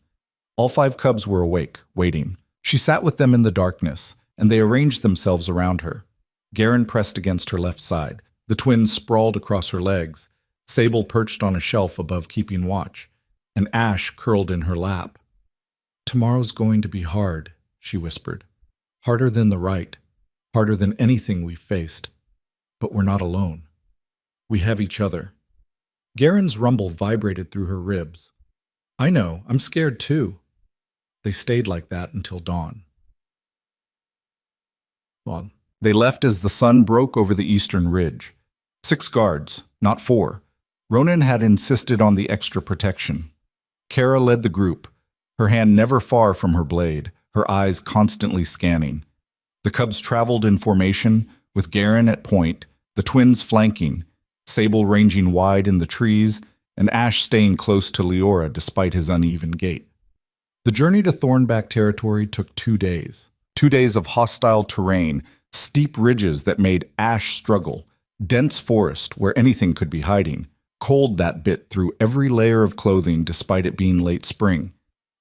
All 5 cubs were awake, waiting. She sat with them in the darkness, and they arranged themselves around her. Garen pressed against her left side. The twins sprawled across her legs. Sable perched on a shelf above keeping watch, and Ash curled in her lap. "Tomorrow's going to be hard," she whispered. "Harder than the right, harder than anything we've faced. But we're not alone. We have each other." Garen's rumble vibrated through her ribs. "I know, I'm scared too." They stayed like that until dawn. They left as the sun broke over the eastern ridge. 6 guards, not 4. Ronan had insisted on the extra protection. Kara led the group, her hand never far from her blade, her eyes constantly scanning. The cubs traveled in formation, with Garen at point, the twins flanking, Sable ranging wide in the trees, and Ash staying close to Leora despite his uneven gait. The journey to Thornback territory took 2 days. 2 days of hostile terrain, steep ridges that made Ash struggle, dense forest where anything could be hiding, cold that bit through every layer of clothing despite it being late spring.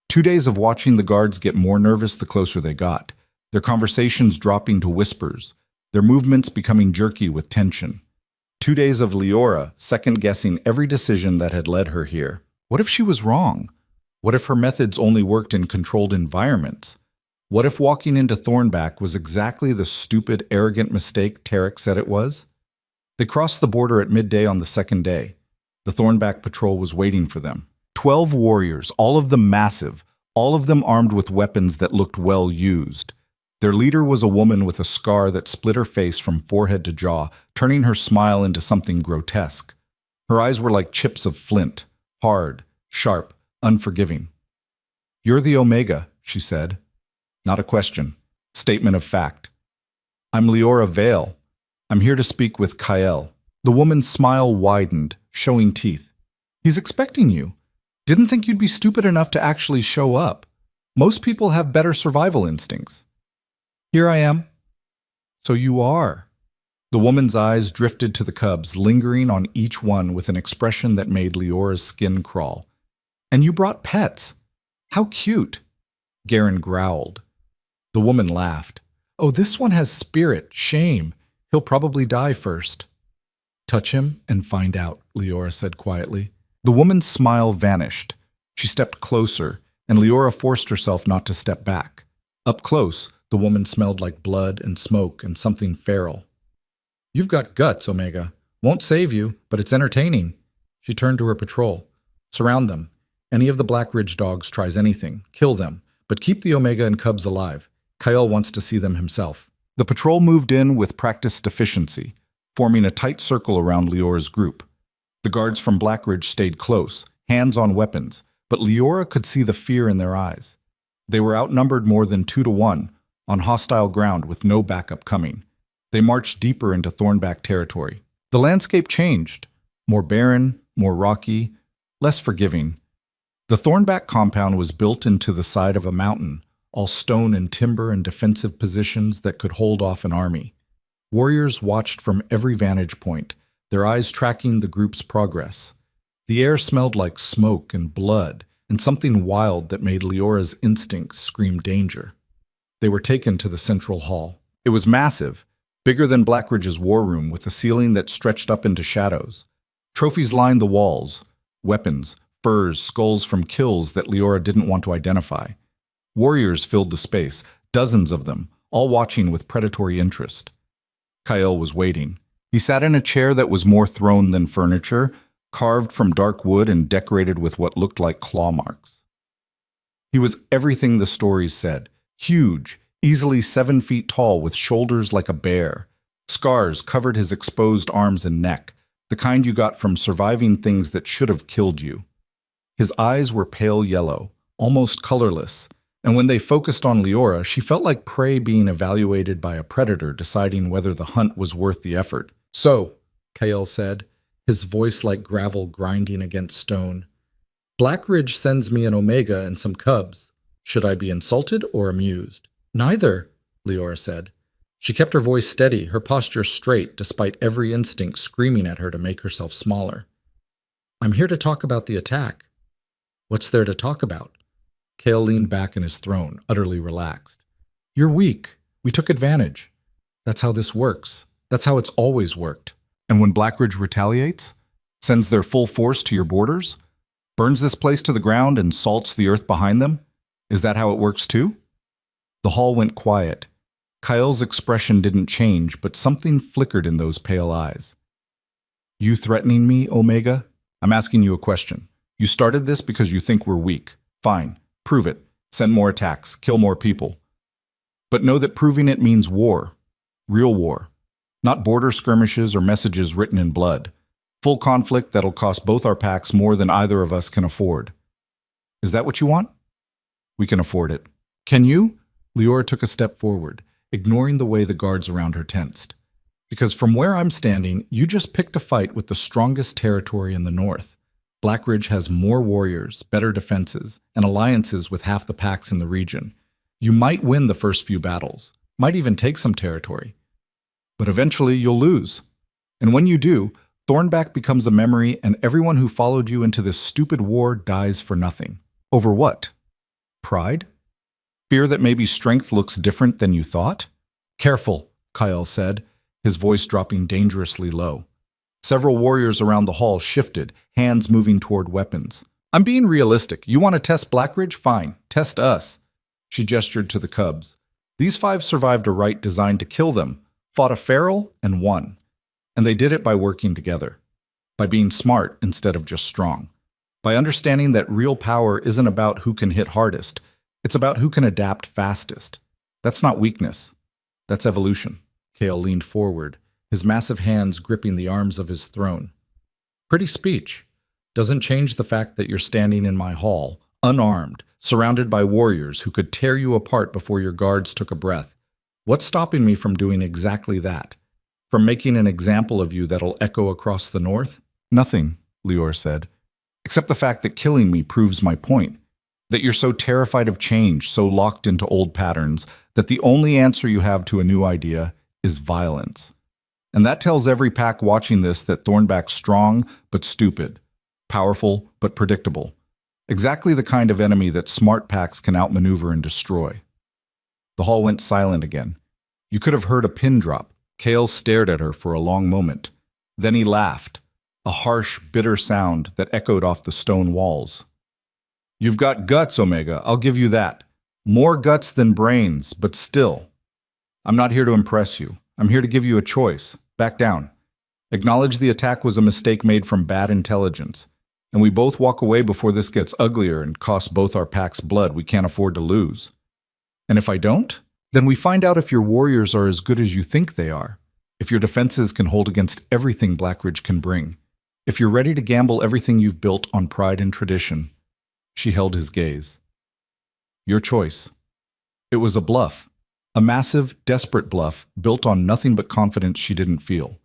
2 days of watching the guards get more nervous the closer they got, their conversations dropping to whispers, their movements becoming jerky with tension. 2 days of Leora second-guessing every decision that had led her here. What if she was wrong? What if her methods only worked in controlled environments? What if walking into Thornback was exactly the stupid, arrogant mistake Tarek said it was? They crossed the border at midday on the second day. The Thornback patrol was waiting for them. 12 warriors, all of them massive, all of them armed with weapons that looked well used. Their leader was a woman with a scar that split her face from forehead to jaw, turning her smile into something grotesque. Her eyes were like chips of flint, hard, sharp, unforgiving. "You're the Omega," she said. Not a question. Statement of fact. "I'm Leora Vale. I'm here to speak with Kyle." The woman's smile widened, showing teeth. "He's expecting you. Didn't think you'd be stupid enough to actually show up. Most people have better survival instincts." "Here I am." "So you are." The woman's eyes drifted to the cubs, lingering on each one with an expression that made Leora's skin crawl. "And you brought pets. How cute." Garen growled. The woman laughed. "Oh, this one has spirit, shame. He'll probably die first." "Touch him and find out," Leora said quietly. The woman's smile vanished. She stepped closer, and Leora forced herself not to step back. Up close, the woman smelled like blood and smoke and something feral. "You've got guts, Omega. Won't save you, but it's entertaining." She turned to her patrol. "Surround them. Any of the Black Ridge dogs tries anything, kill them, but keep the Omega and cubs alive. Kyle wants to see them himself." The patrol moved in with practiced efficiency, forming a tight circle around Leora's group. The guards from Black Ridge stayed close, hands on weapons, but Leora could see the fear in their eyes. They were outnumbered more than 2 to 1, on hostile ground with no backup coming. They marched deeper into Thornback territory. The landscape changed, more barren, more rocky, less forgiving. The Thornback compound was built into the side of a mountain, all stone and timber and defensive positions that could hold off an army. Warriors watched from every vantage point, their eyes tracking the group's progress. The air smelled like smoke and blood, and something wild that made Leora's instincts scream danger. They were taken to the central hall. It was massive, bigger than Blackridge's war room, with a ceiling that stretched up into shadows. Trophies lined the walls, weapons, furs, skulls from kills that Leora didn't want to identify. Warriors filled the space, dozens of them, all watching with predatory interest. Kyle was waiting. He sat in a chair that was more throne than furniture, carved from dark wood and decorated with what looked like claw marks. He was everything the stories said. Huge, easily 7 feet tall with shoulders like a bear. Scars covered his exposed arms and neck, the kind you got from surviving things that should have killed you. His eyes were pale yellow, almost colorless, And when they focused on Leora, she felt like prey being evaluated by a predator deciding whether the hunt was worth the effort. "So," Kael said, his voice like gravel grinding against stone, "Blackridge sends me an Omega and some cubs. Should I be insulted or amused?" "Neither," Leora said. She kept her voice steady, her posture straight, despite every instinct screaming at her to make herself smaller. "I'm here to talk about the attack." "What's there to talk about?" Kael leaned back in his throne, utterly relaxed. "You're weak. We took advantage. That's how this works. That's how it's always worked." "And when Blackridge retaliates? Sends their full force to your borders? Burns this place to the ground and salts the earth behind them? Is that how it works too?" The hall went quiet. Kael's expression didn't change, but something flickered in those pale eyes. "You threatening me, Omega? I'm asking you a question. You started this because you think we're weak. Fine. Prove it. Send more attacks. Kill more people. But know that proving it means war. Real war. Not border skirmishes or messages written in blood. Full conflict that'll cost both our packs more than either of us can afford. Is that what you want?" "We can afford it." "Can you?" Leora took a step forward, ignoring the way the guards around her tensed. "Because from where I'm standing, you just picked a fight with the strongest territory in the north. Blackridge has more warriors, better defenses, and alliances with half the packs in the region. You might win the first few battles, might even take some territory. But eventually you'll lose. And when you do, Thornback becomes a memory and everyone who followed you into this stupid war dies for nothing. Over what? Pride? Fear that maybe strength looks different than you thought?" "Careful," Kael said, his voice dropping dangerously low. Several warriors around the hall shifted, hands moving toward weapons. "I'm being realistic. You want to test Blackridge? Fine. Test us." She gestured to the cubs. These 5 survived a rite designed to kill them, fought a feral, and won. And they did it by working together. By being smart instead of just strong. By understanding that real power isn't about who can hit hardest. It's about who can adapt fastest. That's not weakness. That's evolution. Kael leaned forward, his massive hands gripping the arms of his throne. "Pretty speech. Doesn't change the fact that you're standing in my hall, unarmed, surrounded by warriors who could tear you apart before your guards took a breath. What's stopping me from doing exactly that? From making an example of you that'll echo across the north?" "Nothing," Leora said, "except the fact that killing me proves my point. That you're so terrified of change, so locked into old patterns, that the only answer you have to a new idea is violence. And that tells every pack watching this that Thornback's strong but stupid, powerful but predictable. Exactly the kind of enemy that smart packs can outmaneuver and destroy." The hall went silent again. You could have heard a pin drop. Kael stared at her for a long moment. Then he laughed, a harsh, bitter sound that echoed off the stone walls. "You've got guts, Omega, I'll give you that. More guts than brains, but still. I'm not here to impress you. I'm here to give you a choice. Back down. Acknowledge the attack was a mistake made from bad intelligence. And we both walk away before this gets uglier and costs both our packs blood we can't afford to lose. And if I don't, then we find out if your warriors are as good as you think they are. If your defenses can hold against everything Blackridge can bring. If you're ready to gamble everything you've built on pride and tradition." She held his gaze. "Your choice." It was a bluff. A massive, desperate bluff built on nothing but confidence she didn't feel.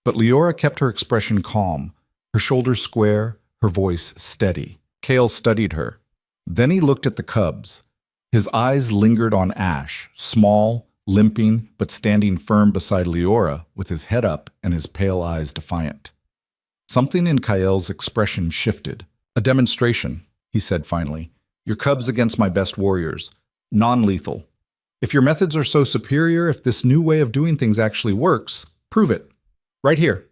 But Leora kept her expression calm, her shoulders square, her voice steady. Kael studied her. Then he looked at the cubs. His eyes lingered on Ash, small, limping, but standing firm beside Leora with his head up and his pale eyes defiant. Something in Kael's expression shifted. "A demonstration," he said finally. "Your cubs against my best warriors. Non-lethal. If your methods are so superior, if this new way of doing things actually works, prove it. Right here.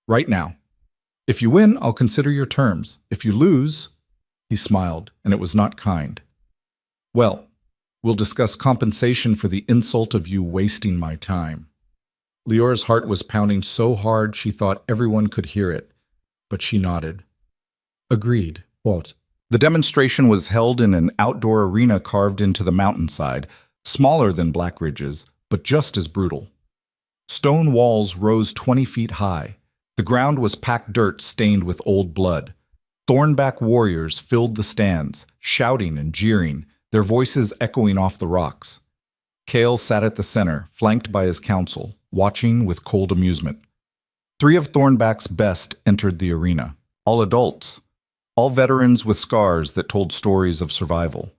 Right now. If you win, I'll consider your terms. If you lose..." He smiled, and it was not kind. "Well, we'll discuss compensation for the insult of you wasting my time." Leora's heart was pounding so hard she thought everyone could hear it, but she nodded. "Agreed." "What?" The demonstration was held in an outdoor arena carved into the mountainside, smaller than Blackridge's, but just as brutal. Stone walls rose 20 feet high. The ground was packed dirt stained with old blood. Thornback warriors filled the stands, shouting and jeering, their voices echoing off the rocks. Kale sat at the center, flanked by his council, watching with cold amusement. 3 of Thornback's best entered the arena, all adults, all veterans with scars that told stories of survival.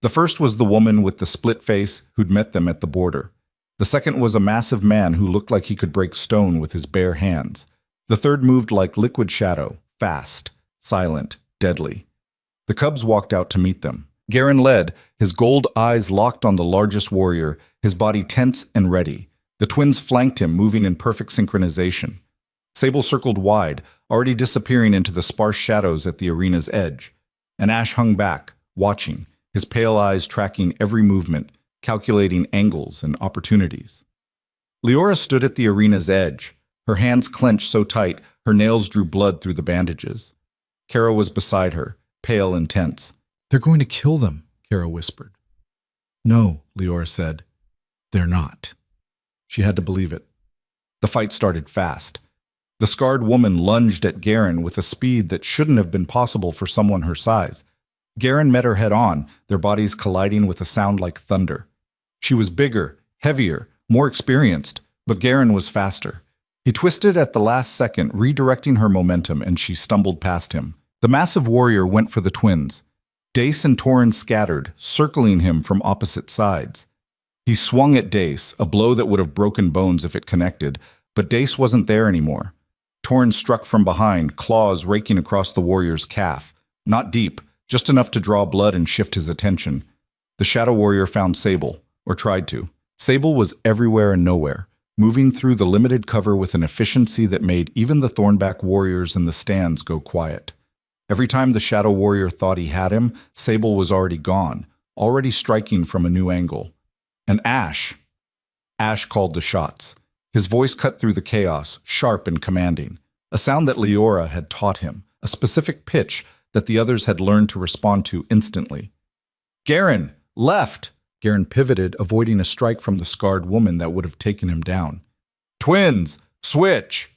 The first was the woman with the split face who'd met them at the border. The second was a massive man who looked like he could break stone with his bare hands. The third moved like liquid shadow, fast, silent, deadly. The cubs walked out to meet them. Garen led, his gold eyes locked on the largest warrior, his body tense and ready. The twins flanked him, moving in perfect synchronization. Sable circled wide, already disappearing into the sparse shadows at the arena's edge. And Ash hung back, watching, his pale eyes tracking every movement, calculating angles and opportunities. Leora stood at the arena's edge, her hands clenched so tight her nails drew blood through the bandages. Kara was beside her, pale and tense. "They're going to kill them," Kara whispered. "No," Leora said. "They're not." She had to believe it. The fight started fast. The scarred woman lunged at Garen with a speed that shouldn't have been possible for someone her size. Garen met her head-on, their bodies colliding with a sound like thunder. She was bigger, heavier, more experienced, but Garen was faster. He twisted at the last second, redirecting her momentum, and she stumbled past him. The massive warrior went for the twins. Dace and Torin scattered, circling him from opposite sides. He swung at Dace, a blow that would have broken bones if it connected, but Dace wasn't there anymore. Torin struck from behind, claws raking across the warrior's calf. Not deep, just enough to draw blood and shift his attention. The Shadow Warrior found Sable, or tried to. Sable was everywhere and nowhere, moving through the limited cover with an efficiency that made even the Thornback warriors in the stands go quiet. Every time the Shadow Warrior thought he had him, Sable was already gone, already striking from a new angle. And Ash called the shots. His voice cut through the chaos, sharp and commanding. A sound that Leora had taught him, a specific pitch that the others had learned to respond to instantly. "Garen, left!" Garen pivoted, avoiding a strike from the scarred woman that would have taken him down. "Twins, switch!"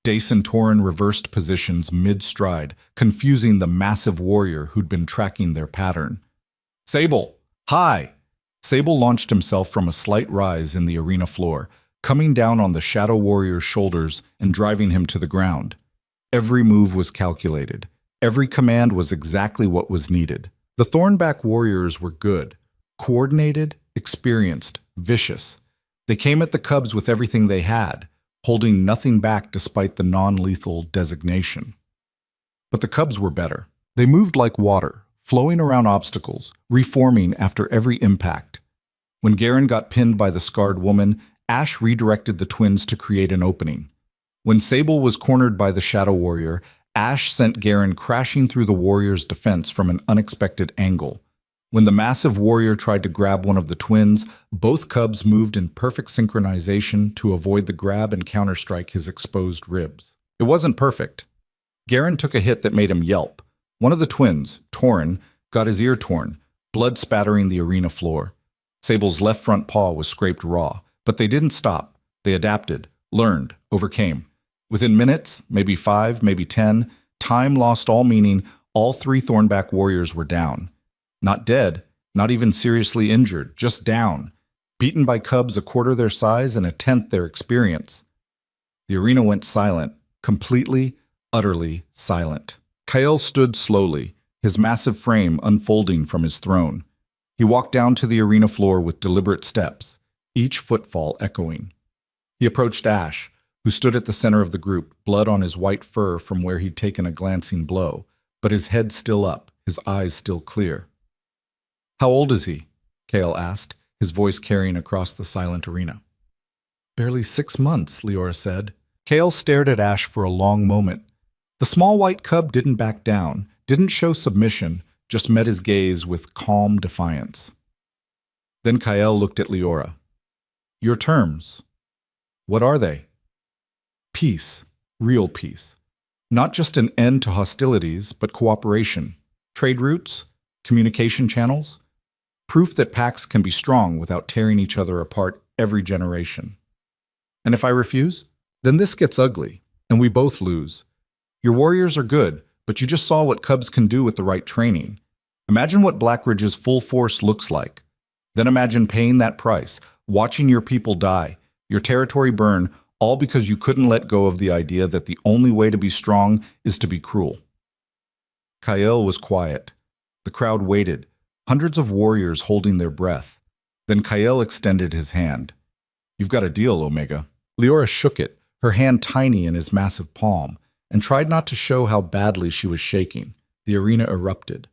Dace and Torin reversed positions mid-stride, confusing the massive warrior who'd been tracking their pattern. "Sable, high!" Sable launched himself from a slight rise in the arena floor, coming down on the Shadow Warrior's shoulders and driving him to the ground. Every move was calculated. Every command was exactly what was needed. The Thornback warriors were good, coordinated, experienced, vicious. They came at the cubs with everything they had, holding nothing back despite the non-lethal designation. But the cubs were better. They moved like water, flowing around obstacles, reforming after every impact. When Garen got pinned by the scarred woman, Ash redirected the twins to create an opening. When Sable was cornered by the Shadow Warrior, Ash sent Garen crashing through the warrior's defense from an unexpected angle. When the massive warrior tried to grab one of the twins, both cubs moved in perfect synchronization to avoid the grab and counterstrike his exposed ribs. It wasn't perfect. Garen took a hit that made him yelp. One of the twins, Torin, got his ear torn, blood spattering the arena floor. Sable's left front paw was scraped raw, but they didn't stop. They adapted, learned, overcame. Within minutes, maybe 5, maybe 10, time lost all meaning. All 3 Thornback warriors were down. Not dead, not even seriously injured, just down. Beaten by cubs a quarter their size and a tenth their experience. The arena went silent, completely, utterly silent. Kyle stood slowly, his massive frame unfolding from his throne. He walked down to the arena floor with deliberate steps, each footfall echoing. He approached Ash, who stood at the center of the group, blood on his white fur from where he'd taken a glancing blow, but his head still up, his eyes still clear. "How old is he?" Kale asked, his voice carrying across the silent arena. "Barely 6 months," Leora said. Kale stared at Ash for a long moment. The small white cub didn't back down, didn't show submission, just met his gaze with calm defiance. Then Kyle looked at Leora. "Your terms. What are they?" "Peace. Real peace. Not just an end to hostilities, but cooperation. Trade routes, communication channels. Proof that packs can be strong without tearing each other apart every generation. And if I refuse, then this gets ugly, and we both lose. Your warriors are good, but you just saw what cubs can do with the right training. Imagine what Blackridge's full force looks like. Then imagine paying that price, watching your people die, your territory burn, all because you couldn't let go of the idea that the only way to be strong is to be cruel. Kael was quiet. The crowd waited, hundreds of warriors holding their breath. Then Kael extended his hand. "You've got a deal, Omega." Leora shook it, her hand tiny in his massive palm, and tried not to show how badly she was shaking. The arena erupted.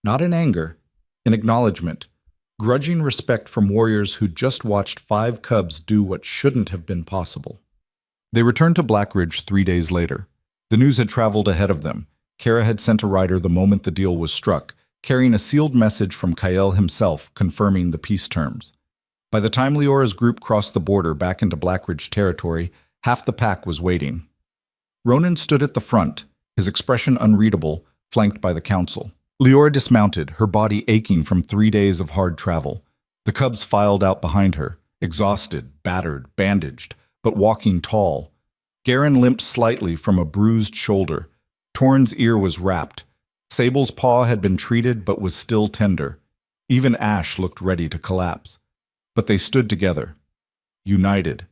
Not in anger, in acknowledgement, grudging respect from warriors who'd just watched 5 cubs do what shouldn't have been possible. They returned to Blackridge 3 days later. The news had traveled ahead of them. Kara had sent a rider the moment the deal was struck, carrying a sealed message from Kael himself confirming the peace terms. By the time Leora's group crossed the border back into Blackridge territory, half the pack was waiting. Ronan stood at the front, his expression unreadable, flanked by the council. Leora dismounted, her body aching from 3 days of hard travel. The cubs filed out behind her, exhausted, battered, bandaged, but walking tall. Garen limped slightly from a bruised shoulder. Torn's ear was wrapped. Sable's paw had been treated but was still tender. Even Ash looked ready to collapse. But they stood together, united.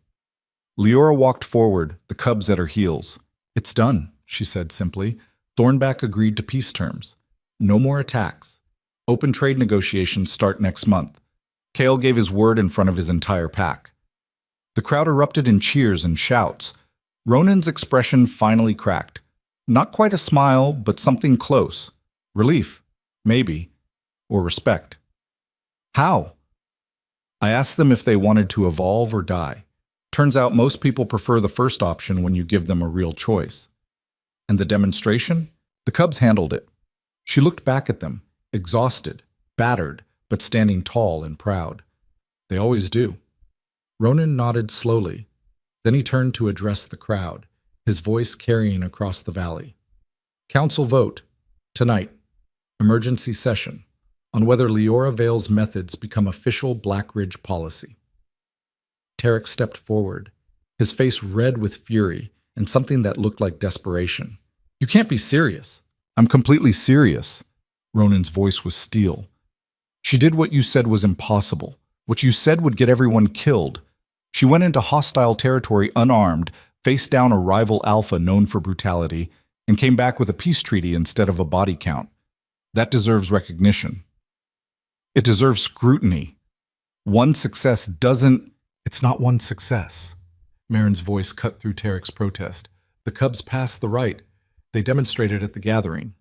Leora walked forward, the cubs at her heels. "It's done," she said simply. Thornback agreed to peace terms. No more attacks. Open trade negotiations start next month. Kael gave his word in front of his entire pack. The crowd erupted in cheers and shouts. Ronan's expression finally cracked. Not quite a smile, but something close. Relief, maybe, or respect. "How?" "I asked them if they wanted to evolve or die. Turns out most people prefer the first option when you give them a real choice." "And the demonstration?" "The cubs handled it." She looked back at them, exhausted, battered, but standing tall and proud. "They always do." Ronan nodded slowly. Then he turned to address the crowd, his voice carrying across the valley. "Council vote, tonight, emergency session, on whether Leora Vale's methods become official Blackridge policy." Tarek stepped forward, his face red with fury and something that looked like desperation. "You can't be serious." "I'm completely serious." Ronan's voice was steel. "She did what you said was impossible, what you said would get everyone killed. She went into hostile territory unarmed, faced down a rival alpha known for brutality, and came back with a peace treaty instead of a body count. That deserves recognition. It deserves scrutiny. One success doesn't—" "It's not one success." Marin's voice cut through Tarek's protest. "The cubs passed the right. They demonstrated at the gathering.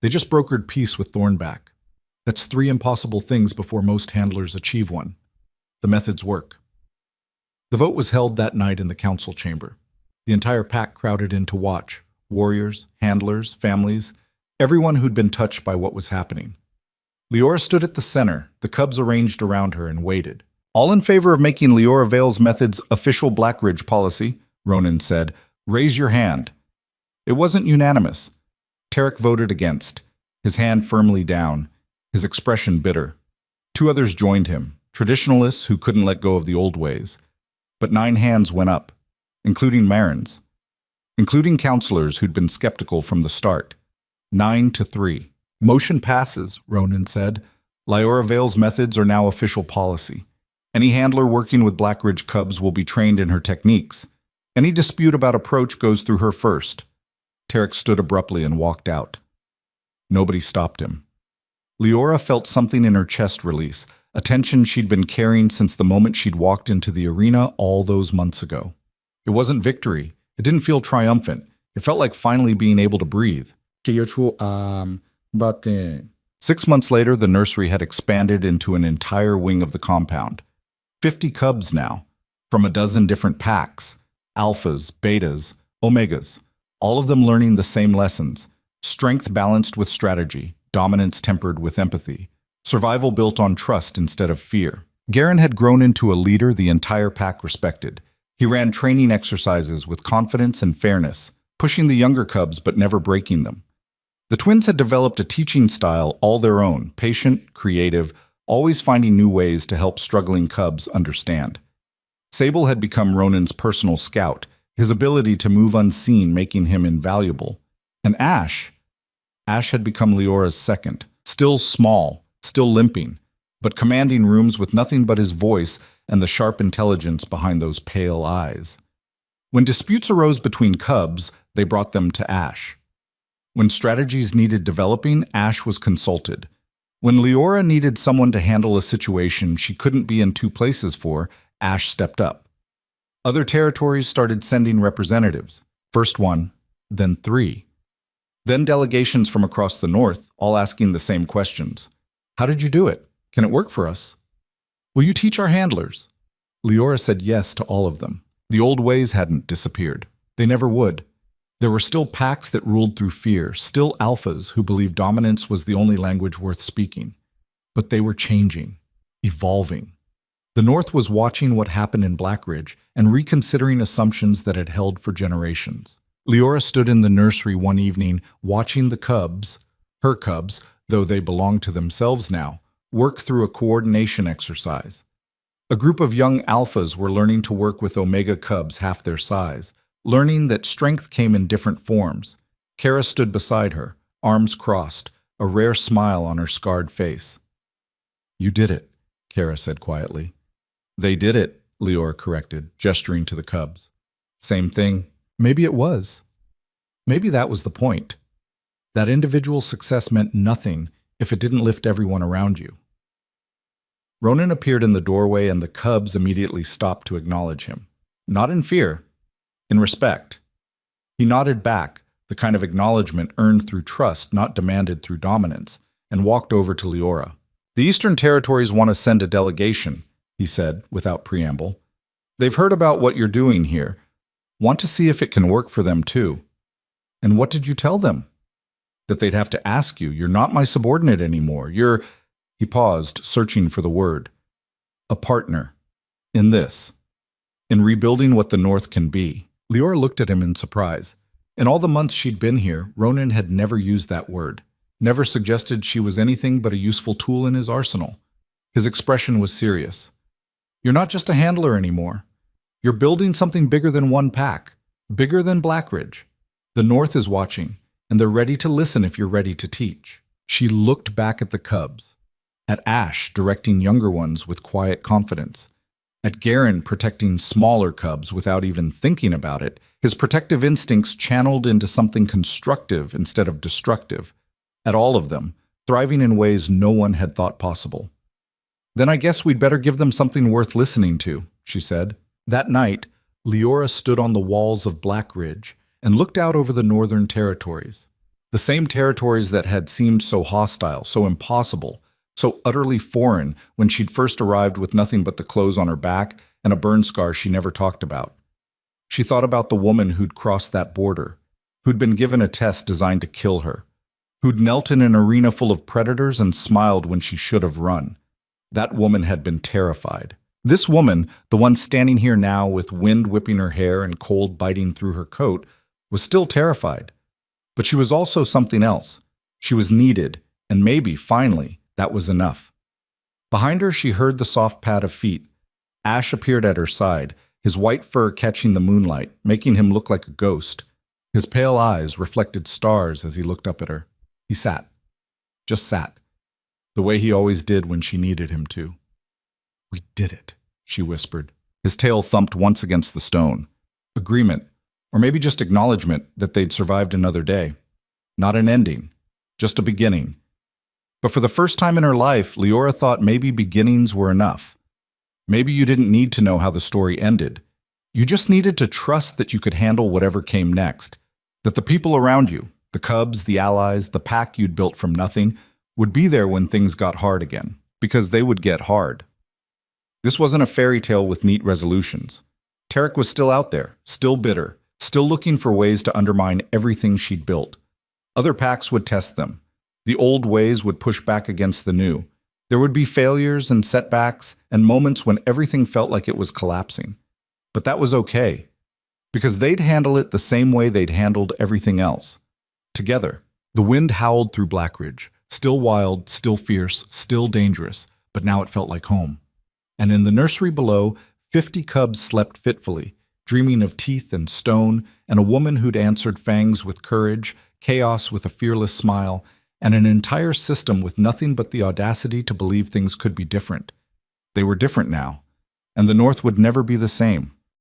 They just brokered peace with Thornback. That's 3 impossible things before most handlers achieve one. The methods work." The vote was held that night in the council chamber. The entire pack crowded in to watch. Warriors, handlers, families, everyone who'd been touched by what was happening. Leora stood at the center, the cubs arranged around her, and waited. "All in favor of making Leora Vale's methods official Blackridge policy," Ronan said. "Raise your hand." It wasn't unanimous. Tarek voted against, his hand firmly down, his expression bitter. 2 others joined him, traditionalists who couldn't let go of the old ways. But 9 hands went up, including Marin's, including counselors who'd been skeptical from the start. 9-3. "Motion passes," Ronan said. "Leora Vale's methods are now official policy. Any handler working with Blackridge cubs will be trained in her techniques. Any dispute about approach goes through her first." Tarek stood abruptly and walked out. Nobody stopped him. Leora felt something in her chest release, a tension she'd been carrying since the moment she'd walked into the arena all those months ago. It wasn't victory. It didn't feel triumphant. It felt like finally being able to breathe. 6 months later, the nursery had expanded into an entire wing of the compound. 50 cubs now, from a dozen different packs, alphas, betas, omegas, all of them learning the same lessons: strength balanced with strategy, dominance tempered with empathy, survival built on trust instead of fear. Garen had grown into a leader the entire pack respected. He ran training exercises with confidence and fairness, pushing the younger cubs but never breaking them. The twins had developed a teaching style all their own, patient, creative, always finding new ways to help struggling cubs understand. Sable had become Ronan's personal scout, his ability to move unseen making him invaluable. And Ash had become Leora's second, still small, still limping, but commanding rooms with nothing but his voice and the sharp intelligence behind those pale eyes. When disputes arose between cubs, they brought them to Ash. When strategies needed developing, Ash was consulted. When Leora needed someone to handle a situation she couldn't be in two places for, Ash stepped up. Other territories started sending representatives. First one, then three. Then delegations from across the north, all asking the same questions. How did you do it? Can it work for us? Will you teach our handlers? Leora said yes to all of them. The old ways hadn't disappeared. They never would. There were still packs that ruled through fear, still alphas who believed dominance was the only language worth speaking. But they were changing, evolving. The North was watching what happened in Blackridge and reconsidering assumptions that had held for generations. Leora stood in the nursery one evening watching the cubs, her cubs, though they belonged to themselves now, work through a coordination exercise. A group of young alphas were learning to work with omega cubs half their size, learning that strength came in different forms. Kara stood beside her, arms crossed, a rare smile on her scarred face. You did it, Kara said quietly. They did it, Leora corrected, gesturing to the cubs. Same thing. Maybe it was. Maybe that was the point. That individual success meant nothing if it didn't lift everyone around you. Ronan appeared in the doorway and the cubs immediately stopped to acknowledge him. Not in fear, in respect. He nodded back, the kind of acknowledgement earned through trust, not demanded through dominance, and walked over to Leora. The Eastern Territories want to send a delegation, he said, without preamble. They've heard about what you're doing here. Want to see if it can work for them too. And what did you tell them? That they'd have to ask you. You're not my subordinate anymore. You're... He paused, searching for the word. A partner. In this. In rebuilding what the North can be. Leora looked at him in surprise. In all the months she'd been here, Ronan had never used that word. Never suggested she was anything but a useful tool in his arsenal. His expression was serious. You're not just a handler anymore. You're building something bigger than one pack. Bigger than Blackridge. The North is watching, and they're ready to listen if you're ready to teach. She looked back at the cubs. At Ash directing younger ones with quiet confidence. At Garen protecting smaller cubs without even thinking about it, his protective instincts channeled into something constructive instead of destructive. At all of them, thriving in ways no one had thought possible. Then I guess we'd better give them something worth listening to, she said. That night, Leora stood on the walls of Blackridge and looked out over the northern territories. The same territories that had seemed so hostile, so impossible, so utterly foreign when she'd first arrived with nothing but the clothes on her back and a burn scar she never talked about. She thought about the woman who'd crossed that border, who'd been given a test designed to kill her, who'd knelt in an arena full of predators and smiled when she should have run. That woman had been terrified. This woman, the one standing here now with wind whipping her hair and cold biting through her coat, was still terrified. But she was also something else. She was needed, and maybe, finally, that was enough. Behind her, she heard the soft pad of feet. Ash appeared at her side, his white fur catching the moonlight, making him look like a ghost. His pale eyes reflected stars as he looked up at her. He sat. Just sat. The way he always did when she needed him to. We did it, she whispered. His tail thumped once against the stone. Agreement, or maybe just acknowledgement that they'd survived another day. Not an ending, just a beginning. But for the first time in her life, Leora thought maybe beginnings were enough. Maybe you didn't need to know how the story ended. You just needed to trust that you could handle whatever came next. That the people around you, the cubs, the allies, the pack you'd built from nothing, would be there when things got hard again. Because they would get hard. This wasn't a fairy tale with neat resolutions. Tarek was still out there, still bitter, still looking for ways to undermine everything she'd built. Other packs would test them. The old ways would push back against the new. There would be failures and setbacks and moments when everything felt like it was collapsing. But that was okay, because they'd handle it the same way they'd handled everything else. Together. The wind howled through Blackridge, still wild, still fierce, still dangerous, but now it felt like home. And in the nursery below, 50 cubs slept fitfully, dreaming of teeth and stone, and a woman who'd answered fangs with courage, chaos with a fearless smile, and an entire system with nothing but the audacity to believe things could be different. They were different now, and the North would never be the same.